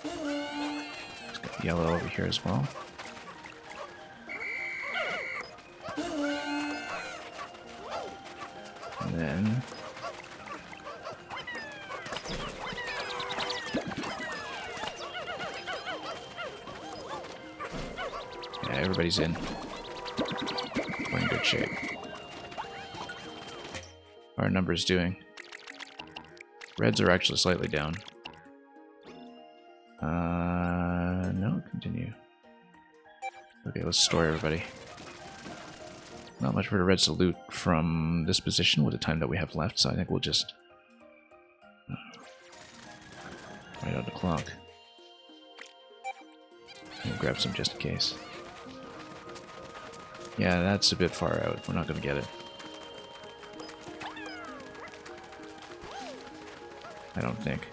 Let's get yellow over here as well. And then yeah, everybody's in. We're in good shape. How are our numbers doing? Reds are actually slightly down. No, continue. Okay, let's store everybody. Not much for the Reds to loot from this position with the time that we have left, so I think we'll just wait out the clock. And grab some just in case. Yeah, that's a bit far out. We're not going to get it. I don't think.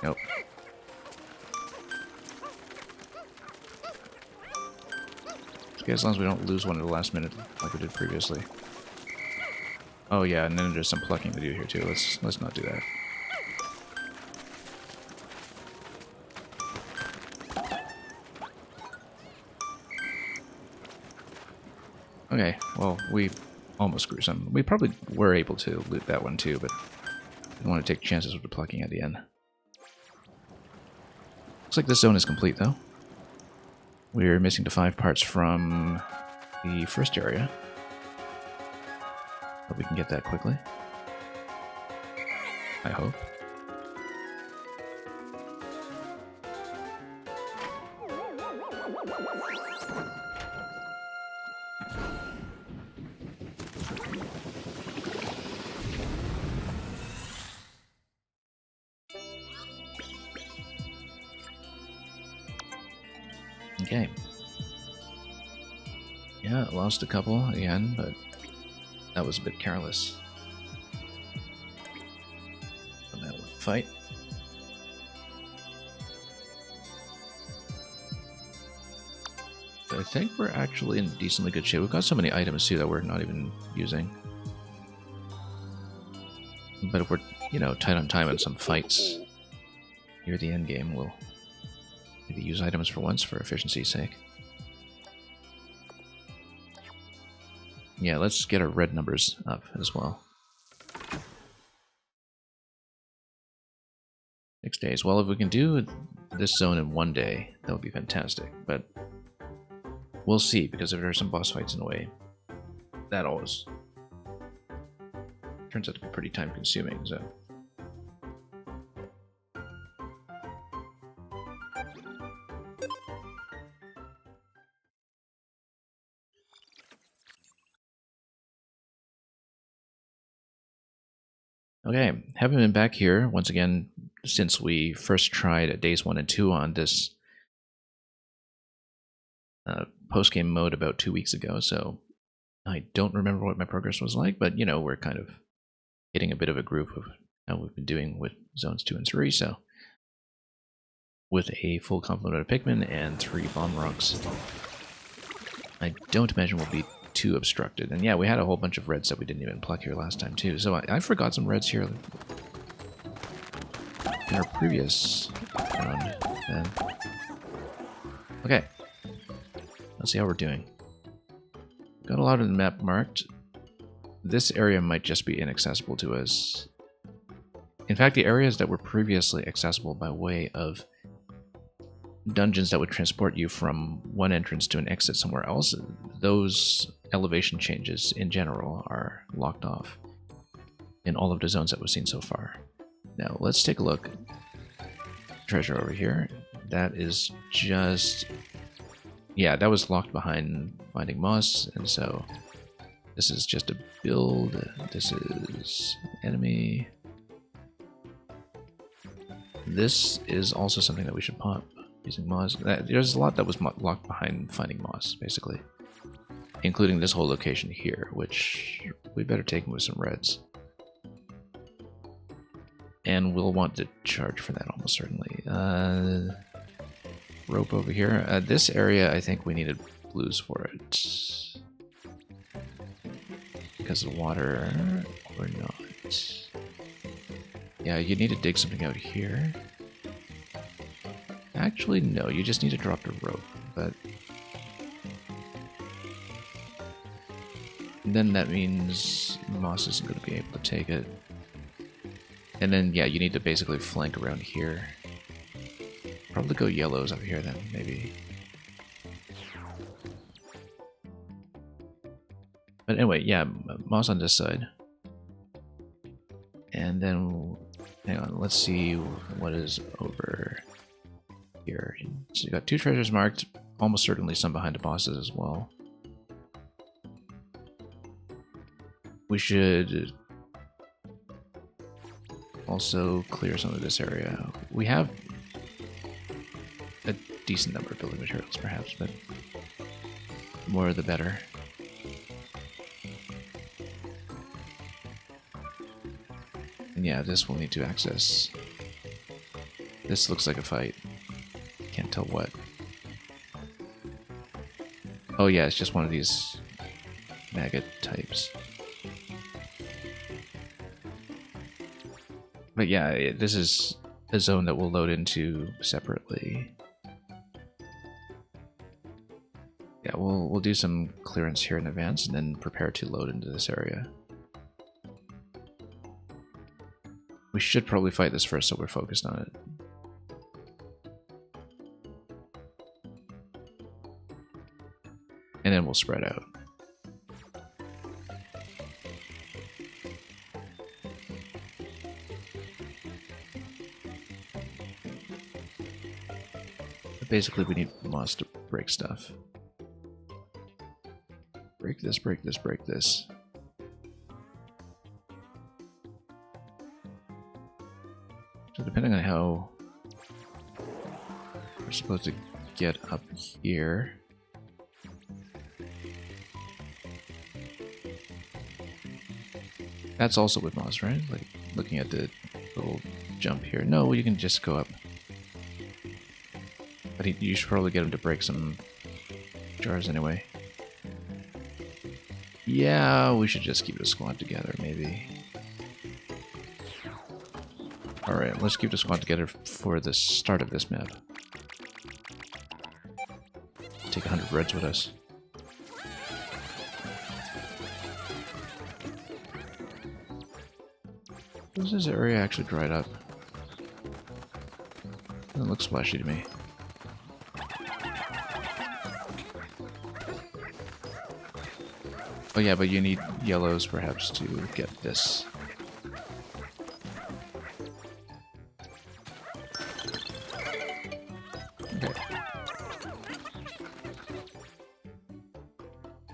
Nope. Okay, as long as we don't lose one at the last minute like we did previously. Oh yeah, and then there's some plucking to do here too. Let's not do that. Okay, well, we almost grew some. We probably were able to loot that one too, but I didn't want to take chances with the plucking at the end. Looks like this zone is complete, though. We're missing the 5 parts from the first area. But we can get that quickly. I hope. Okay. Yeah, lost a couple again, but that was a bit careless. And that fight. I think we're actually in decently good shape. We've got so many items too that we're not even using. But if we're, you know, tight on time in some fights near the end game, we'll maybe use items for once for efficiency's sake. Yeah, let's get our red numbers up as well. 6 days. Well, if we can do this zone in 1 day, that would be fantastic. But we'll see, because if there are some boss fights in the way, that always turns out to be pretty time-consuming. So. Okay, haven't been back here once again since we first tried days 1 and 2 on this post-game mode about 2 weeks ago, so I don't remember what my progress was like, but you know, we're kind of getting a bit of a groove of how we've been doing with zones 2 and 3, so with a full complement of Pikmin and 3 bomb rocks, I don't imagine we'll be too obstructed. And yeah, we had a whole bunch of reds that we didn't even pluck here last time too, so I forgot some reds here in our previous round. Then. Okay, let's see how we're doing. Got a lot of the map marked. This area might just be inaccessible to us. In fact, the areas that were previously accessible by way of dungeons that would transport you from one entrance to an exit somewhere else, those elevation changes in general are locked off in all of the zones that we've seen so far. Now, let's take a look. Treasure over here. That is just... yeah, that was locked behind finding moss, and so this is just a build. This is enemy. This is also something that we should pop using moss. There's a lot that was locked behind finding moss, basically. Including this whole location here, which we better take with some reds. And we'll want to charge for that almost certainly. Rope over here. This area, I think we needed blues for it. Because of water or not. Yeah, you need to dig something out here. Actually, no, you just need to drop the rope, but then that means moss isn't going to be able to take it. And then, yeah, you need to basically flank around here. Probably go yellows up here then, maybe. But anyway, yeah, moss on this side. And then, hang on, let's see what is over here. So you got 2 treasures marked, almost certainly some behind the bosses as well. We should also clear some of this area. We have a decent number of building materials, perhaps, but more the better. And yeah, this we'll need to access. This looks like a fight. Can't tell what. Oh yeah, it's just one of these maggot types. But yeah, this is a zone that we'll load into separately. Yeah, we'll do some clearance here in advance and then prepare to load into this area. We should probably fight this first so we're focused on it. And then we'll spread out. Basically, we need moss to break stuff. Break this, break this, break this. So depending on how we're supposed to get up here. That's also with moss, right? Like looking at the little jump here. No, you can just go up. But you should probably get him to break some jars anyway. Yeah, we should just keep the squad together, maybe. Alright, let's keep the squad together for the start of this map. Take 100 reds with us. Is this area actually dried up? Doesn't look splashy to me. Oh yeah, but you need yellows perhaps to get this. Okay.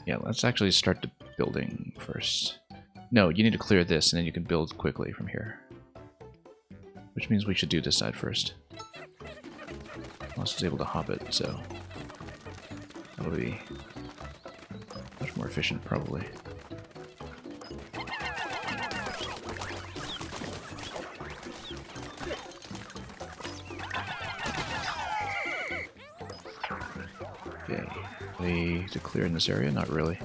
Yeah, let's actually start the building first. No, you need to clear this and then you can build quickly from here. Which means we should do this side first. Moss is able to hop it, so that'll be much more efficient, probably. Okay, ready to clear in this area? Not really.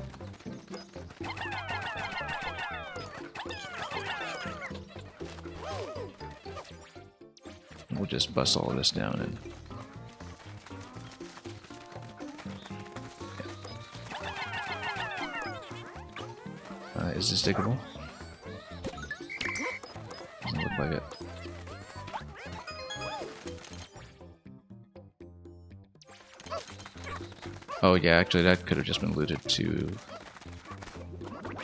We'll just bust all of this down and is this diggable? Doesn't look like it. Oh yeah, actually that could have just been looted to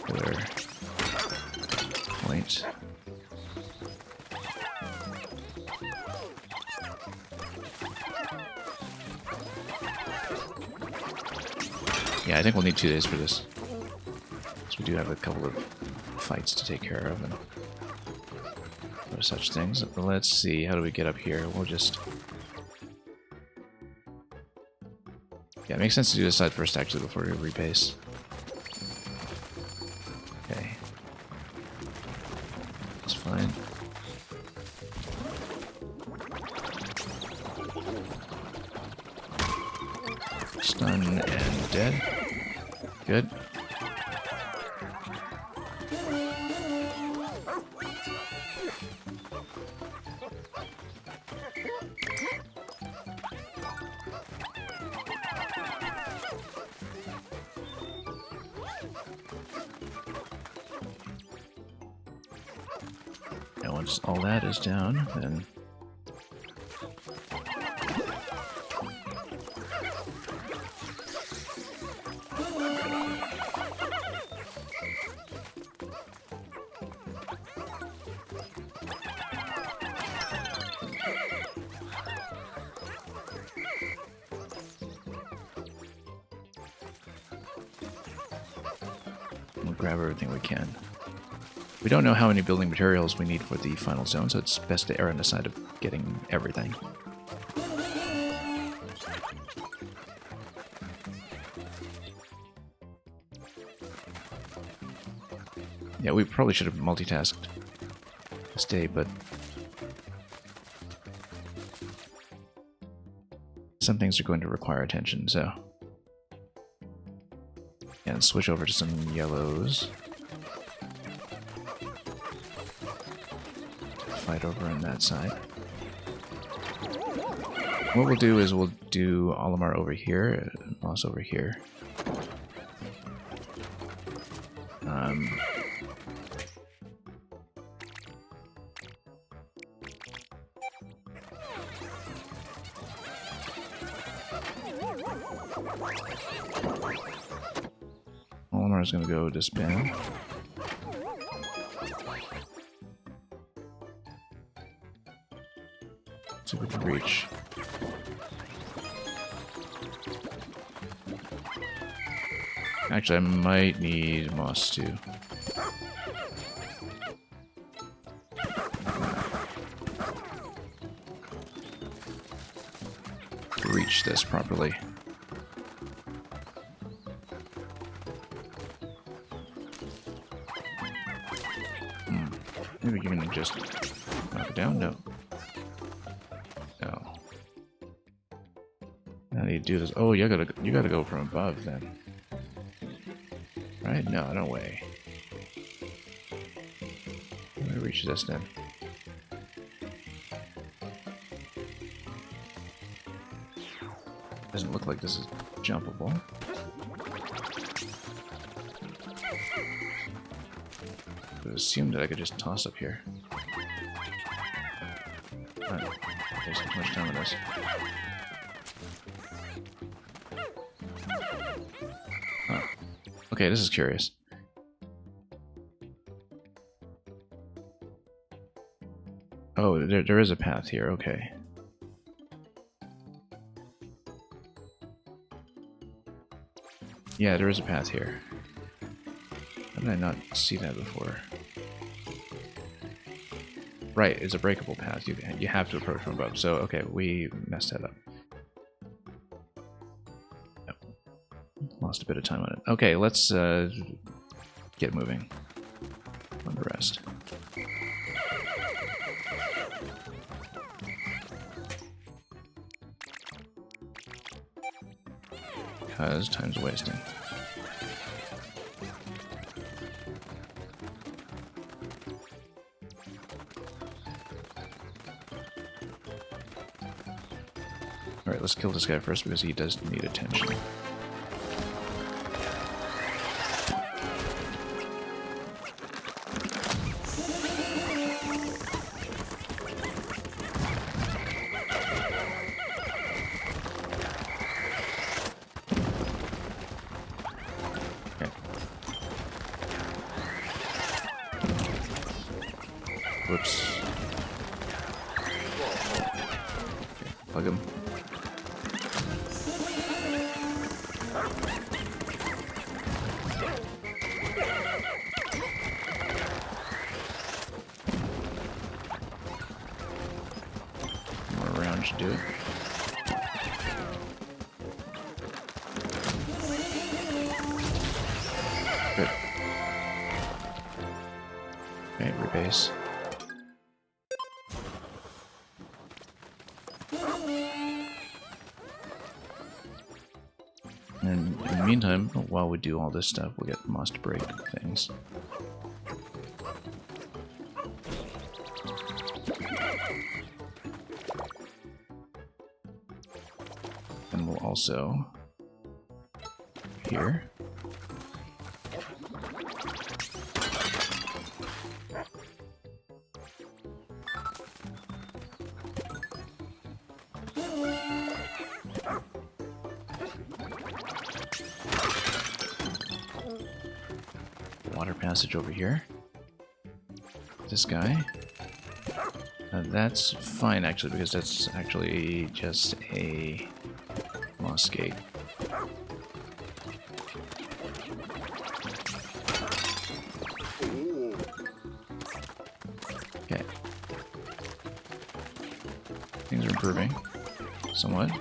their point. Yeah, I think we'll need 2 days for this. We do have a couple of fights to take care of, and of such things. Let's see, how do we get up here? We'll just... Yeah, it makes sense to do this side first, actually, before we rebase. Okay. That's fine. Stun and dead. Good. Now once all that is down, then we'll grab everything we can. We don't know how many building materials we need for the final zone, so it's best to err on the side of getting everything. Yeah, we probably should have multitasked this day, but some things are going to require attention, so... And switch over to some yellows. Fight over on that side. What we'll do is we'll do Olimar over here, Moss over here. Olimar is going to go disband. See if we can reach. Actually, I might need moss too. To reach this properly. Maybe you can just knock it down? No. No. How do you do this? Oh, you gotta go from above then. Right? No, no way. Let me reach this then. Doesn't look like this is jumpable. I would assume that I could just toss up here. Not wasting too much time on this. Huh. Okay, this is curious. Oh, there is a path here, okay. Yeah, there is a path here. How did I not see that before? Right, it's a breakable path. You have to approach from above. So, okay, we messed that up. Yep. Lost a bit of time on it. Okay, let's get moving on the rest. Because time's wasting. Alright, let's kill this guy first because he does need attention. Okay. Whoops. Okay, plug him. Good. Okay, rebase. And in the meantime, while we do all this stuff, we'll get must break things. And we'll also here. Water passage over here. This guy. That's fine actually, because that's actually just a moss gate. Okay. Things are improving somewhat.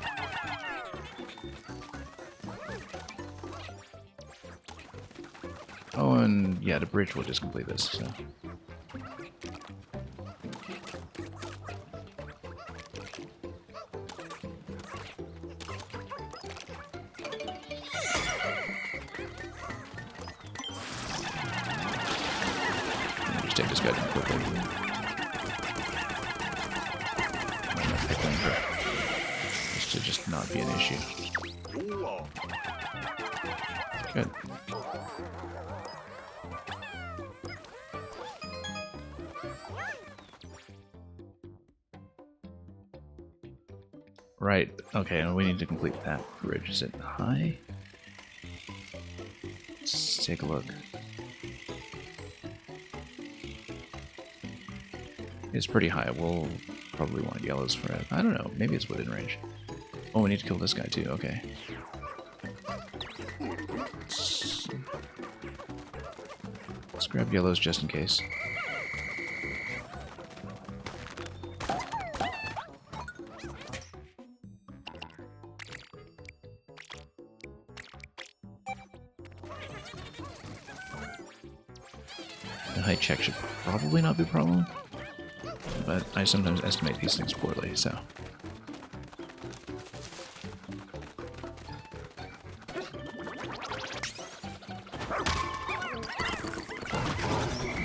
Oh, and yeah, the bridge will just complete this, so. Just take this guy down quickly. This should just not be an issue. Good. Right, okay, and we need to complete that bridge. Is it high? Let's take a look. It's pretty high. We'll probably want yellows for it. I don't know, maybe it's within range. Oh, we need to kill this guy too, okay. Let's grab yellows just in case. The height check should probably not be a problem, but I sometimes estimate these things poorly, so.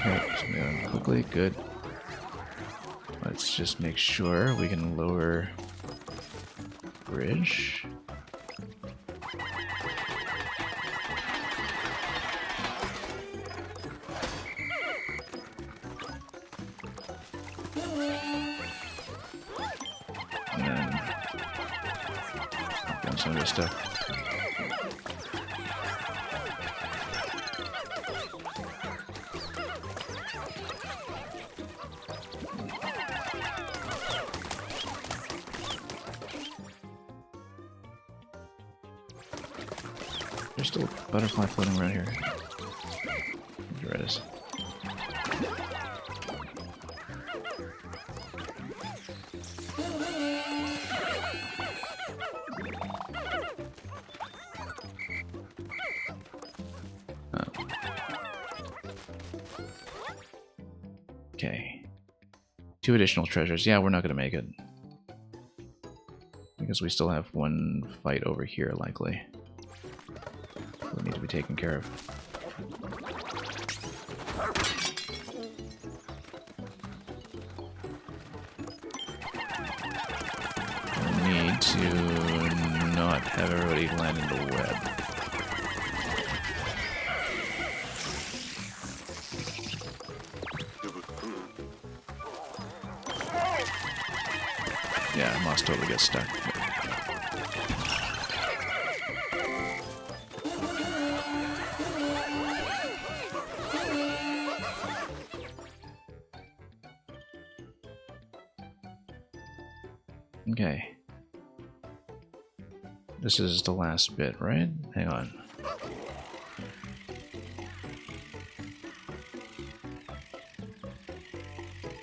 Okay, so quickly, good. Let's just make sure we can lower bridge. And then knock down some of this stuff. There's still a butterfly floating around here. There it is. Okay. 2 additional treasures. Yeah, we're not going to make it. Because we still have one fight over here, likely. Will need to be taken care of. We need to not have everybody land in the web. Yeah, moss totally gets stuck. Okay. This is the last bit, right? Hang on.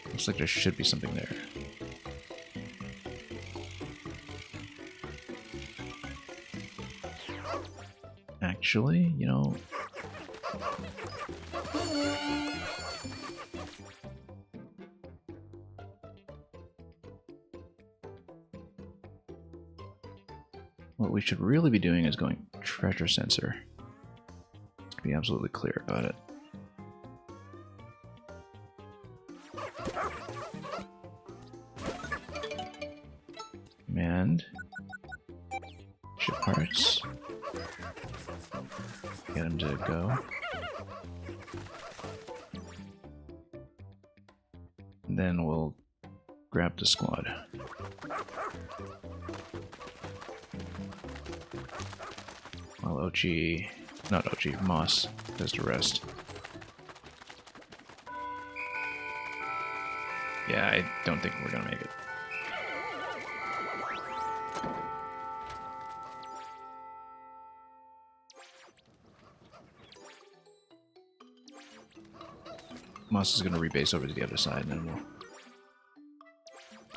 Looks like there should be something there. Actually, you know, What we should really be doing is going treasure sensor. To be absolutely clear about it. Command. Ship parts. Get him to go. And then we'll grab the squad. While OG, not OG, Moss does the rest. Yeah, I don't think we're gonna make it. Moss is gonna rebase over to the other side, and then we'll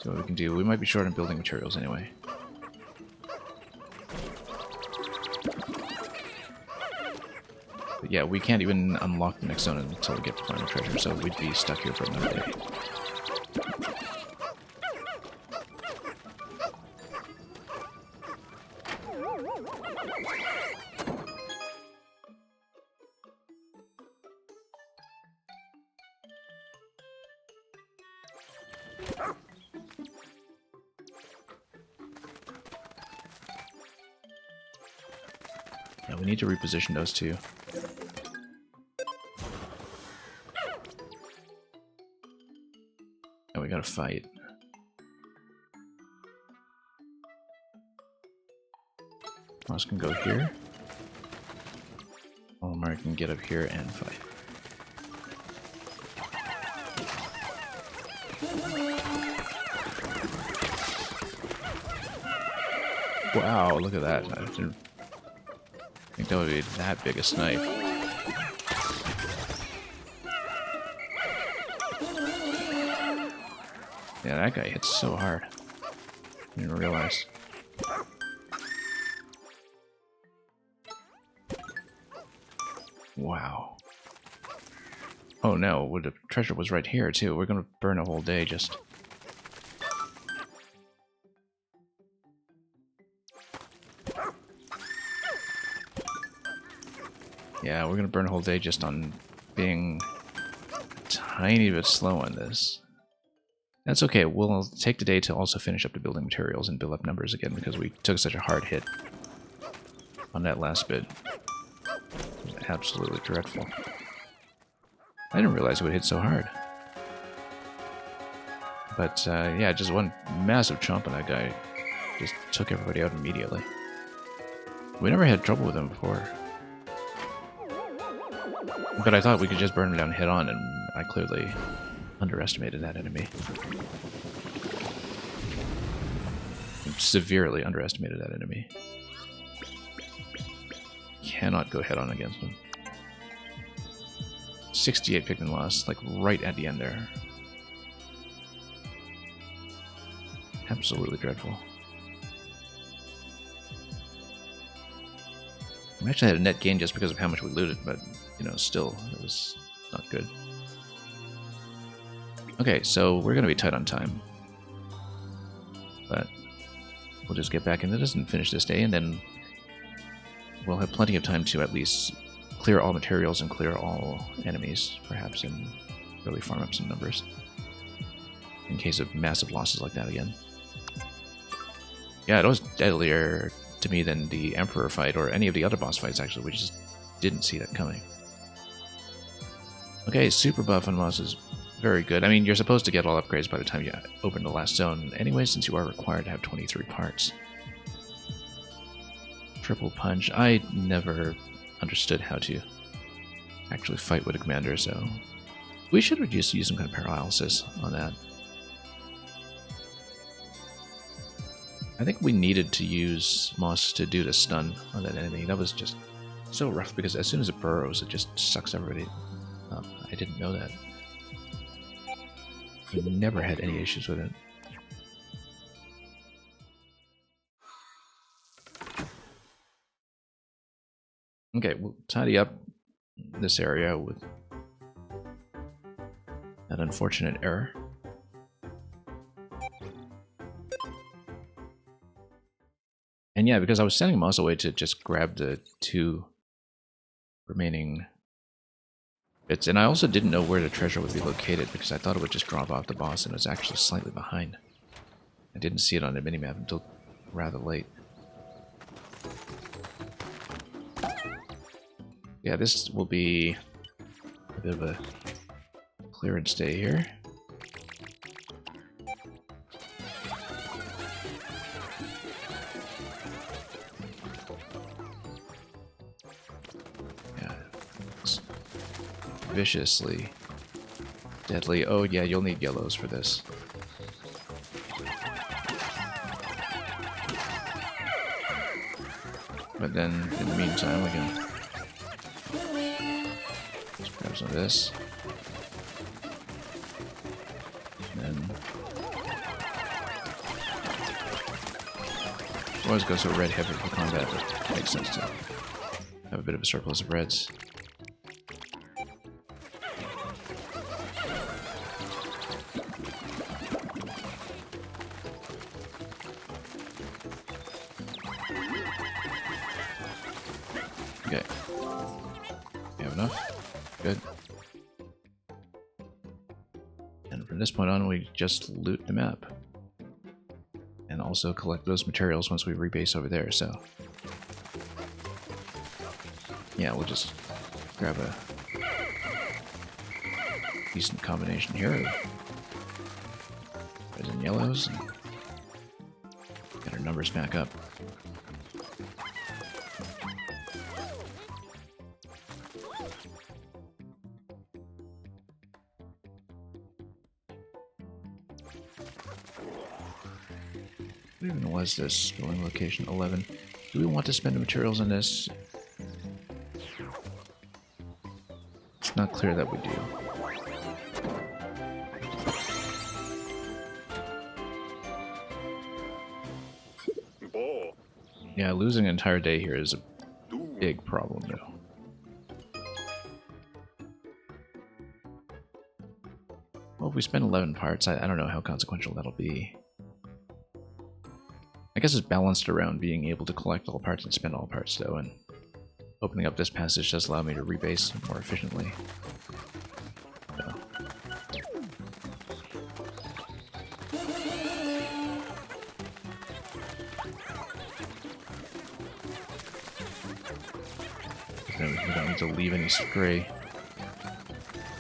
see what we can do. We might be short on building materials anyway. But yeah, we can't even unlock the next zone until we get the final treasure, so we'd be stuck here for another day. Yeah, we need to reposition those two. And we gotta fight. Moss can go here. Olimar can get up here and fight. Wow, look at that. I didn't think that would be that big a snipe. Yeah, that guy hits so hard. I didn't realize. Wow. Oh no, well, the treasure was right here too. We're gonna burn a whole day just... Yeah, we're gonna burn a whole day just on being a tiny bit slow on this. That's okay, we'll take the day to also finish up the building materials and build up numbers again because we took such a hard hit on that last bit. It was absolutely dreadful. I didn't realize it would hit so hard. But yeah, just one massive chomp on that guy just took everybody out immediately. We never had trouble with him before. But I thought we could just burn him down head on, and I clearly underestimated that enemy. Severely underestimated that enemy. Cannot go head on against him. 68 Pikmin loss, like right at the end there. Absolutely dreadful. We actually had a net gain just because of how much we looted, but, you know, still, it was not good. Okay, so we're going to be tight on time. But we'll just get back into this and finish this day, and then we'll have plenty of time to at least clear all materials and clear all enemies, perhaps, and really farm up some numbers. In case of massive losses like that again. Yeah, it was deadlier to me than the Emperor fight, or any of the other boss fights, actually. We just didn't see that coming. Okay, super buff on Moss is very good. I mean, you're supposed to get all upgrades by the time you open the last zone anyway, since you are required to have 23 parts. Triple punch. I never understood how to actually fight with a commander, so we should have just used some kind of paralysis on that. I think we needed to use Moss to do the stun on that enemy. That was just so rough because as soon as it burrows, it just sucks everybody up. I didn't know that. We never had any issues with it. Okay, we'll tidy up, this area with that unfortunate error. And yeah, because I was sending Moss away to just grab the 2 remaining bits, and I also didn't know where the treasure would be located because I thought it would just drop off the boss, and it was actually slightly behind. I didn't see it on the minimap until rather late. Yeah, this will be a bit of a clearance day here. Yeah, it's viciously deadly. Oh yeah, you'll need yellows for this. But then, in the meantime, we can just grab some of this. And then always go so red heavy for combat, but it makes sense to have a bit of a surplus of reds. Okay. We have enough. Good. And from this point on, we just loot the map. And also collect those materials once we rebase over there, so... yeah, we'll just grab a decent combination here of reds and yellows and get our numbers back up. What even was this building location 11? Do we want to spend the materials on this? It's not clear that we do. Yeah, losing an entire day here is a big problem, though. Well, if we spend 11 parts, I don't know how consequential that'll be. I guess it's balanced around being able to collect all parts and spend all parts, though, and opening up this passage does allow me to rebase more efficiently. So. We don't need to leave any stray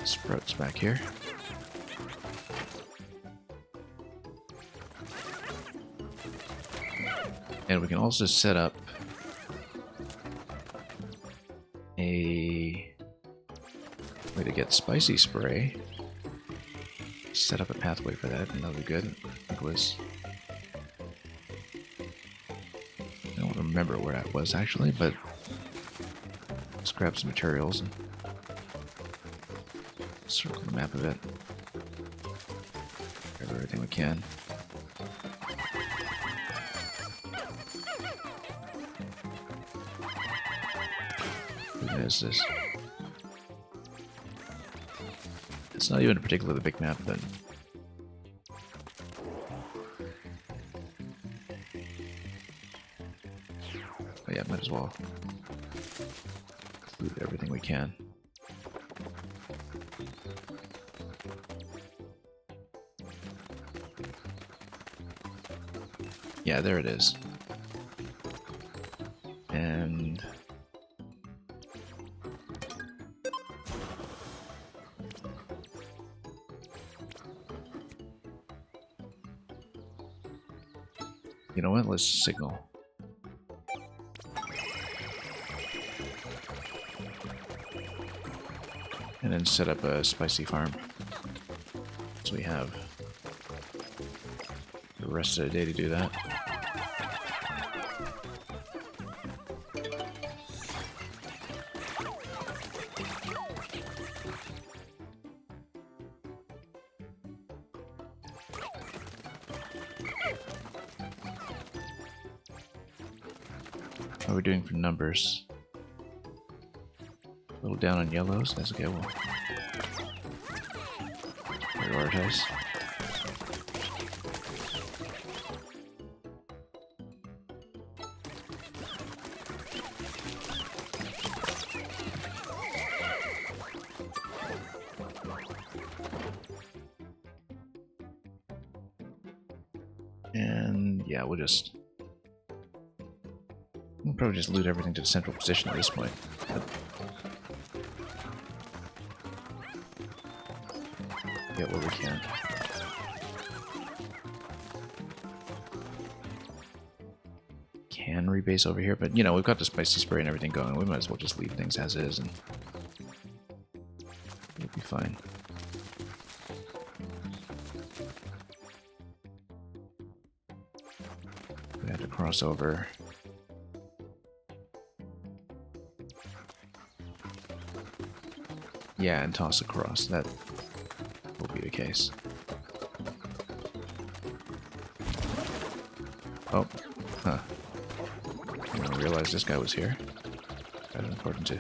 sprouts back here. And we can also set up a way to get spicy spray. Set up a pathway for that, and that'll be good. I think it was... I don't remember where that was actually, but let's grab some materials and circle the map a bit. Grab everything we can. What is this? It's not even a particularly big map, but oh yeah, might as well loot everything we can. Yeah, there it is. And you know what? Let's signal. And then set up a spicy farm. So we have the rest of the day to do that. How are we doing for numbers? A little down on yellows. That's okay. We'll prioritize. And yeah, we'll probably just loot everything to the central position at this point. Get what we can. Can rebase over here, but you know, we've got the spicy spray and everything going. We might as well just leave things as is and we'll be fine. We have to cross over. Yeah, and toss across. That will be the case. Oh, huh. I didn't realize this guy was here. Kind of important to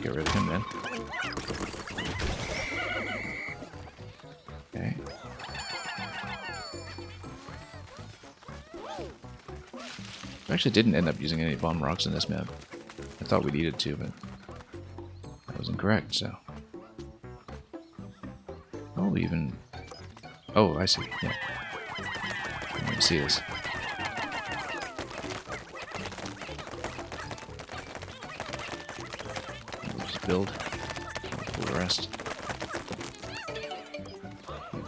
get rid of him then. Okay. We actually didn't end up using any bomb rocks in this map. I thought we needed to, but that was incorrect, so. Oh, even... Oh, I see, yeah. I didn't even see this. We'll just build. I'll pull the rest.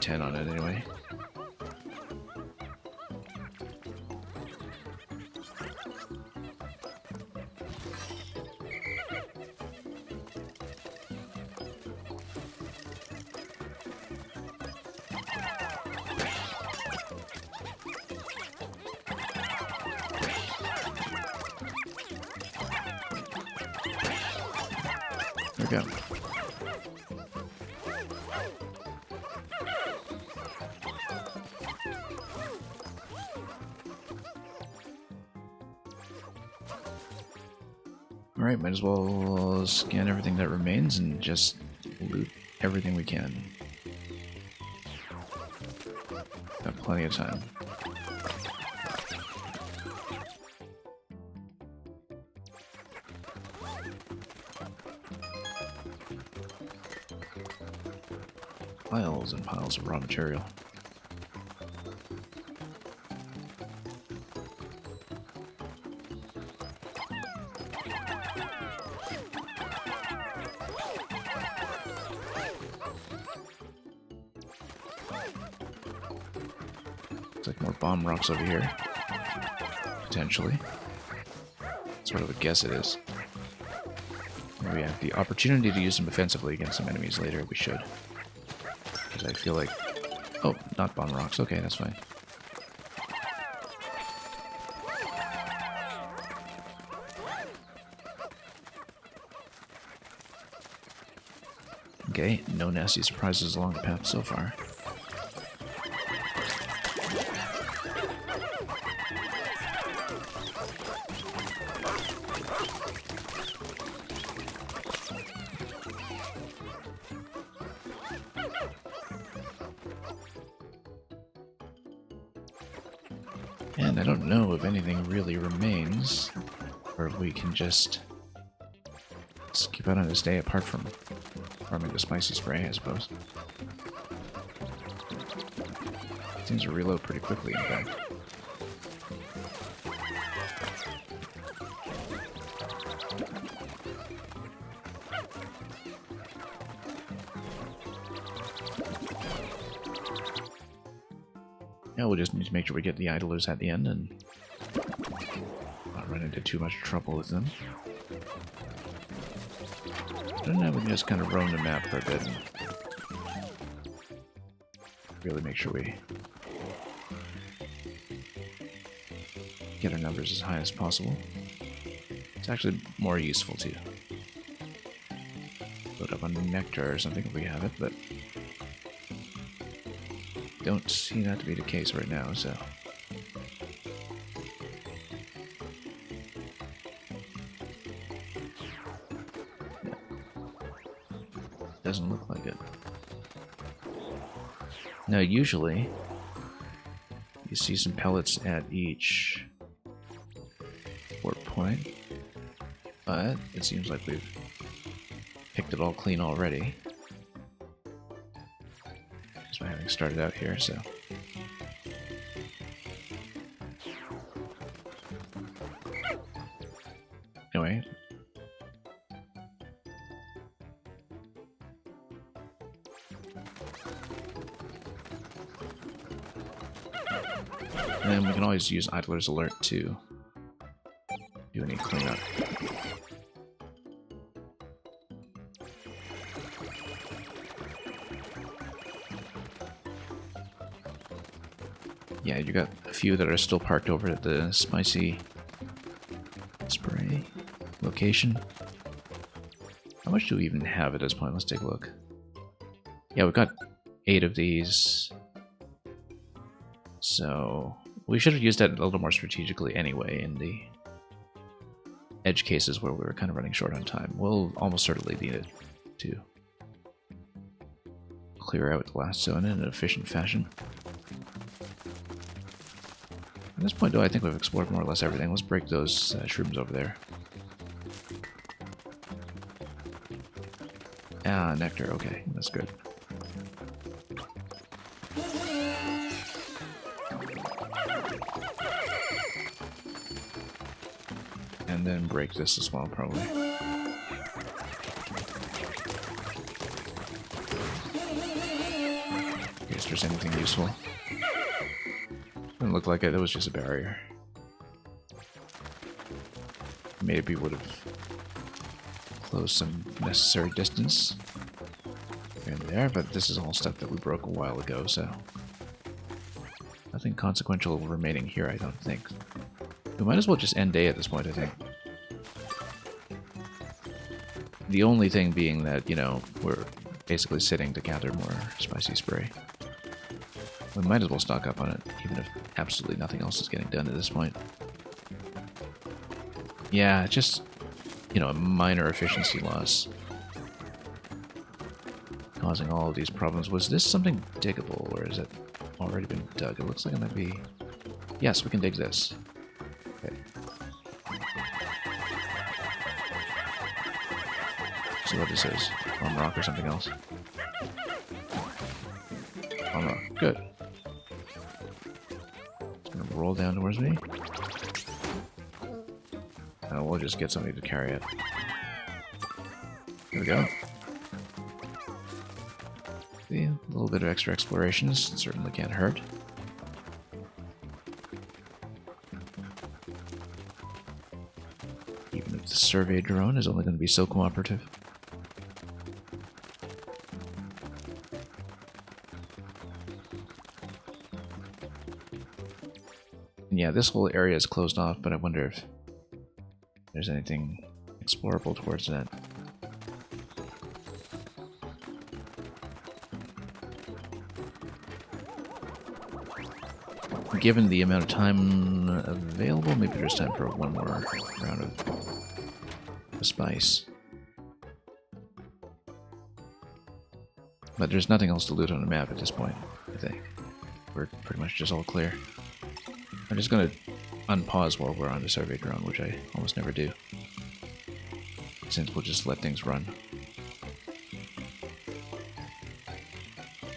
10 on it anyway. There we go. Alright, might as well scan everything that remains and just loot everything we can. Got plenty of time. Piles and piles of raw material. Looks like more bomb rocks over here. Potentially. That's what I would guess it is. We have the opportunity to use them offensively against some enemies later. We should. Because I feel like... Oh, not bomb rocks. Okay, that's fine. Okay, no nasty surprises along the path so far. And I don't know if anything really remains, or if we can just keep out on this day apart from farming the spicy spray, I suppose. Seems to reload pretty quickly, in fact. Now we'll just need to make sure we get the idlers at the end and not run into too much trouble with them. And then we can just kind of roam the map for a bit and really make sure we get our numbers as high as possible. It's actually more useful to load up on nectar or something if we have it, but don't see that to be the case right now, so. Doesn't look like it. Now, usually, you see some pellets at each port point, but it seems like we've picked it all clean already. Just by having started out here, so. Anyway. And then we can always use Idler's Alert to do any cleanup. Yeah, you got a few that are still parked over at the spicy spray location. How much do we even have at this point? Let's take a look. Yeah, we've got 8 of these. So we should have used that a little more strategically anyway in the edge cases where we were kind of running short on time. We'll almost certainly need it to clear out the last zone in an efficient fashion. At this point, though, I think we've explored more or less everything. Let's break those shrooms over there. Ah, nectar. Okay, that's good. And then break this as well, probably. In case there's anything useful. Didn't look like it, that was just a barrier. Maybe would have closed some necessary distance here and there, but this is all stuff that we broke a while ago, so nothing consequential remaining here, I don't think. We might as well just end day at this point, I think. The only thing being that, you know, we're basically sitting to gather more spicy spray. We might as well stock up on it, even if absolutely nothing else is getting done at this point. Yeah, just, you know, a minor efficiency loss. Causing all of these problems. Was this something diggable, or is it already been dug? It looks like it might be... Yes, we can dig this. Okay. See what this is. Arm rock or something else. Arm rock. Good. Roll down towards me. And we'll just get somebody to carry it. There we go. See, a little bit of extra explorations certainly can't hurt. Even if the survey drone is only going to be so cooperative. Yeah, this whole area is closed off, but I wonder if there's anything explorable towards that. Given the amount of time available, maybe there's time for one more round of spice. But there's nothing else to loot on the map at this point, I think. We're pretty much just all clear. I'm just going to unpause while we're on the survey drone, which I almost never do, since we'll just let things run.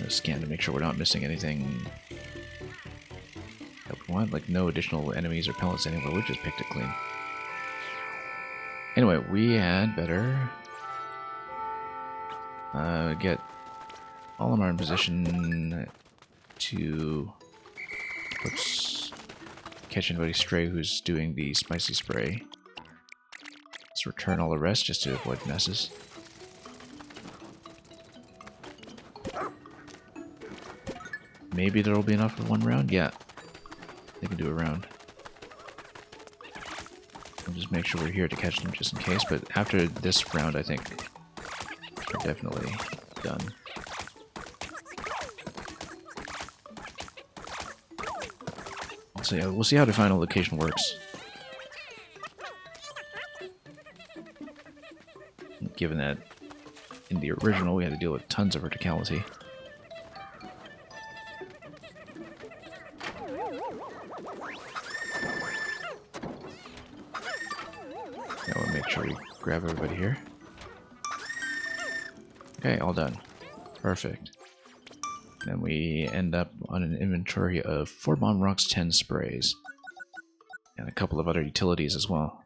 Scan to make sure we're not missing anything that we want, like no additional enemies or pellets anywhere. We just picked it clean. Anyway, we had better get Olimar in position to... Oops. Catch anybody stray who's doing the spicy spray. Let's return all the rest just to avoid messes. Maybe there will be enough for one round? Yeah. They can do a round. We'll just make sure we're here to catch them just in case, but after this round I think we're definitely done. So yeah, we'll see how the final location works. Given that in the original, we had to deal with tons of verticality. Now we'll make sure we grab everybody here. Okay, all done. Perfect. Then we end up on an inventory of 4 bomb rocks, 10 sprays. And a couple of other utilities as well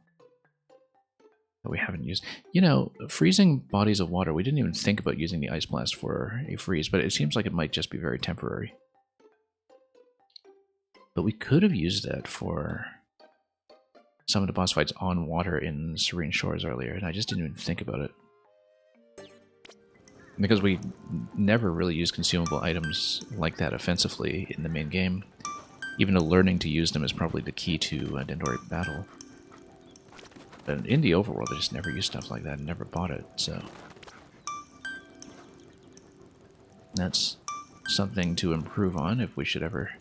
that we haven't used. You know, freezing bodies of water, we didn't even think about using the Ice Blast for a freeze, but it seems like it might just be very temporary. But we could have used that for some of the boss fights on water in Serene Shores earlier, and I just didn't even think about it. Because we never really use consumable items like that offensively in the main game. Even though learning to use them is probably the key to a Dendoric battle. But in the overworld, I just never used stuff like that and never bought it, so... That's something to improve on if we should ever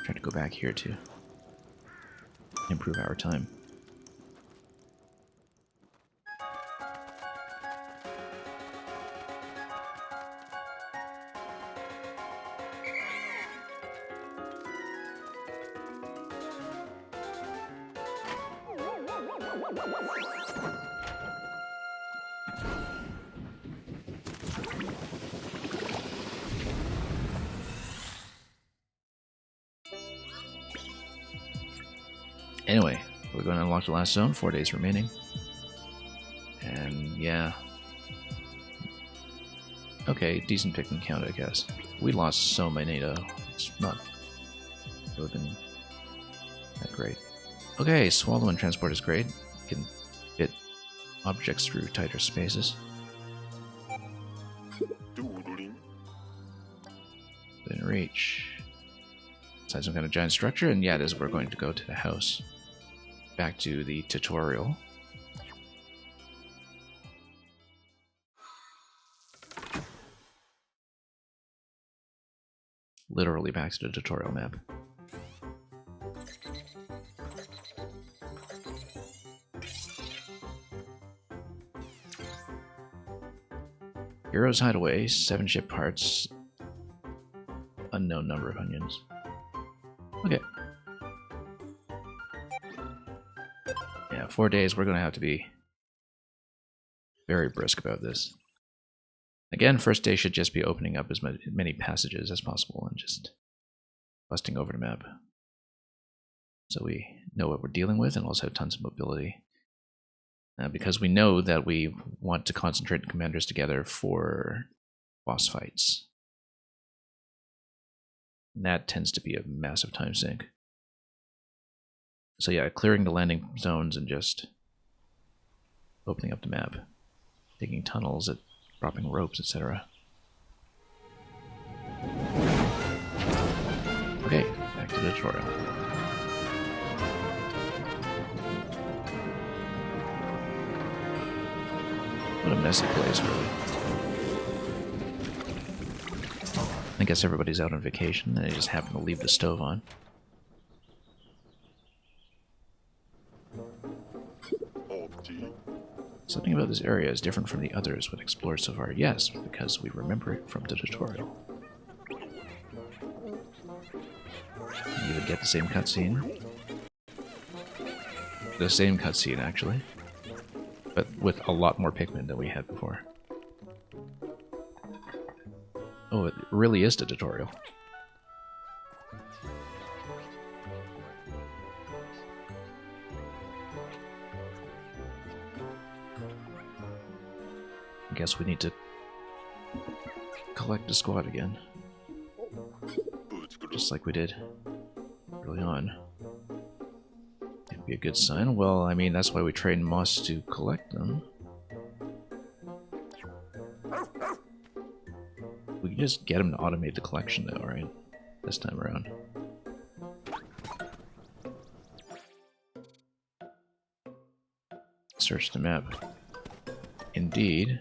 try to go back here to improve our time. Anyway, we're going to unlock the last zone, 4 days remaining. And yeah. Okay, decent Pikmin count, I guess. We lost so many though. It's not really been that great. Okay, Swallow and Transport is great. You can fit objects through tighter spaces. Within reach. Inside some kind of giant structure, and yeah, it is. We're going to go to the house. Back to the tutorial. Literally back to the tutorial map. Heroes Hideaway, 7 ship parts, unknown number of onions. Okay. Yeah, 4 days, we're going to have to be very brisk about this. Again, first day should just be opening up as many passages as possible and just busting over the map. So we know what we're dealing with and also have tons of mobility. Because we know that we want to concentrate the commanders together for boss fights. And that tends to be a massive time sink. So yeah, clearing the landing zones and just opening up the map. Digging tunnels, dropping ropes, etc. Okay, back to the tutorial. What a messy place, really. I guess everybody's out on vacation and they just happen to leave the stove on. Something about this area is different from the others we've explored so far. Yes, because we remember it from the tutorial. You would get the same cutscene. The same cutscene, actually. But with a lot more Pikmin than we had before. Oh, it really is the tutorial. I guess we need to collect the squad again. Just like we did early on. It'd be a good sign. Well, I mean, that's why we train Moss to collect them. We can just get him to automate the collection though, right? This time around. Search the map. Indeed.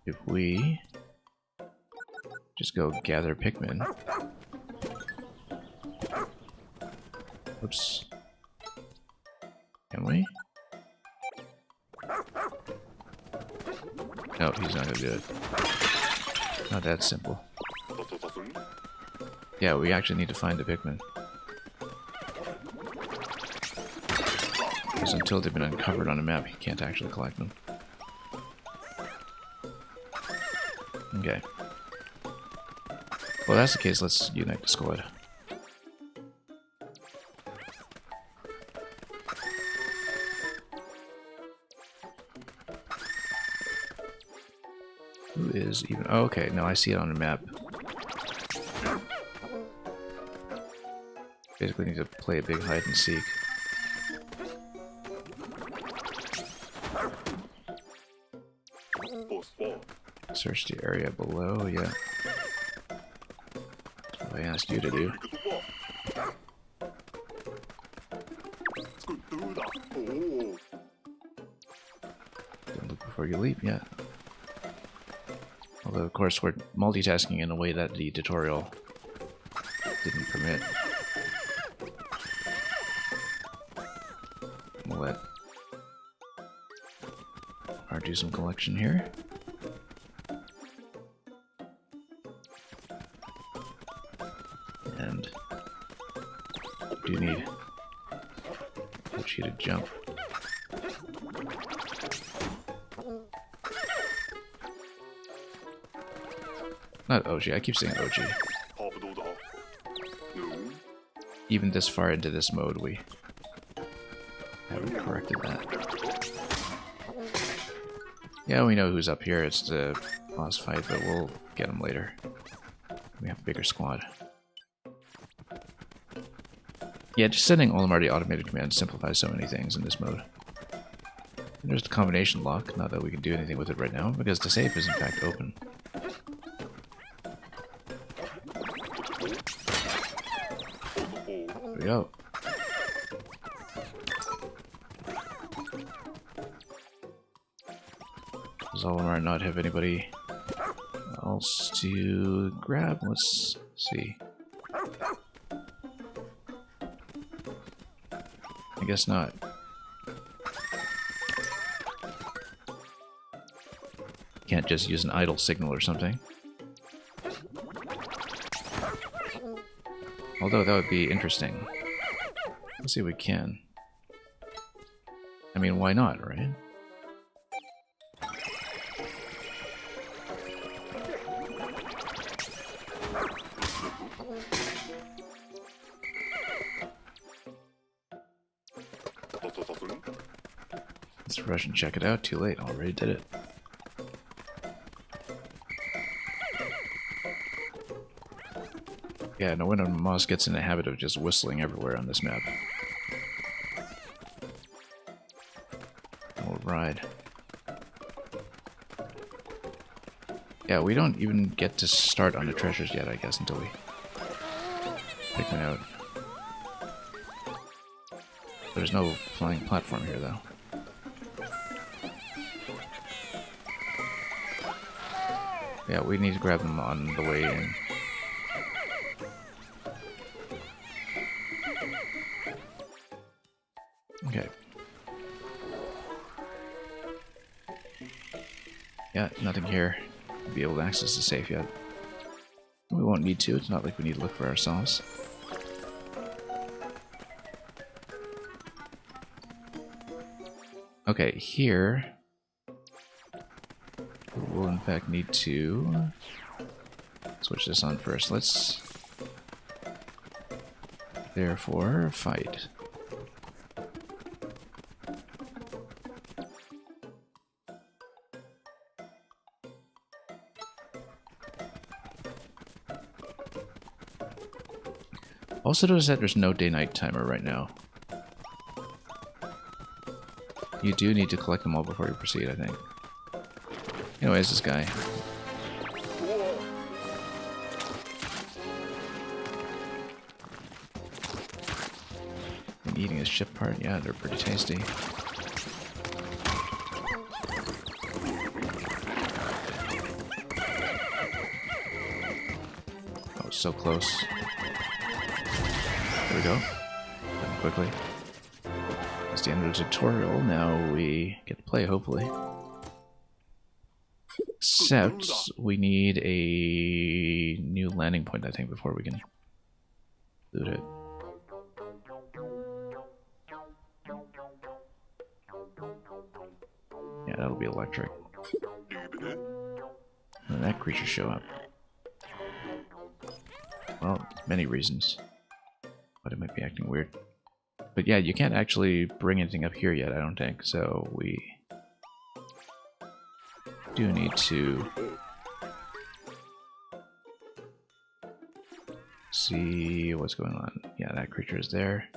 If we just go gather Pikmin. Oops. Can we? Oh, he's not gonna do it. Not that simple. Yeah, we actually need to find the Pikmin. Because until they've been uncovered on a map, you can't actually collect them. Okay. Well, that's the case, let's unite the squad. Who is even... Oh, okay, no, I see it on the map. Basically need to play a big hide and seek. Search the area below, yeah. That's what I asked you to do. Don't look before you leap, yeah. Although, of course, we're multitasking in a way that the tutorial didn't permit. We'll let R do some collection here. And do need Ochi to jump. Not Ochi, I keep saying Ochi. Even this far into this mode, we haven't corrected that. Yeah, we know who's up here, it's the boss fight, but we'll get him later. We have a bigger squad. Yeah, just sending Olimar the automated command simplifies so many things in this mode. And there's the combination lock, not that we can do anything with it right now, because the safe is in fact open. There we go. Does Olimar not have anybody else to grab? Let's see. I guess not. Can't just use an idle signal or something. Although that would be interesting. Let's see if we can. I mean, why not, right? Let's rush and check it out. Too late. Already did it. Yeah, no wonder Moss gets in the habit of just whistling everywhere on this map. We'll ride. Yeah, we don't even get to start on the treasures yet, I guess, until we pick them out. There's no flying platform here, though. Yeah, we need to grab them on the way in. Okay. Yeah, nothing here. We'll be able to access the safe yet. We won't need to, it's not like we need to look for ourselves. Okay, here we'll in fact need to switch this on first. Let's therefore fight. Also notice that there's no day-night timer right now. You do need to collect them all before you proceed, I think. Anyways, this guy. And eating his ship part, yeah, they're pretty tasty. Oh, so close. There we go. Done quickly. That's the end of the tutorial. Now we get to play, hopefully. Except we need a new landing point, I think, before we can loot it. Yeah, that'll be electric. When that creature show up? Well, many reasons. But it might be acting weird. But yeah, you can't actually bring anything up here yet, I don't think. So we do need to see what's going on. Yeah, that creature is there.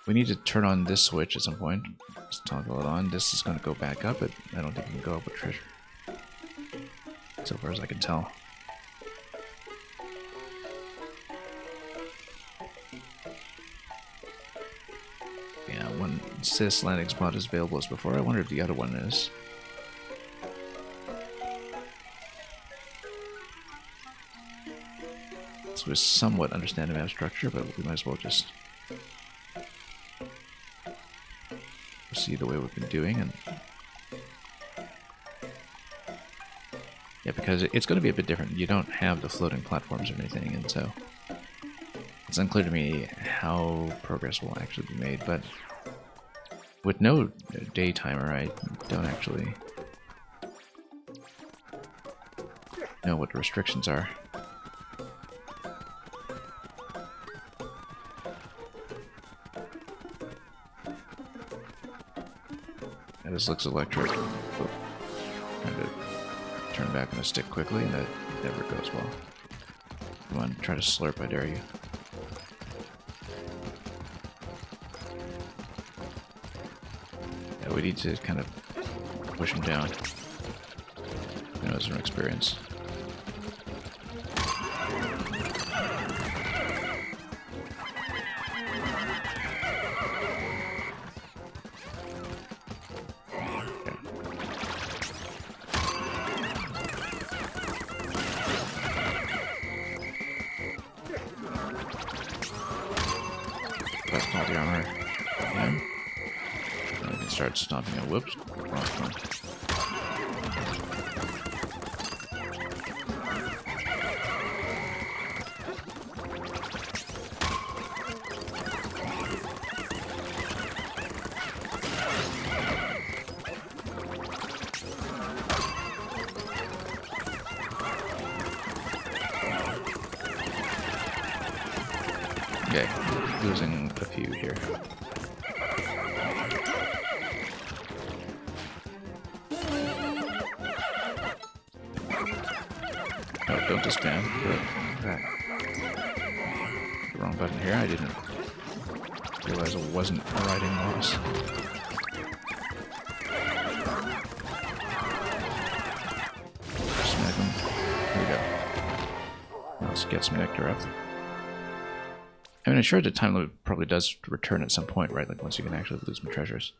We need to turn on this switch at some point. Just toggle it on. This is going to go back up, but I don't think it can go up with treasure. So far as I can tell. Yeah, one cis landing spot is available as before. I wonder if the other one is. So we somewhat understand the map structure, but we might as well just see the way we've been doing. And yeah, because it's going to be a bit different. You don't have the floating platforms or anything, and so it's unclear to me how progress will actually be made. But with no day timer, I don't actually know what the restrictions are. Yeah, this looks electric. Oh, trying to turn back on a stick quickly, and that never goes well. Come on, try to slurp, I dare you. Yeah, we need to kind of push him down. Who knows from experience. That's not the armor. Again. And we can start stomping it. Whoops. Wrong one. Okay, losing a few here. Oh, don't just spam. That. The wrong button here. I didn't realize it wasn't a riding loss. Smack him. Here we go. Now let's get some nectar up. I mean, I'm sure the time limit probably does return at some point, right? Like once you can actually lose some treasures.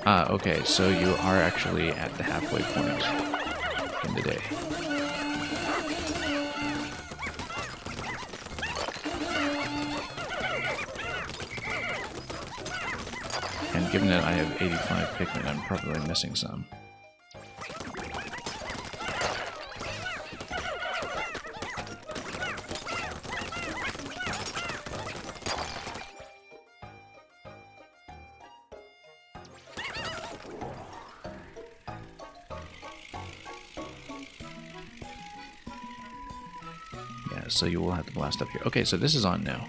Ah, okay, so you are actually at the halfway point in the day. And given that I have 85 Pikmin, I'm probably missing some. Yeah, so you will have to blast up here. Okay, so this is on now.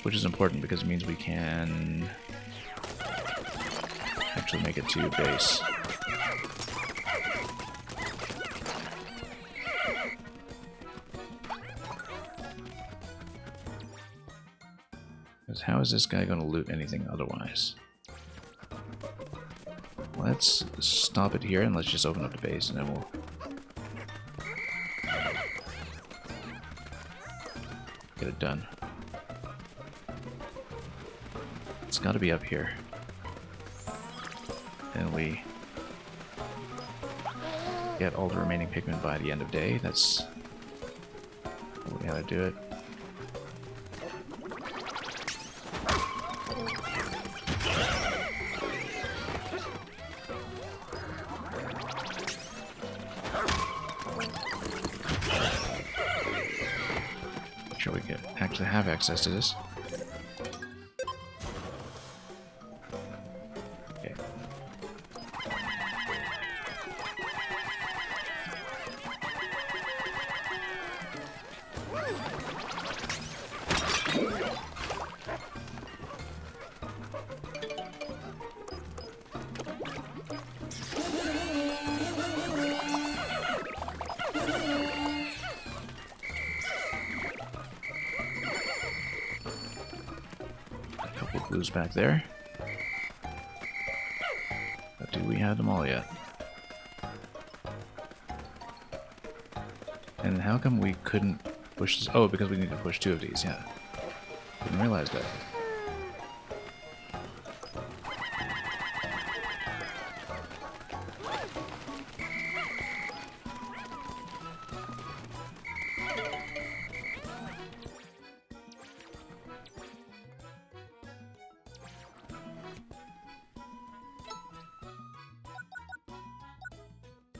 Which is important because it means we can actually make it to base. Because how is this guy going to loot anything otherwise? Let's stop it here and let's just open up the base and then we'll get it done. It's got to be up here. And we get all the remaining Pikmin by the end of day. That's probably how to do it. Make sure we can actually have access to this. Okay. Blues back there. But do we have them all yet? And how come we couldn't push this? Oh, because we need to push 2 of these, yeah. Didn't realize that.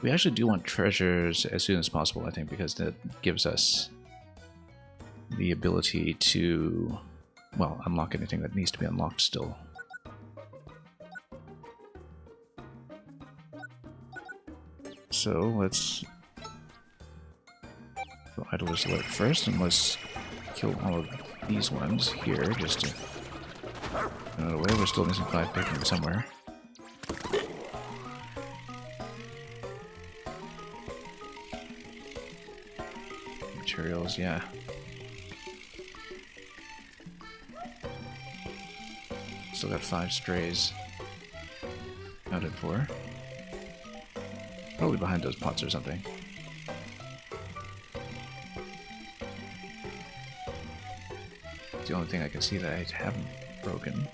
We actually do want treasures as soon as possible, I think, because that gives us the ability to, well, unlock anything that needs to be unlocked still. So let's go Idler's Alert first, and let's kill all of these ones here just to run away. We're still missing 5 Pikmin somewhere. Materials, yeah. Still got 5 strays accounted for. Probably behind those pots or something. It's the only thing I can see that I haven't broken.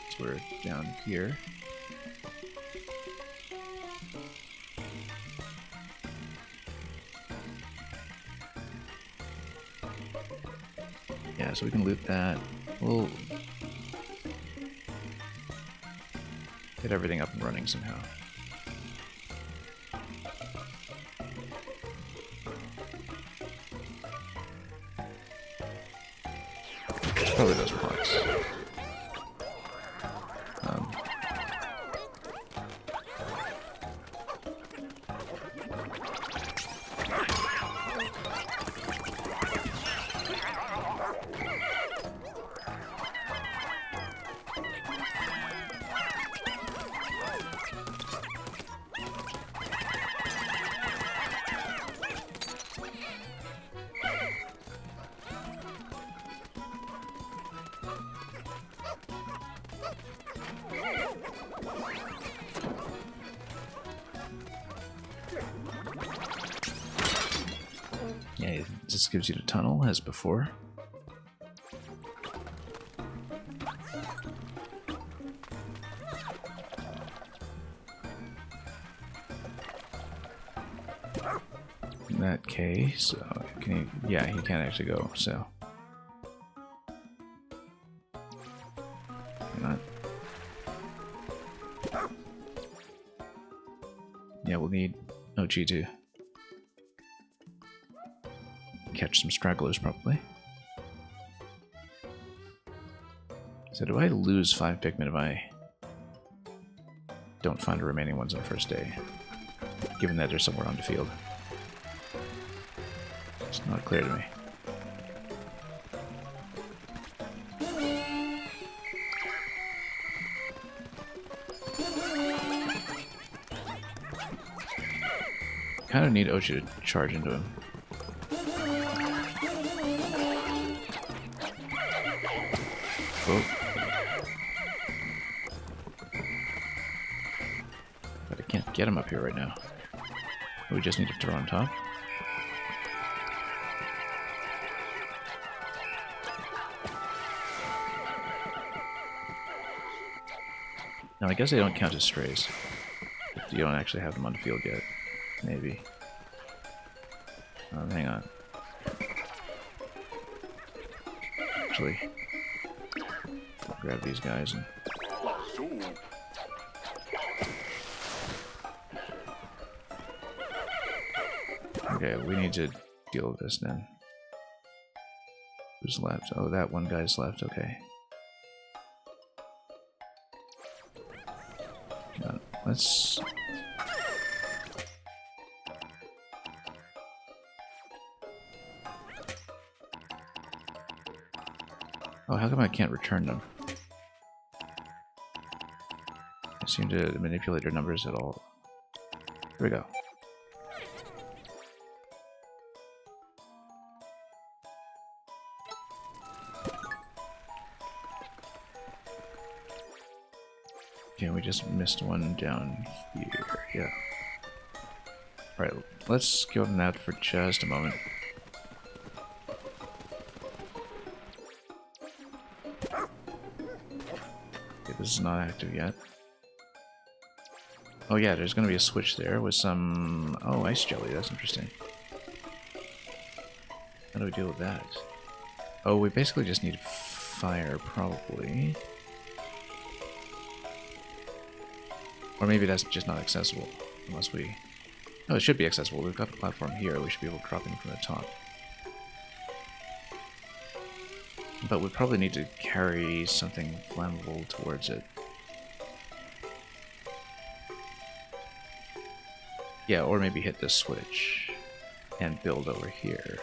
So we're down here. Yeah, so we can loot that. We'll get everything up and running somehow. It's probably those pots. Yeah, this gives you the tunnel as before. In that case, can he, yeah, he can't actually go, so. Not. Yeah, we'll need OG to catch some stragglers, probably. So do I lose 5 Pikmin if I don't find the remaining ones on the first day? Given that they're somewhere on the field. It's not clear to me. Kind of need Ochi to charge into him. Oh. But I can't get him up here right now. We just need to throw on top. No, I guess they don't count as strays. You don't actually have them on the field yet. Maybe. Hang on. Actually, grab these guys and... Okay, we need to deal with this then. Who's left? Oh, that one guy's left. Okay. Let's... Oh, how come I can't return them? I seem to manipulate their numbers at all. Here we go. Okay, we just missed one down here. Yeah. Alright, let's go on that for just a moment. Okay, this is not active yet. Oh yeah, there's gonna be a switch there with some... Oh, ice jelly, that's interesting. How do we deal with that? Oh, we basically just need fire, probably. Or maybe that's just not accessible, unless we... No, it should be accessible. We've got the platform here. We should be able to drop in from the top. But we probably need to carry something flammable towards it. Yeah, or maybe hit this switch and build over here.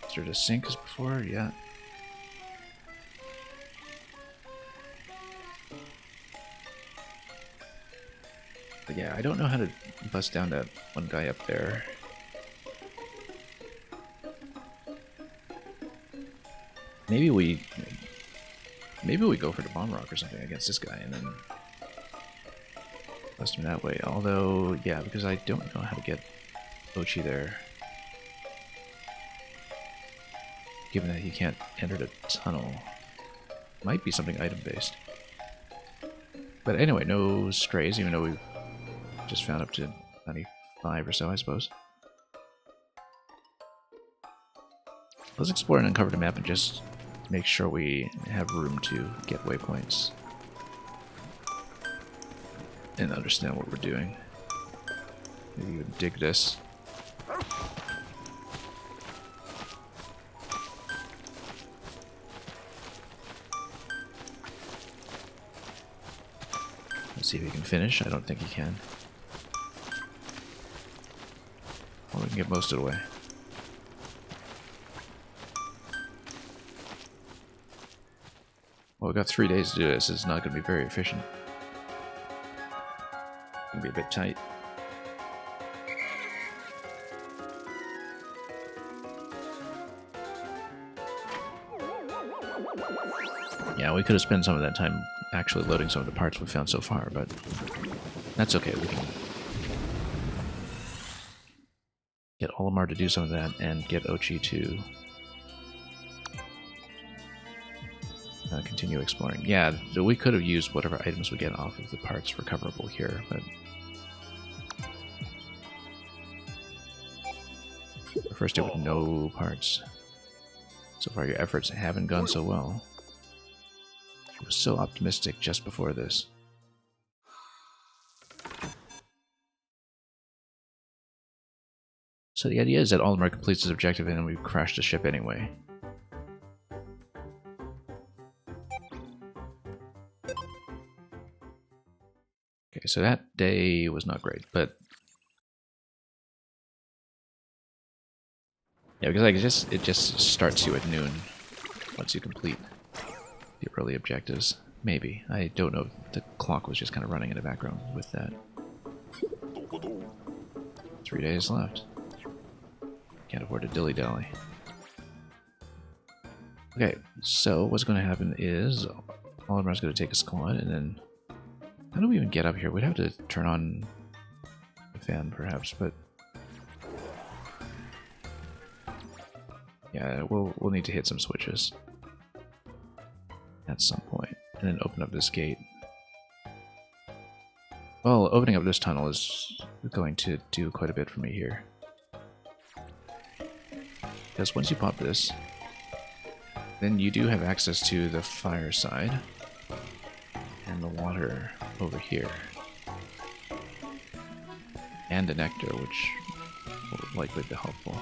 Is there the sink as before? Yeah. But yeah, I don't know how to bust down that one guy up there. Maybe we go for the bomb rock or something against this guy and then bust him that way. Although, yeah, because I don't know how to get Ochi there. Given that he can't enter the tunnel. Might be something item-based. But anyway, no strays, even though we've just found up to 95 or so, I suppose. Let's explore and uncover the map and just make sure we have room to get waypoints. And understand what we're doing. Maybe even dig this. Let's see if he can finish. I don't think he can. Well, we can get most of the way. Well, we've got 3 days to do this. It's not going to be very efficient. It's going to be a bit tight. Yeah, we could have spent some of that time actually loading some of the parts we've found so far, but that's okay. We can get Olimar to do some of that and get Ochi to continue exploring. Yeah, we could have used whatever items we get off of the parts recoverable here, but first do it with no parts. So far your efforts haven't gone so well. I was so optimistic just before this. So the idea is that Olimar completes his objective and then we crash the ship anyway. Okay, so that day was not great, but yeah, because it just starts you at noon once you complete the early objectives. Maybe. I don't know if the clock was just kind of running in the background with that. 3 days left. Can't afford to dilly-dally. Okay, so what's going to happen is Olimar's going to take a squad, and then... How do we even get up here? We'd have to turn on the fan, perhaps, but... Yeah, we'll need to hit some switches at some point. and then open up this gate. Well, opening up this tunnel is going to do quite a bit for me here. Because once you pop this, then you do have access to the fire side and the water over here. And the nectar, which will likely be helpful.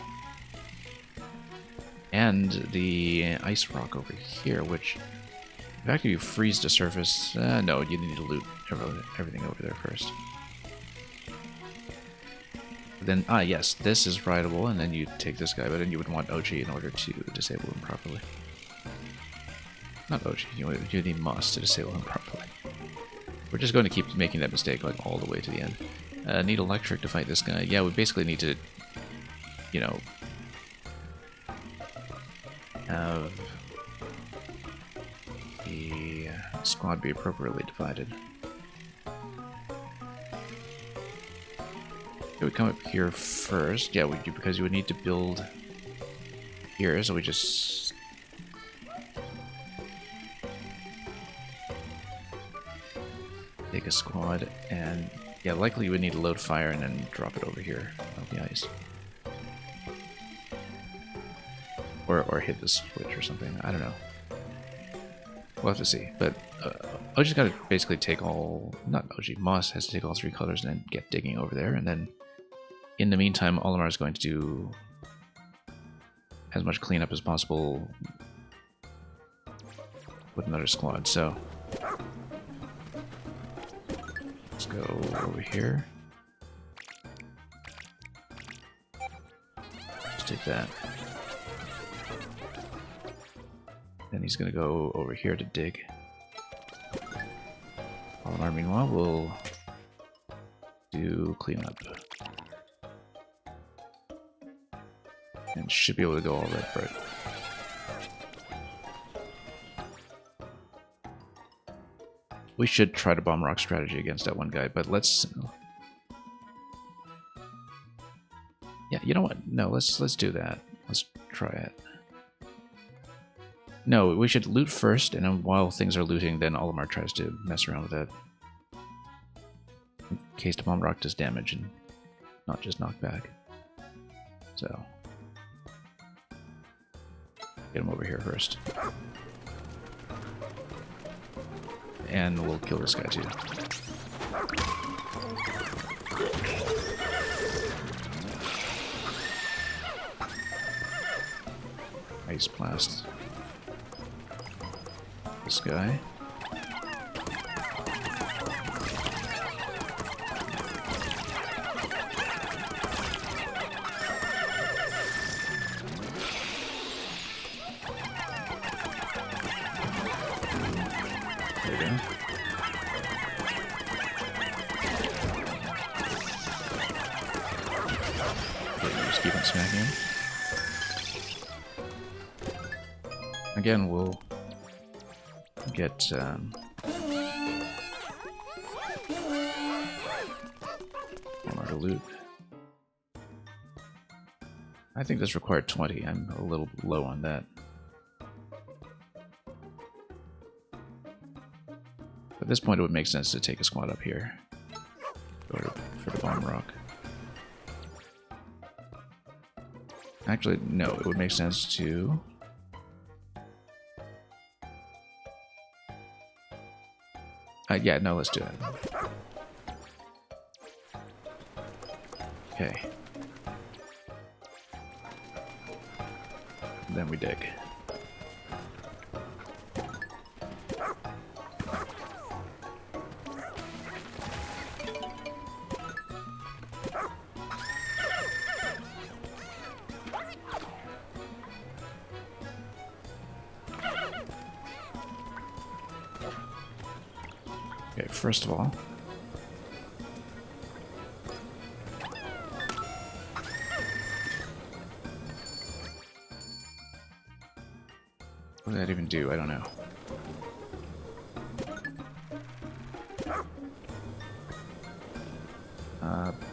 And the ice rock over here, which, in fact, if you freeze the surface, no, you need to loot everything over there first. Then, yes, this is rideable, and then you take this guy, but then you would want OG in order to disable him properly. Not OG, you need Moss to disable him properly. We're just going to keep making that mistake going all the way to the end. Need electric to fight this guy. Yeah, we basically need to, you know, have the squad be appropriately divided. Okay, we come up here first. Yeah, we do, because you would need to build here, so we just take a squad, and yeah, likely you would need to load fire and then drop it over here on the ice. Or hit the switch or something. I don't know. We'll have to see. But OG's got to basically take all... Not OG. Moss has to take all 3 colors and then get digging over there. And then, in the meantime, Olimar is going to do as much cleanup as possible with another squad. So, let's go over here. Let's take that. Then he's going to go over here to dig. Olimar, meanwhile, will do cleanup. And should be able to go all red for it. We should try to bomb rock strategy against that one guy, but let's... Yeah, you know what? No, let's do that. Let's try it. No, we should loot first, and then while things are looting, then Olimar tries to mess around with that. In case the bomb rock does damage and not just knock back. So, get him over here first. And we'll kill this guy too. Ice blast. This guy. There you go. Okay, just keep on smacking him. Again, we'll get more to loot. I think this required 20. I'm a little low on that. At this point, it would make sense to take a squad up here for the bomb rock. Actually, no, it would make sense to... yeah, no, let's do it. Okay. And then we dig. Okay, first of all, what did that even do? I don't know.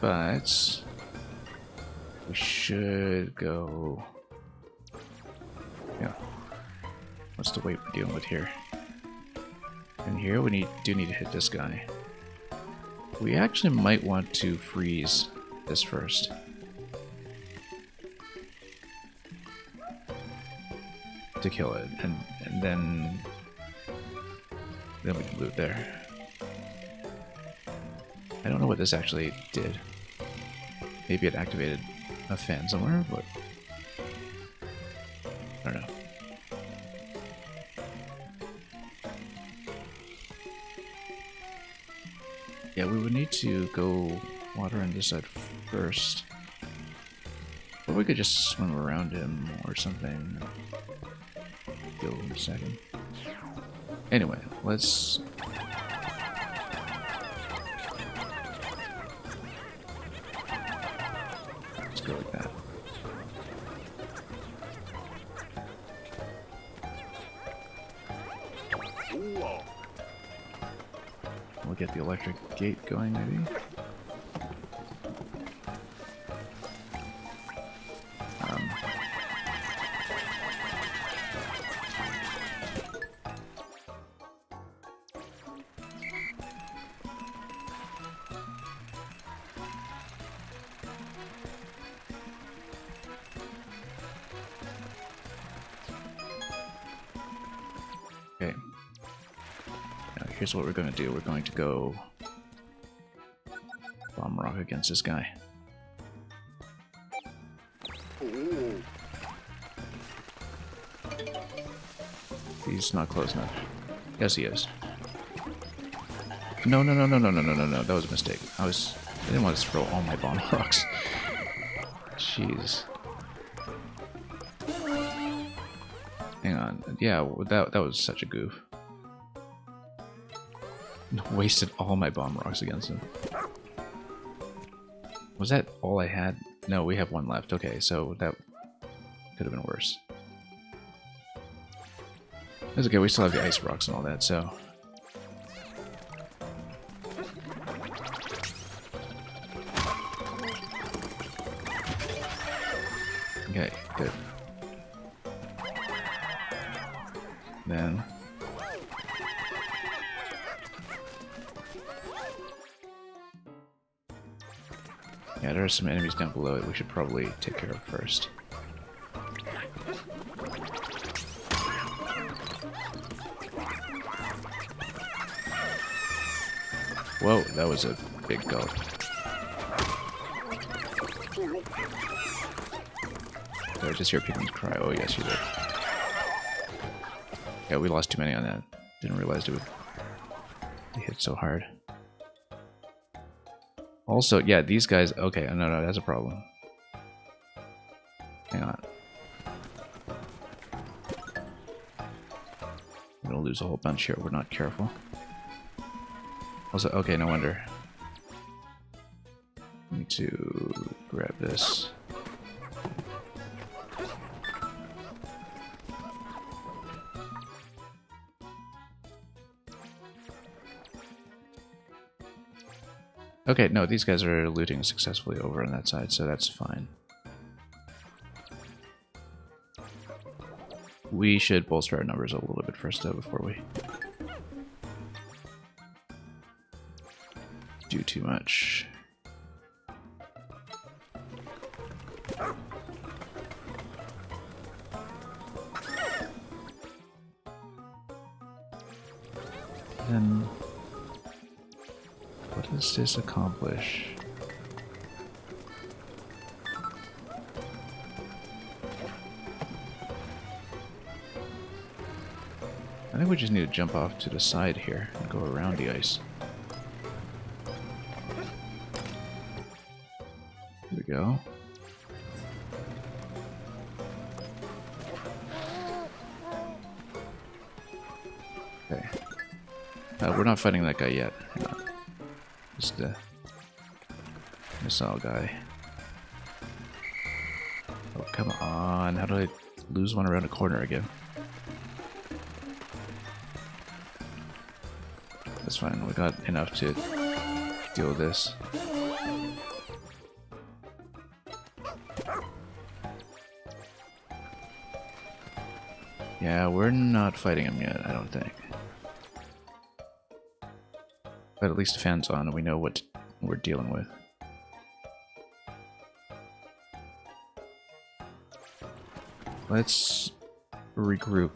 But we should go. Yeah. What's the weight we're dealing with here? And here we do need to hit this guy. We actually might want to freeze this first. To kill it, and then we can loot there. I don't know what this actually did. Maybe it activated a fan somewhere, but I don't know. Yeah, we would need to go water on this side first. Or we could just swim around him or something. Kill him in a second. Anyway, let's go like that. We'll get the electric gate going, maybe. Okay. Now here's what we're going to do. We're going to go bomb rock against this guy. He's not close enough. Yes, he is. No. That was a mistake. I didn't want to throw all my bomb rocks. Jeez. Hang on. Yeah, that was such a goof. Wasted all my bomb rocks against him. Was that all I had? No, we have one left. Okay, so that could have been worse. That's okay, we still have the ice rocks and all that, so... Okay, good. Then... yeah, there are some enemies down below it we should probably take care of first. Whoa, that was a big gulp. Did I just hear people cry? Oh yes, you did. Yeah, we lost too many on that. Didn't realize it would hit so hard. Also, yeah, these guys... okay, no, that's a problem. Hang on. I'm gonna lose a whole bunch here if we're not careful. Also, okay, no wonder. Need to grab this. Okay, no, these guys are looting successfully over on that side, so that's fine. We should bolster our numbers a little bit first, though, before we do too much. Then, what does this accomplish? I think we just need to jump off to the side here and go around the ice. Here we go. Okay. We're not fighting that guy yet. Hang on. Just the missile guy. Oh, come on. How do I lose one around a corner again? That's fine. We got enough to deal with this. Yeah, we're not fighting him yet, I don't think. But at least the fan's on and we know what we're dealing with. Let's regroup.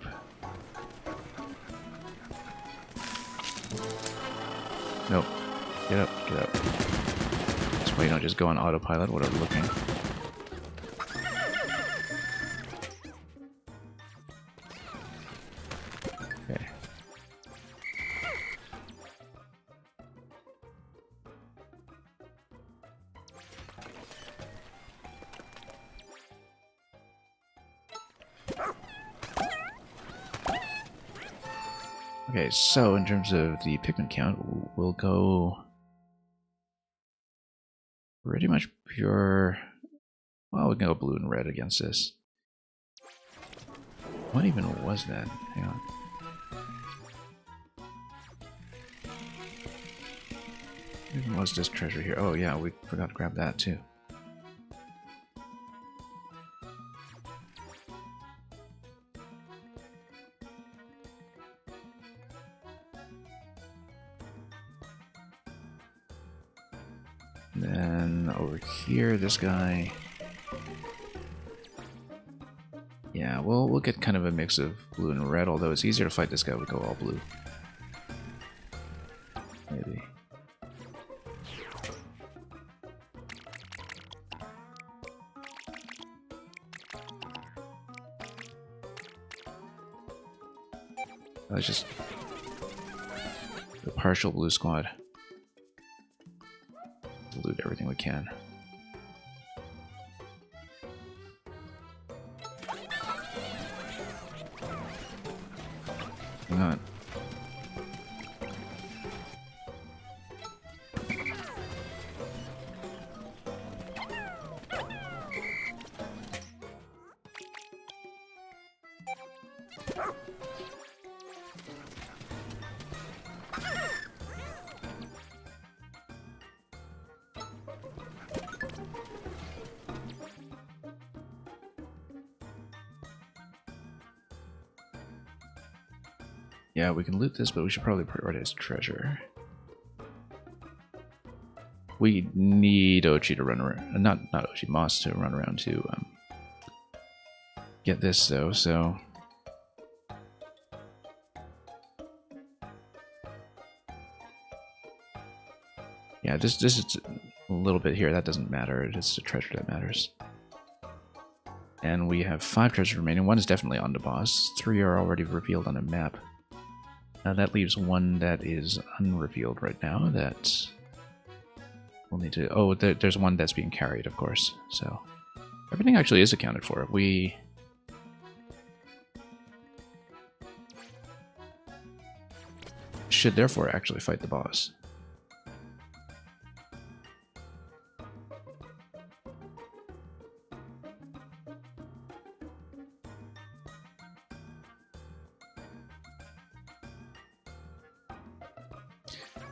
Nope. Get up, get up. This way you don't just go on autopilot without looking. Okay. Okay, so in terms of the Pikmin count, we'll go pretty much pure. Well, we can go blue and red against this. What even was that? Hang on. What even was this treasure here? Oh yeah, we forgot to grab that too. Then over here, this guy. Yeah, we'll get kind of a mix of blue and red, although it's easier to fight this guy if we go all blue. Maybe. Let's just the partial blue squad. Loot everything we can. Hang on. Yeah, we can loot this, but we should probably prioritize treasure. We need Ochi to run around, not Ochi, Moss to run around to get this though, so... Yeah, this is a little bit here, that doesn't matter, it's the treasure that matters. And we have 5 treasures remaining, 1 is definitely on the boss, 3 are already revealed on a map. That leaves 1 that is unrevealed right now that we'll need to... Oh, there's 1 that's being carried, of course. So everything actually is accounted for. We... should therefore actually fight the boss.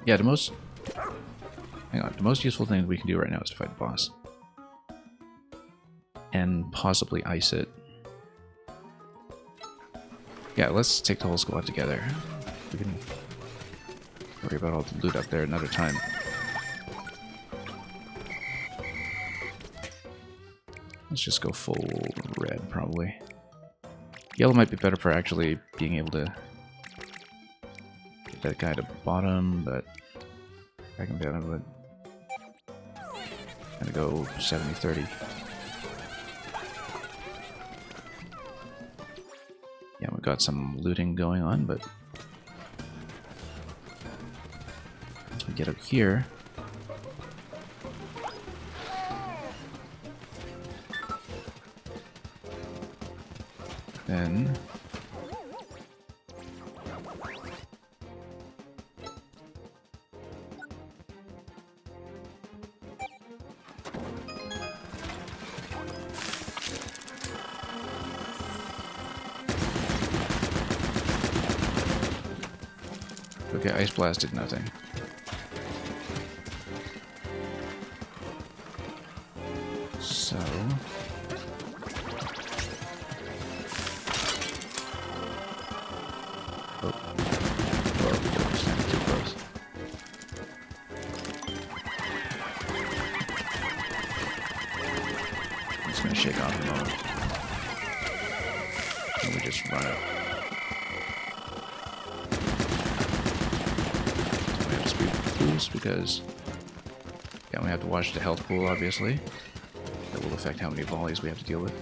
Yeah, the most... Hang on, the most useful thing we can do right now is to fight the boss. And possibly ice it. Yeah, let's take the whole squad together. We can worry about all the loot up there another time. Let's just go full red, probably. Yellow might be better for actually being able to get that guy to bottom, but I can bet I would. Gonna go 70-30. Yeah, we've got some looting going on, but once we get up here, then okay, Ice Blast did nothing. So... Oh. Or we don't stand too close. shake off in a moment. And we just run it. So we have speed boost because we have to watch the health pool, obviously. That will affect how many volleys we have to deal with.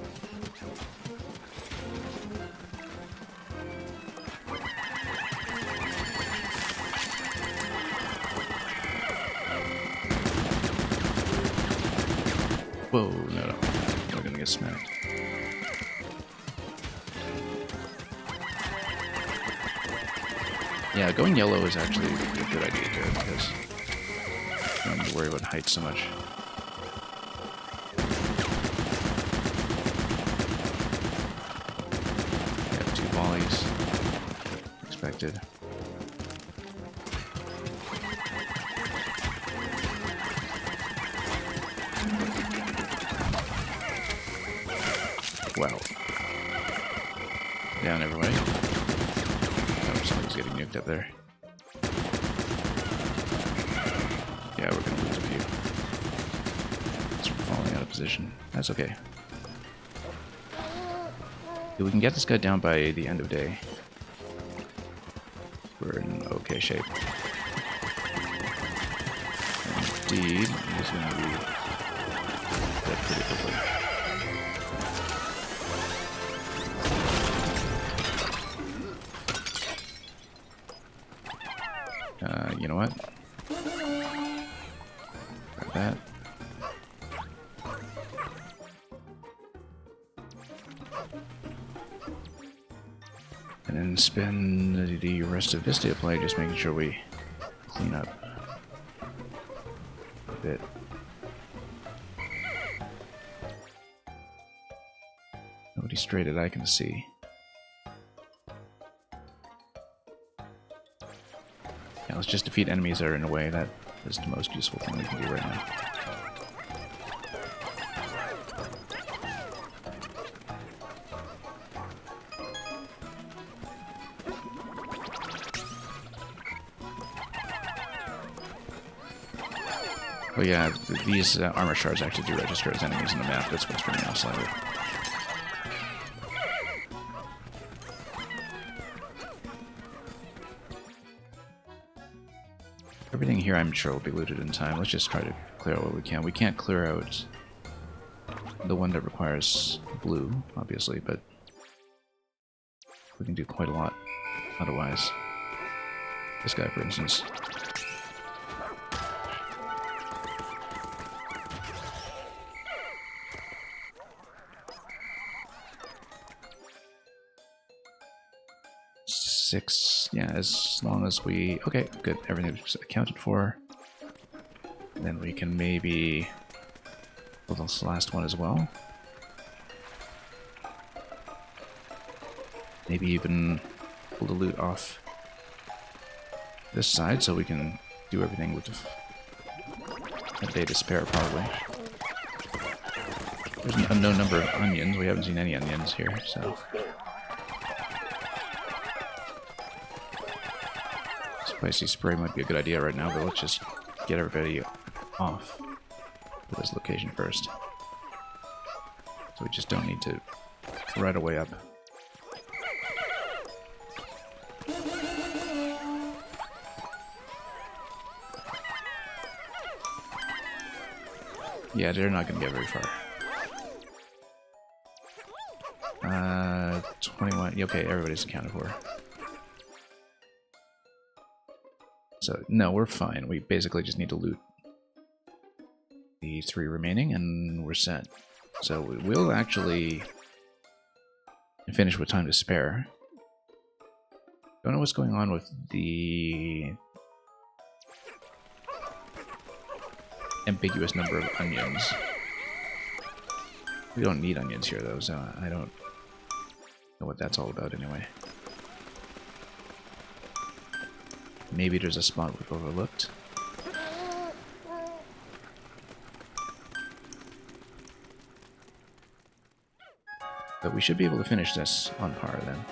Whoa, no. We're gonna get smacked. Yeah, going yellow is actually a good idea here because you don't need to worry about height so much. We have 2 volleys. Expected. Wow. Down, everybody. Oh, something's getting nuked up there. Yeah, we're gonna lose a few. So we're falling out of position. That's okay. If we can get this guy down by the end of day, we're in okay shape. Indeed, he's gonna be dead pretty quickly. You know what? Grab that. And then spend the rest of this day of play just making sure we clean up a bit. Nobody straight that I can see. Yeah, let's just defeat enemies that are in the way. That is the most useful thing we can do right now. Oh yeah, these armor shards actually do register as enemies in the map. That's what's bringing me off slightly. Everything here I'm sure will be looted in time. Let's just try to clear out what we can. We can't clear out the one that requires blue, obviously, but we can do quite a lot otherwise. This guy, for instance. Six, yeah, as long as we... Okay, good, everything's accounted for. And then we can maybe pull this last one as well. Maybe even pull the loot off this side so we can do everything with a day to spare, probably. There's an unknown number of onions. We haven't seen any onions here, so... Spicy spray might be a good idea right now, but let's just get everybody off of this location first. So we just don't need to right away up. Yeah, they're not going to get very far. 21. Okay, everybody's accounted for. So, no, we're fine. We basically just need to loot the 3 remaining, and we're set. So we'll actually finish with time to spare. Don't know what's going on with the ambiguous number of onions. We don't need onions here, though, so I don't know what that's all about anyway. Maybe there's a spot we've overlooked. But we should be able to finish this on par then.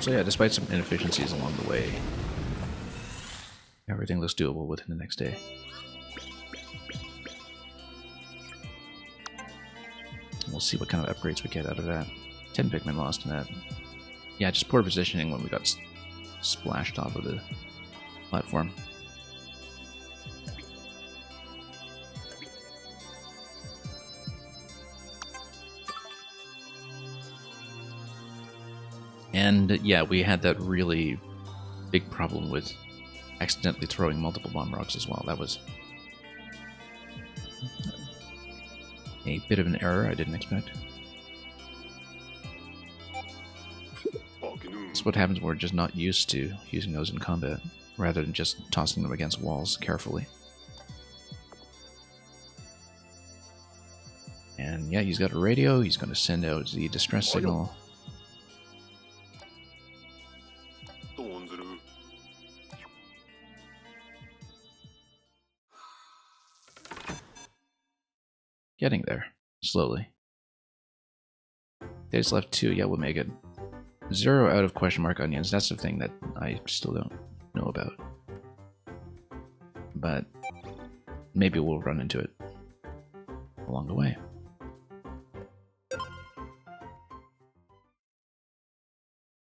So yeah, despite some inefficiencies along the way, everything looks doable within the next day. We'll see what kind of upgrades we get out of that. 10 Pikmin lost in that. Yeah, just poor positioning when we got splashed off of the platform. And yeah, we had that really big problem with accidentally throwing multiple bomb rocks as well. That was a bit of an error I didn't expect. That's what happens when we're just not used to using those in combat, rather than just tossing them against walls carefully. And yeah, he's got a radio, he's going to send out the distress signal. Getting there, slowly. Days left 2, yeah, we'll make it. 0 out of question mark onions, that's the thing that I still don't know about. But maybe we'll run into it along the way.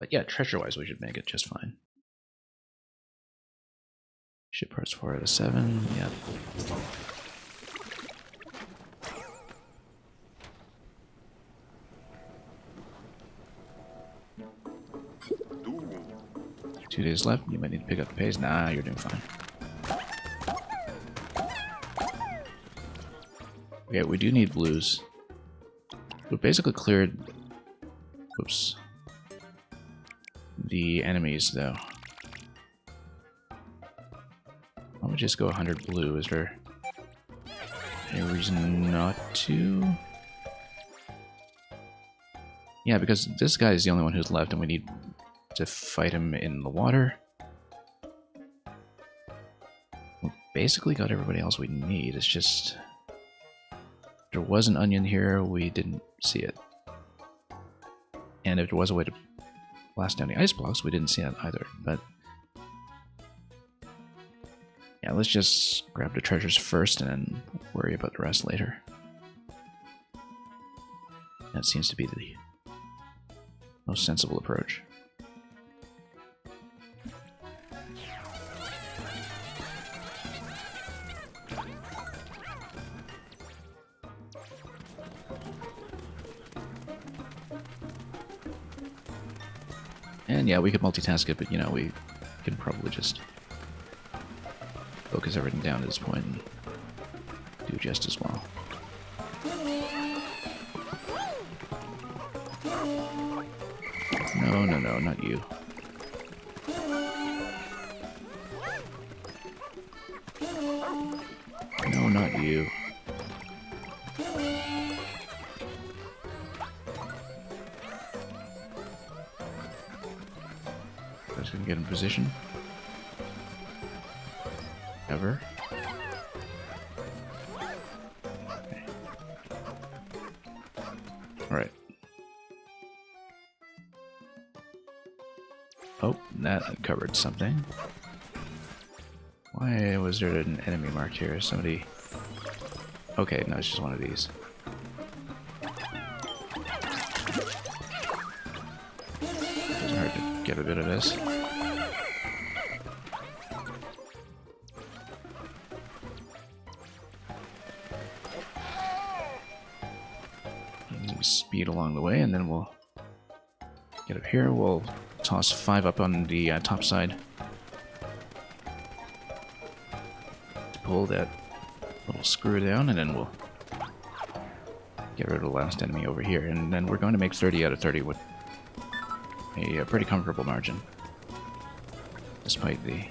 But yeah, treasure-wise we should make it just fine. Ship parts 4 out of 7, yeah. Two days left, you might need to pick up the pace. Nah, you're doing fine. Okay, we do need blues. We basically cleared... Oops. The enemies, though. Why don't we just go 100 blue? Is there any reason not to? Yeah, because this guy is the only one who's left, and we need to fight him in the water. We basically got everybody else we need. It's just... There was an onion here, we didn't see it. And if there was a way to blast down the ice blocks, we didn't see it either. But yeah, let's just grab the treasures first and then worry about the rest later. That seems to be the most sensible approach. And yeah, we could multitask it, but you know, we can probably just focus everything down at this point and do just as well. No, no, no, not you. No, not you. Just gonna get in position. Ever. Okay. Alright. Oh, that uncovered something. Why was there an enemy marked here? Somebody... Okay, no, it's just one of these. Doesn't hurt to get a bit of this. Speed along the way, and then we'll get up here. We'll toss 5 up on the top side to pull that little screw down, and then we'll get rid of the last enemy over here. And then we're going to make 30 out of 30 with a pretty comfortable margin, despite the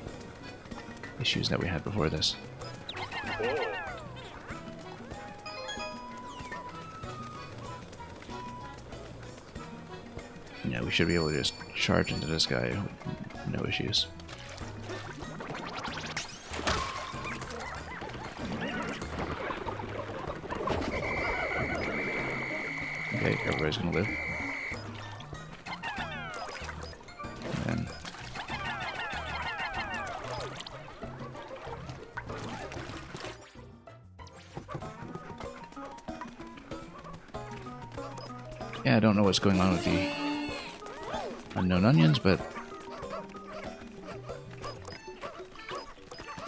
issues that we had before this. Yeah, we should be able to just charge into this guy with no issues. Okay, everybody's gonna live. And then... yeah, I don't know what's going on with the unknown onions, but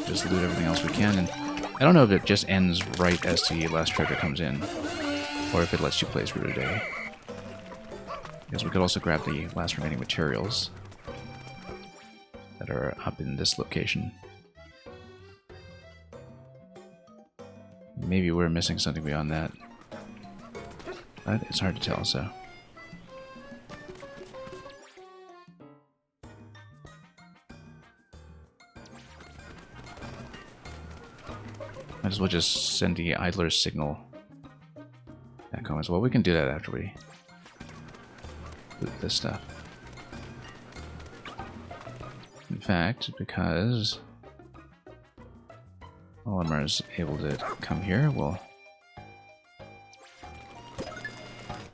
just loot everything else we can. And I don't know if it just ends right as the last treasure comes in, or if it lets you play through today. Because we could also grab the last remaining materials that are up in this location. Maybe we're missing something beyond that, but it's hard to tell, so... might as well just send the idler's signal back home as well. We can do that after we loot this stuff. In fact, because Olimar is able to come here, we'll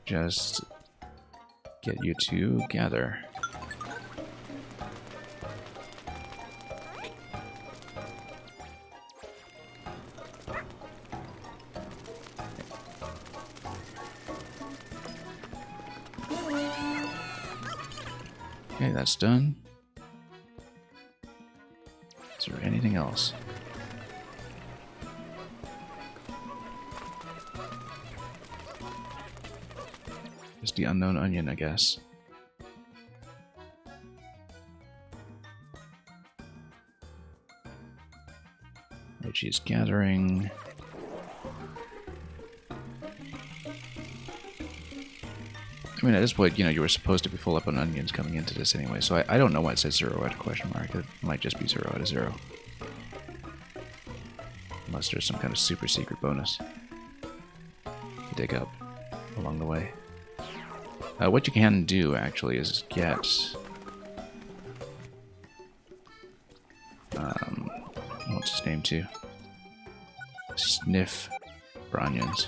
just get you to gather. Okay, that's done. Is there anything else? Just the unknown onion, I guess. Which he's gathering. I mean, at this point, you know, you were supposed to be full up on onions coming into this anyway, so I don't know why it says 0 at a question mark. It might just be 0 at a 0. Unless there's some kind of super secret bonus to dig up along the way. What you can do, actually, is get... what's his name, too? Sniff for onions.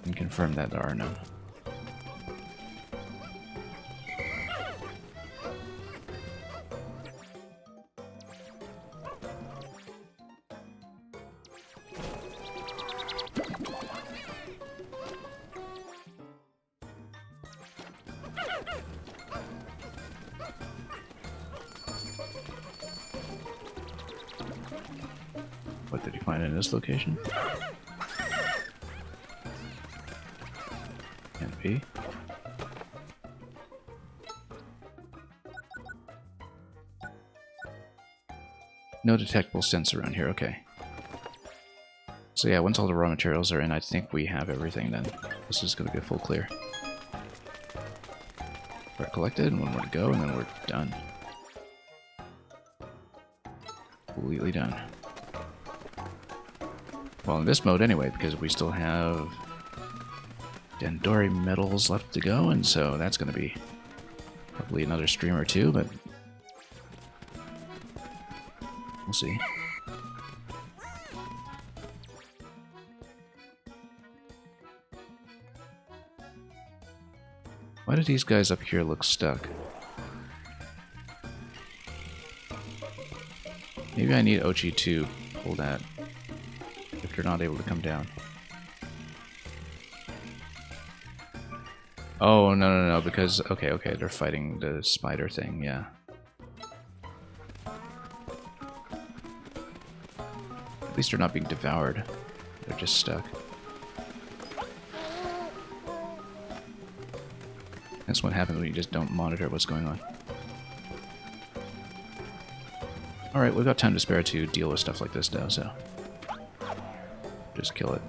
And confirm that there are none. What did you find in this location? Can't be. No detectable scents around here, okay. So yeah, once all the raw materials are in, I think we have everything then. This is going to be a full clear. We're collected, and one more to go, and then we're done. Completely done. Well, in this mode anyway, because we still have Dandori metals left to go, and so that's going to be probably another stream or two, but we'll see. Why do these guys up here look stuck? Maybe I need Ochi to pull that if you're not able to come down. Oh, no, because... Okay, they're fighting the spider thing, yeah. At least they're not being devoured. They're just stuck. That's what happens when you just don't monitor what's going on. Alright, we've got time to spare to deal with stuff like this now, so... just kill it.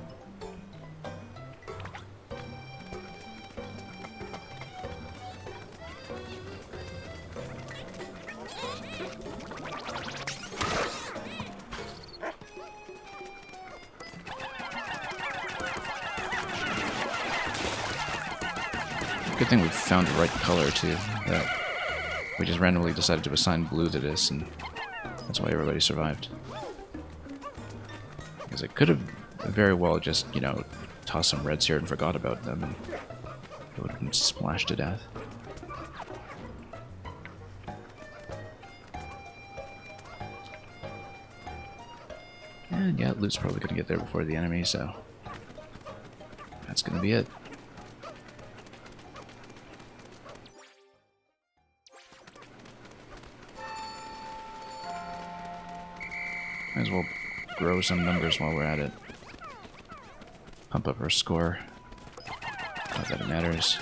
Good thing we found the right color, too. That we just randomly decided to assign blue to this, and that's why everybody survived. Because it could have very well just, you know, tossed some reds here and forgot about them, and it would have been splashed to death. And yeah, loot's probably going to get there before the enemy, so that's going to be it. Might as well grow some numbers while we're at it. Pump up our score. Not that it matters.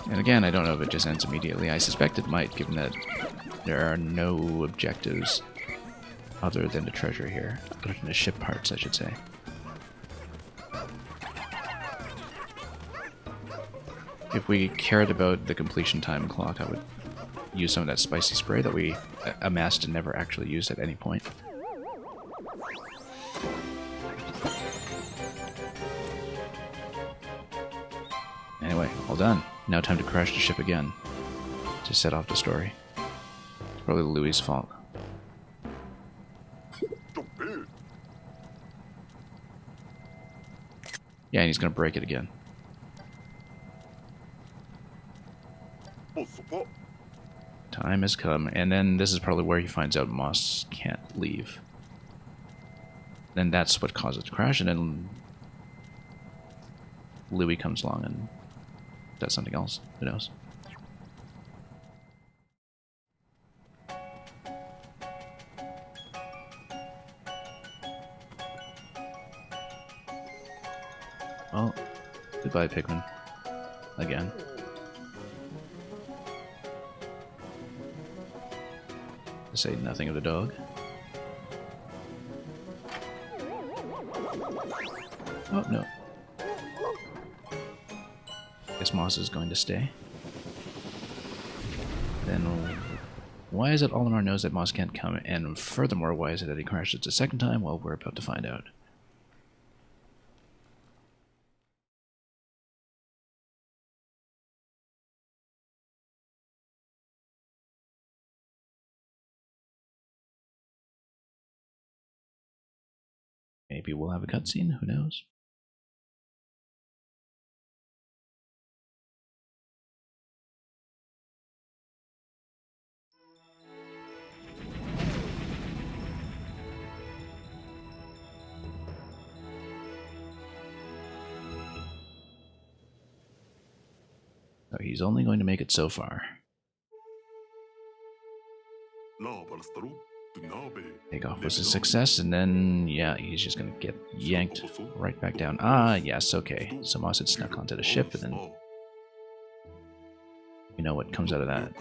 And again, I don't know if it just ends immediately. I suspect it might, given that there are no objectives other than the treasure here. Other than the ship parts, I should say. If we cared about the completion time clock, I would use some of that spicy spray that we amassed and never actually used at any point. Anyway, all done. Now time to crash the ship again to set off the story. It's probably Louis' fault. Yeah, and he's gonna break it again. Time has come, and then this is probably where he finds out Moss can't leave. Then that's what causes the crash, and then Louis comes along and does something else. Who knows? Well, goodbye, Pikmin. Again. To say nothing of the dog. Oh, no. Guess Moss is going to stay. Then, why is it Olimar knows that Moss can't come? And furthermore, why is it that he crashes a second time? Well, we're about to find out. Maybe we'll have a cutscene, who knows? So he's only going to make it so far. Takeoff was a success, and then, yeah, he's just going to get yanked right back down. Ah, yes, okay. So Moss had snuck onto the ship, and then you know what comes out of that.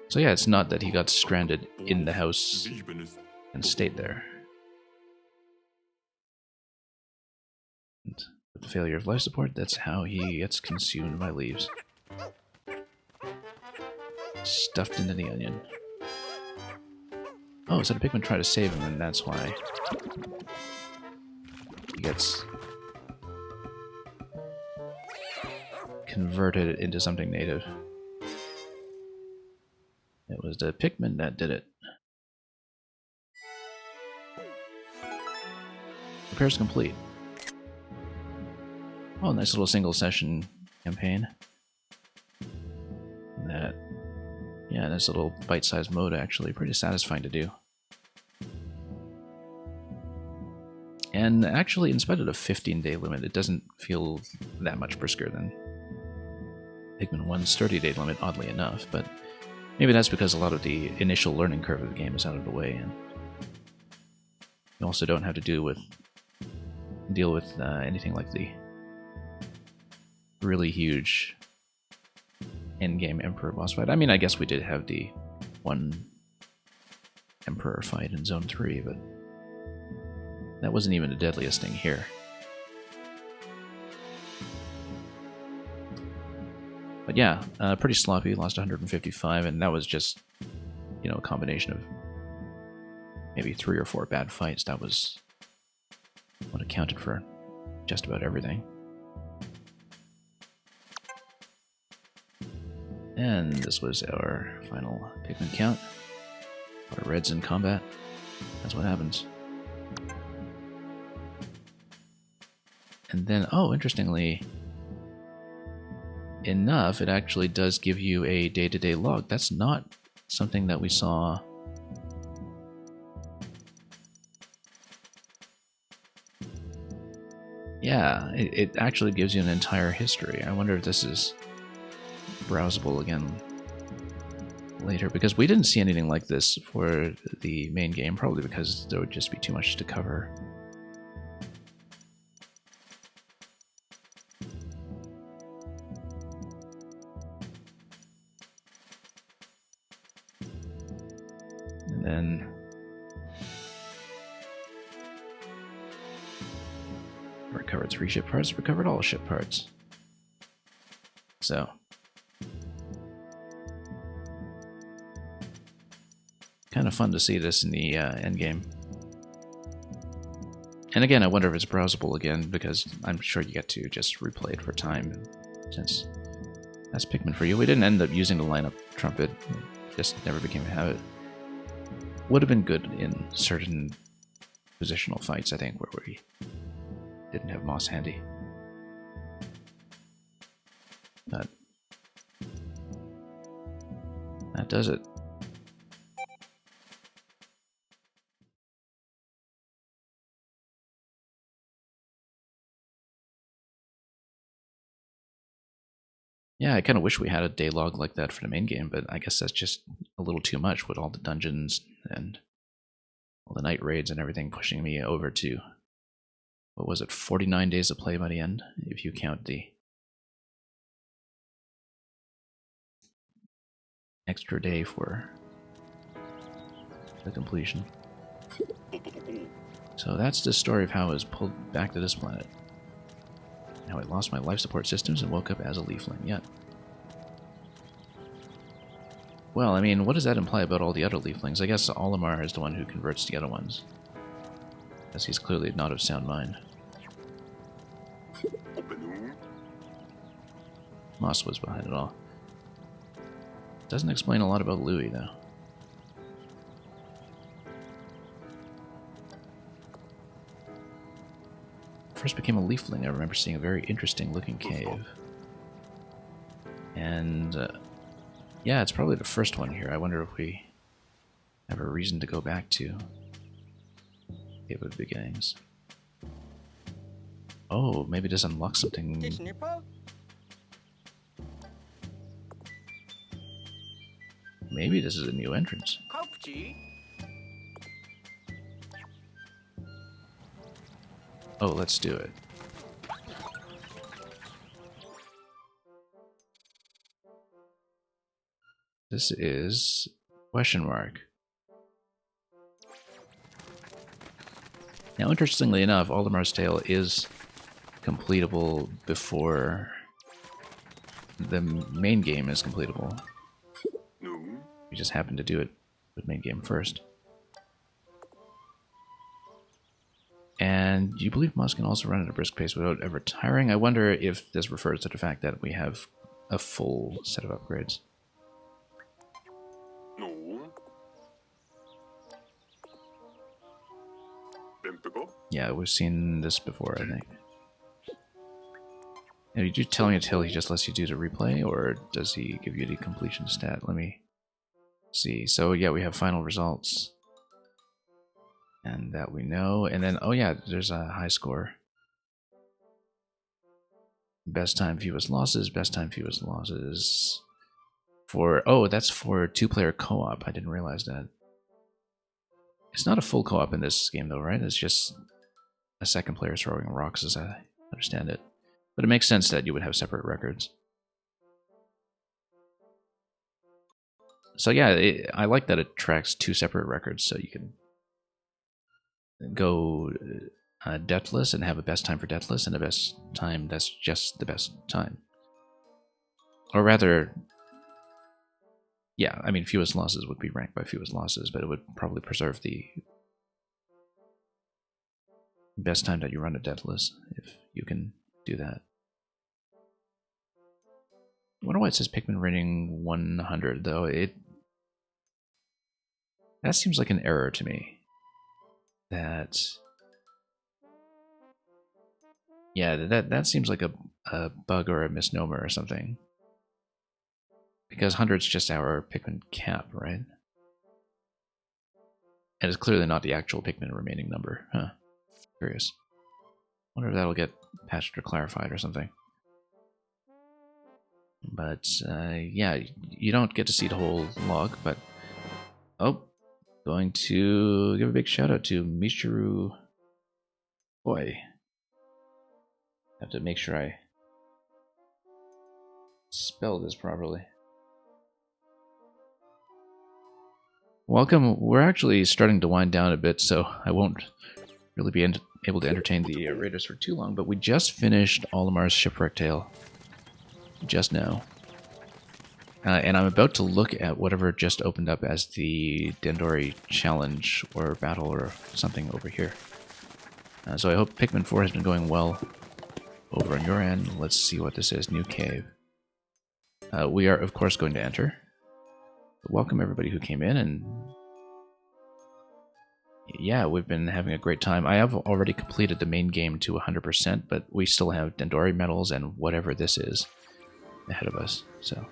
So yeah, it's not that he got stranded in the house and stayed there. And with the failure of life support, that's how he gets consumed by leaves. Stuffed into the onion. Oh, so the Pikmin try to save him, and that's why he gets converted into something native. It was the Pikmin that did it. Repairs complete. Oh, nice little single session campaign. And that, yeah, this little bite-sized mode actually pretty satisfying to do. And actually, in spite of the 15-day limit, it doesn't feel that much brisker than Pikmin 1's 30-day limit, oddly enough, but maybe that's because a lot of the initial learning curve of the game is out of the way, and you also don't have to deal with anything like the really huge endgame Emperor boss fight. I mean, I guess we did have the one Emperor fight in Zone 3, but that wasn't even the deadliest thing here. But yeah, pretty sloppy, lost 155, and that was just, you know, a combination of maybe 3 or 4 bad fights. That was what accounted for just about everything. And this was our final Pikmin count. Our reds in combat. That's what happens. And then, oh, interestingly enough, it actually does give you a day-to-day log. That's not something that we saw. Yeah, it actually gives you an entire history. I wonder if this is browsable again later, because we didn't see anything like this for the main game, probably because there would just be too much to cover. And then recovered 3 ship parts, recovered all ship parts. So kind of fun to see this in the end game. And again, I wonder if it's browsable again, because I'm sure you get to just replay it for time, since that's Pikmin for you. We didn't end up using the lineup trumpet, it just never became a habit. Would have been good in certain positional fights, I think, where we didn't have Moss handy. But that does it. Yeah, I kind of wish we had a day log like that for the main game, but I guess that's just a little too much with all the dungeons and all the night raids and everything pushing me over to, what was it, 49 days of play by the end, if you count the extra day for the completion. So that's the story of how I was pulled back to this planet. How I lost my life support systems and woke up as a leafling. Yet. Well, I mean, what does that imply about all the other leaflings? I guess Olimar is the one who converts the other ones, as he's clearly not of sound mind. Moss was behind it all. Doesn't explain a lot about Louis, though. First became a leafling, I remember seeing a very interesting looking cave. And yeah, it's probably the first one here. I wonder if we have a reason to go back to Cave of Beginnings. Oh, maybe this unlocks something. Maybe this is a new entrance. Oh, let's do it. This is question mark. Now, interestingly enough, Olimar's Tale is completable before the main game is completable. We just happen to do it with main game first. And you believe Moss can also run at a brisk pace without ever tiring? I wonder if this refers to the fact that we have a full set of upgrades. Yeah, we've seen this before, I think. Now, did you tell me until he just lets you do the replay, or does he give you the completion stat? Let me see. So yeah, we have final results. And that we know. And then, oh yeah, there's a high score. Best time, fewest losses. Best time, fewest losses. For, oh, that's for 2-player co-op. I didn't realize that. It's not a full co-op in this game though, right? It's just a second player throwing rocks as I understand it. But it makes sense that you would have separate records. So yeah, I like that it tracks 2 separate records, so you can go deathless and have a best time for deathless and a best time that's just the best time. Or rather, yeah, I mean, fewest losses would be ranked by fewest losses, but it would probably preserve the best time that you run at deathless, if you can do that. I wonder know why it says Pikmin rating 100 though. That seems like an error to me. That seems like a bug or a misnomer or something. Because 100's just our Pikmin cap, right? And it's clearly not the actual Pikmin remaining number. Huh. Curious. Wonder if that'll get patched or clarified or something. But, yeah, you don't get to see the whole log, but... Oh, going to give a big shout out to Michiru. Boy. Have to make sure I spell this properly. Welcome. We're actually starting to wind down a bit, so I won't really be able to entertain the raiders for too long, but we just finished Olimar's Shipwreck tale. Just now. And I'm about to look at whatever just opened up as the Dendori challenge or battle or something over here. So I hope Pikmin 4 has been going well over on your end. Let's see what this is. New cave. We are, of course, going to enter. Welcome everybody who came in, and yeah, we've been having a great time. I have already completed the main game to 100%, but we still have Dendori medals and whatever this is ahead of us, so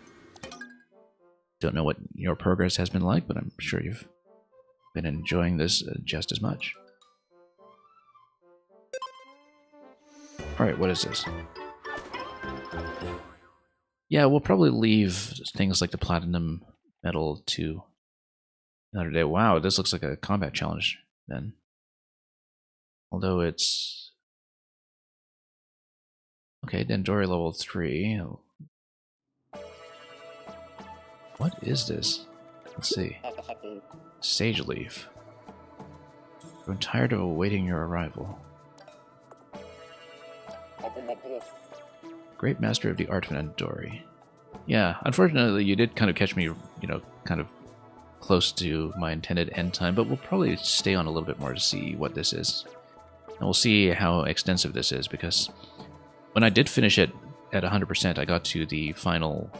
don't know what your progress has been like, but I'm sure you've been enjoying this just as much. Alright, what is this? Yeah, we'll probably leave things like the Platinum medal to another day. Wow, this looks like a combat challenge then. Although it's... Okay, Dendori level 3. What is this? Let's see. Sage Leaf. I'm tired of awaiting your arrival. Great master of the art of Dendori. Yeah, unfortunately you did kind of catch me, you know, kind of close to my intended end time, but we'll probably stay on a little bit more to see what this is. And we'll see how extensive this is, because when I did finish it at 100%, I got to the final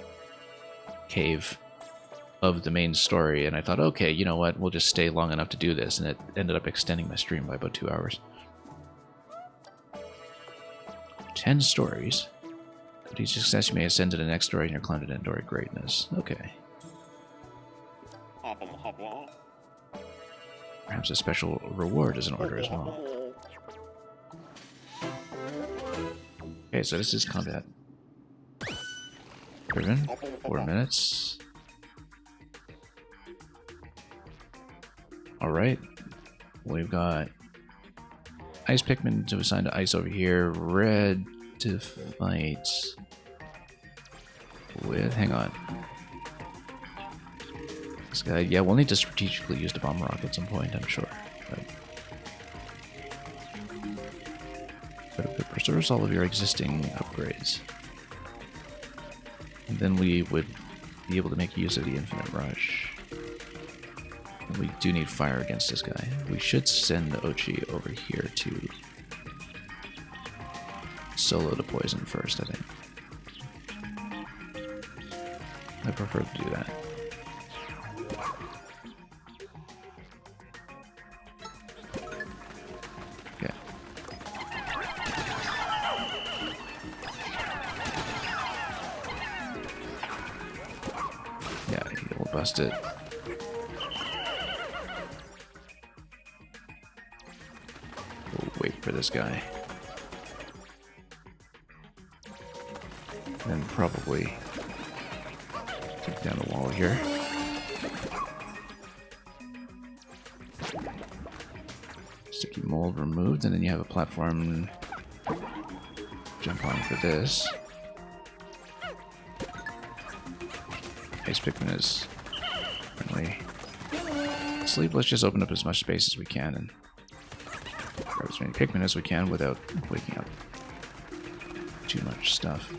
cave of the main story, and I thought, okay, you know what, we'll just stay long enough to do this, and it ended up extending my stream by about 2 hours. 10 stories. With each success, you may ascend to the next story in your climb to Dendori greatness. Okay. Perhaps a special reward is in order as well. Okay, so this is combat. Driven. 4 minutes. Alright. We've got Ice Pikmin to assign to ice over here. Red to fight with... Hang on. This guy... Yeah, we'll need to strategically use the bomb rock at some point, I'm sure. But it preserves all of your existing upgrades. And then we would be able to make use of the Infinite Rush. And we do need fire against this guy. We should send Ochi over here to solo the poison first, I think. I prefer to do that. Okay. Yeah, we'll bust it. We'll wait for this guy. And probably take down the wall here. Sticky mold removed, and then you have a platform. Jump on for this. Ice Pikmin is friendly. Sleep, let's just open up as much space as we can and grab as many Pikmin as we can without waking up too much stuff.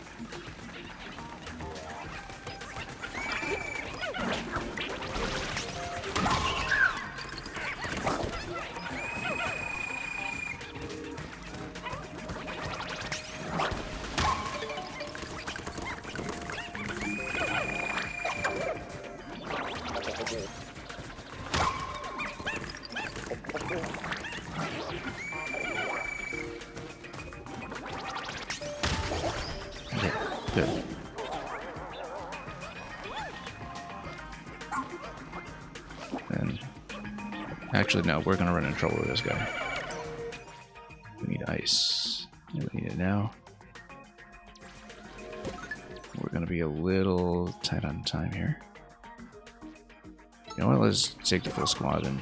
Actually, no, we're gonna run into trouble with this guy. We need ice. Yeah, we need it now. We're gonna be a little tight on time here. You know what, let's take the full squad and...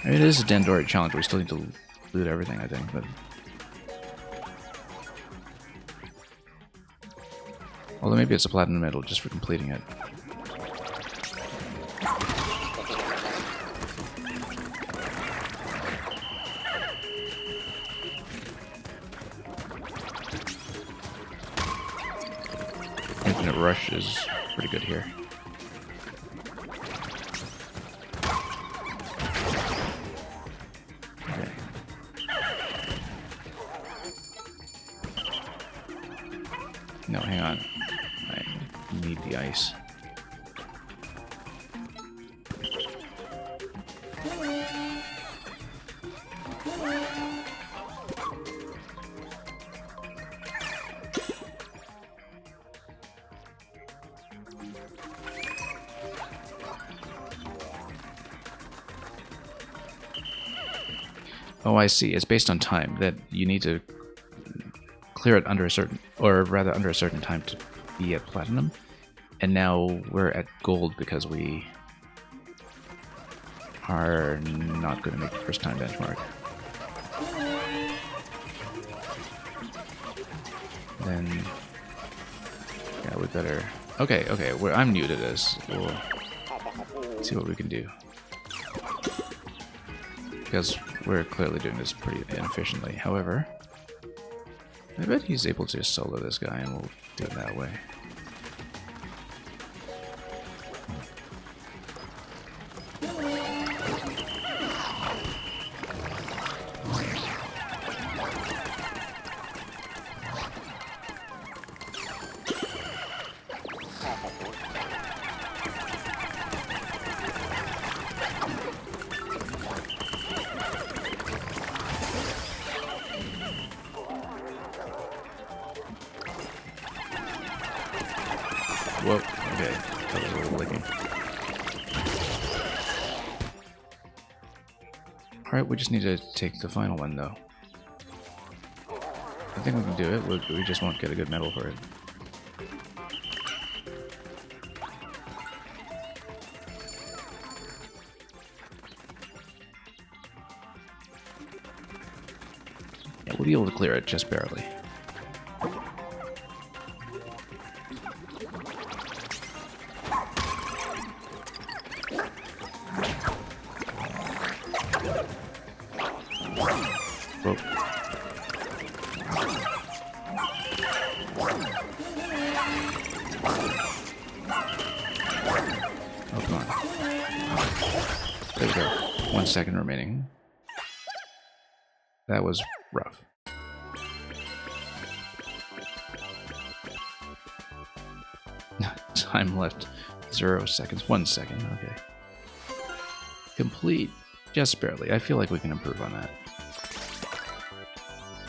I mean, it is a Dandori challenge, we still need to loot everything, I think, but... Although maybe it's a platinum medal just for completing it. Infinite Rush is pretty good here. Okay. No, hang on. I need the ice. Oh, I see. It's based on time, that you need to clear it under a certain, or rather under a certain time to be at platinum. And now we're at gold because we are not going to make the first time benchmark. Then, yeah, we better... Okay, I'm new to this. We'll see what we can do. Because we're clearly doing this pretty inefficiently. However, I bet he's able to solo this guy and we'll do it that way. Whoa, okay, that was a little licking. Alright, we just need to take the final one, though. I think we can do it, we just won't get a good medal for it. Yeah, we'll be able to clear it, just barely. Whoa. Oh, come on. There we go. 1 second remaining. That was rough. Time left 0 seconds. 1 second, okay. Complete. Just barely. I feel like we can improve on that.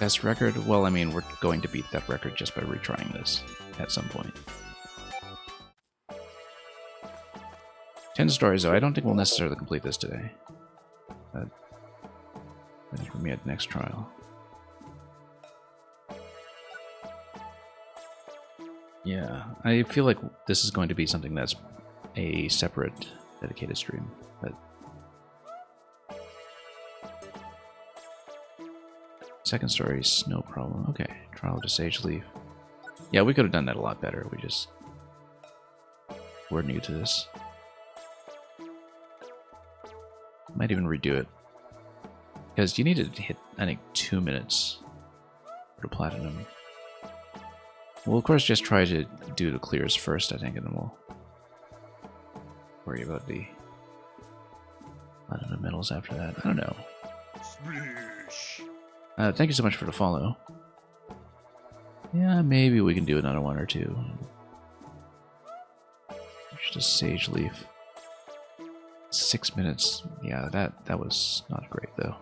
Best record? Well, I mean, we're going to beat that record just by retrying this at some point. 10 stories, though. I don't think we'll necessarily complete this today. That's for me at the next trial. Yeah, I feel like this is going to be something that's a separate, dedicated stream. But second story, no problem. Okay, trial to Sage Leaf. Yeah, we could have done that a lot better. We're new to this. Might even redo it. Because you need to hit, I think, 2 minutes for platinum. We'll, of course, just try to do the clears first, I think, and then we'll worry about the platinum medals after that. I don't know. Thank you so much for the follow. Yeah, maybe we can do another one or two. Just a Sage Leaf. 6 minutes. Yeah, that was not great, though.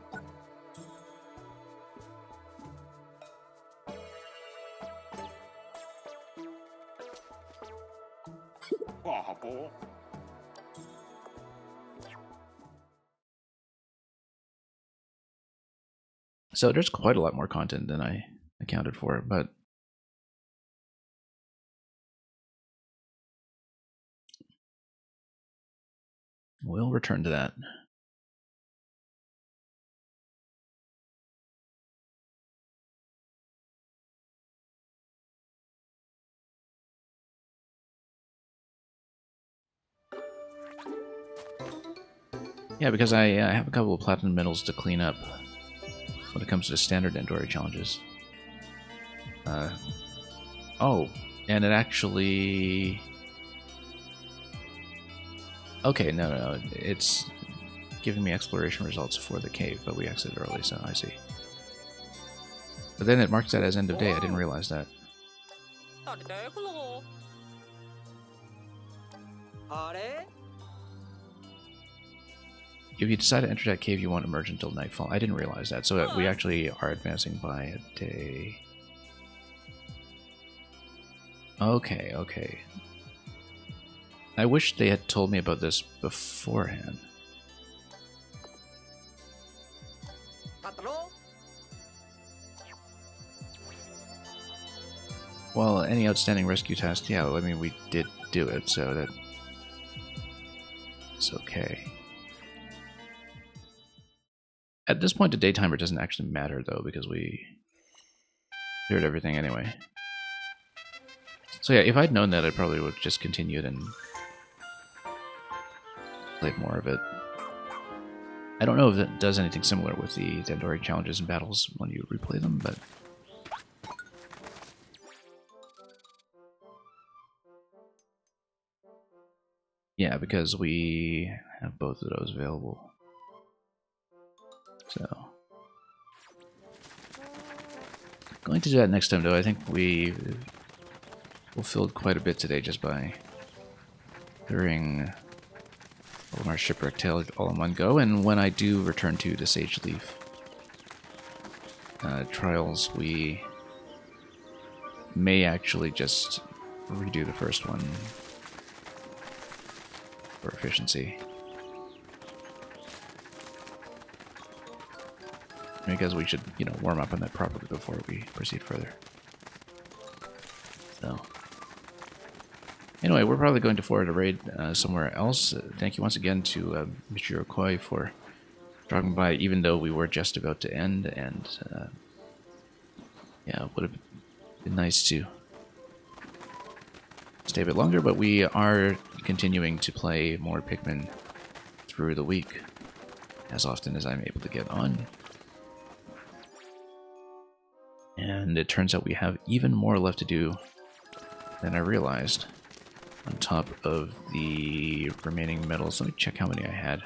So there's quite a lot more content than I accounted for, but we'll return to that. Yeah, because I have a couple of platinum medals to clean up when it comes to standard Endori challenges. Oh, and it actually... Okay, no, it's giving me exploration results for the cave, but we exited early, so I see. But then it marks that as end of day, I didn't realize that. If you decide to enter that cave, you won't emerge until nightfall. I didn't realize that, so that we actually are advancing by a day. Okay. I wish they had told me about this beforehand. Well, any outstanding rescue task, yeah, I mean, we did do it, so that... it's okay. At this point, the day timer doesn't actually matter, though, because we cleared everything anyway. So yeah, if I'd known that, I probably would have just continued and played more of it. I don't know if it does anything similar with the Dandori challenges and battles when you replay them, but... yeah, because we have both of those available. So... going to do that next time, though. I think we fulfilled quite a bit today just by clearing Olimar Shipwreck Tale all in one go, and when I do return to the Sage Leaf trials, we may actually just redo the first one for efficiency. Because we should, you know, warm up on that properly before we proceed further. So, anyway, we're probably going to forward a raid somewhere else. Thank you once again to Mr. Koi for dropping by, even though we were just about to end, and yeah, it would have been nice to stay a bit longer, but we are continuing to play more Pikmin through the week, as often as I'm able to get on. And it turns out we have even more left to do than I realized, on top of the remaining medals. Let me check how many I had.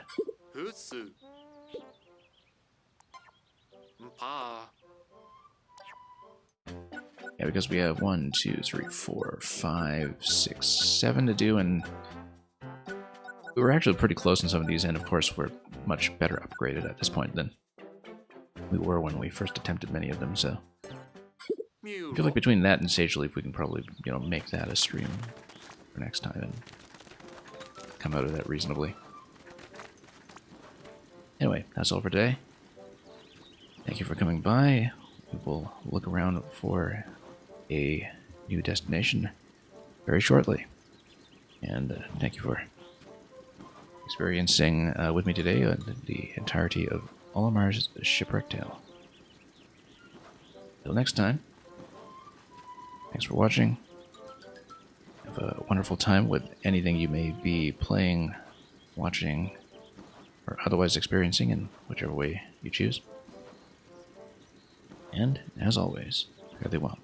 Yeah, because we have 1, 2, 3, 4, 5, 6, 7 to do, and we were actually pretty close on some of these, and of course we're much better upgraded at this point than we were when we first attempted many of them, so... I feel like between that and Sage Leaf, we can probably, you know, make that a stream for next time and come out of that reasonably. Anyway, that's all for today. Thank you for coming by. We will look around for a new destination very shortly. And thank you for experiencing with me today the entirety of Olimar's Shipwreck Tale. Till next time. Thanks for watching. Have a wonderful time with anything you may be playing, watching, or otherwise experiencing in whichever way you choose. And, as always, fare thee well.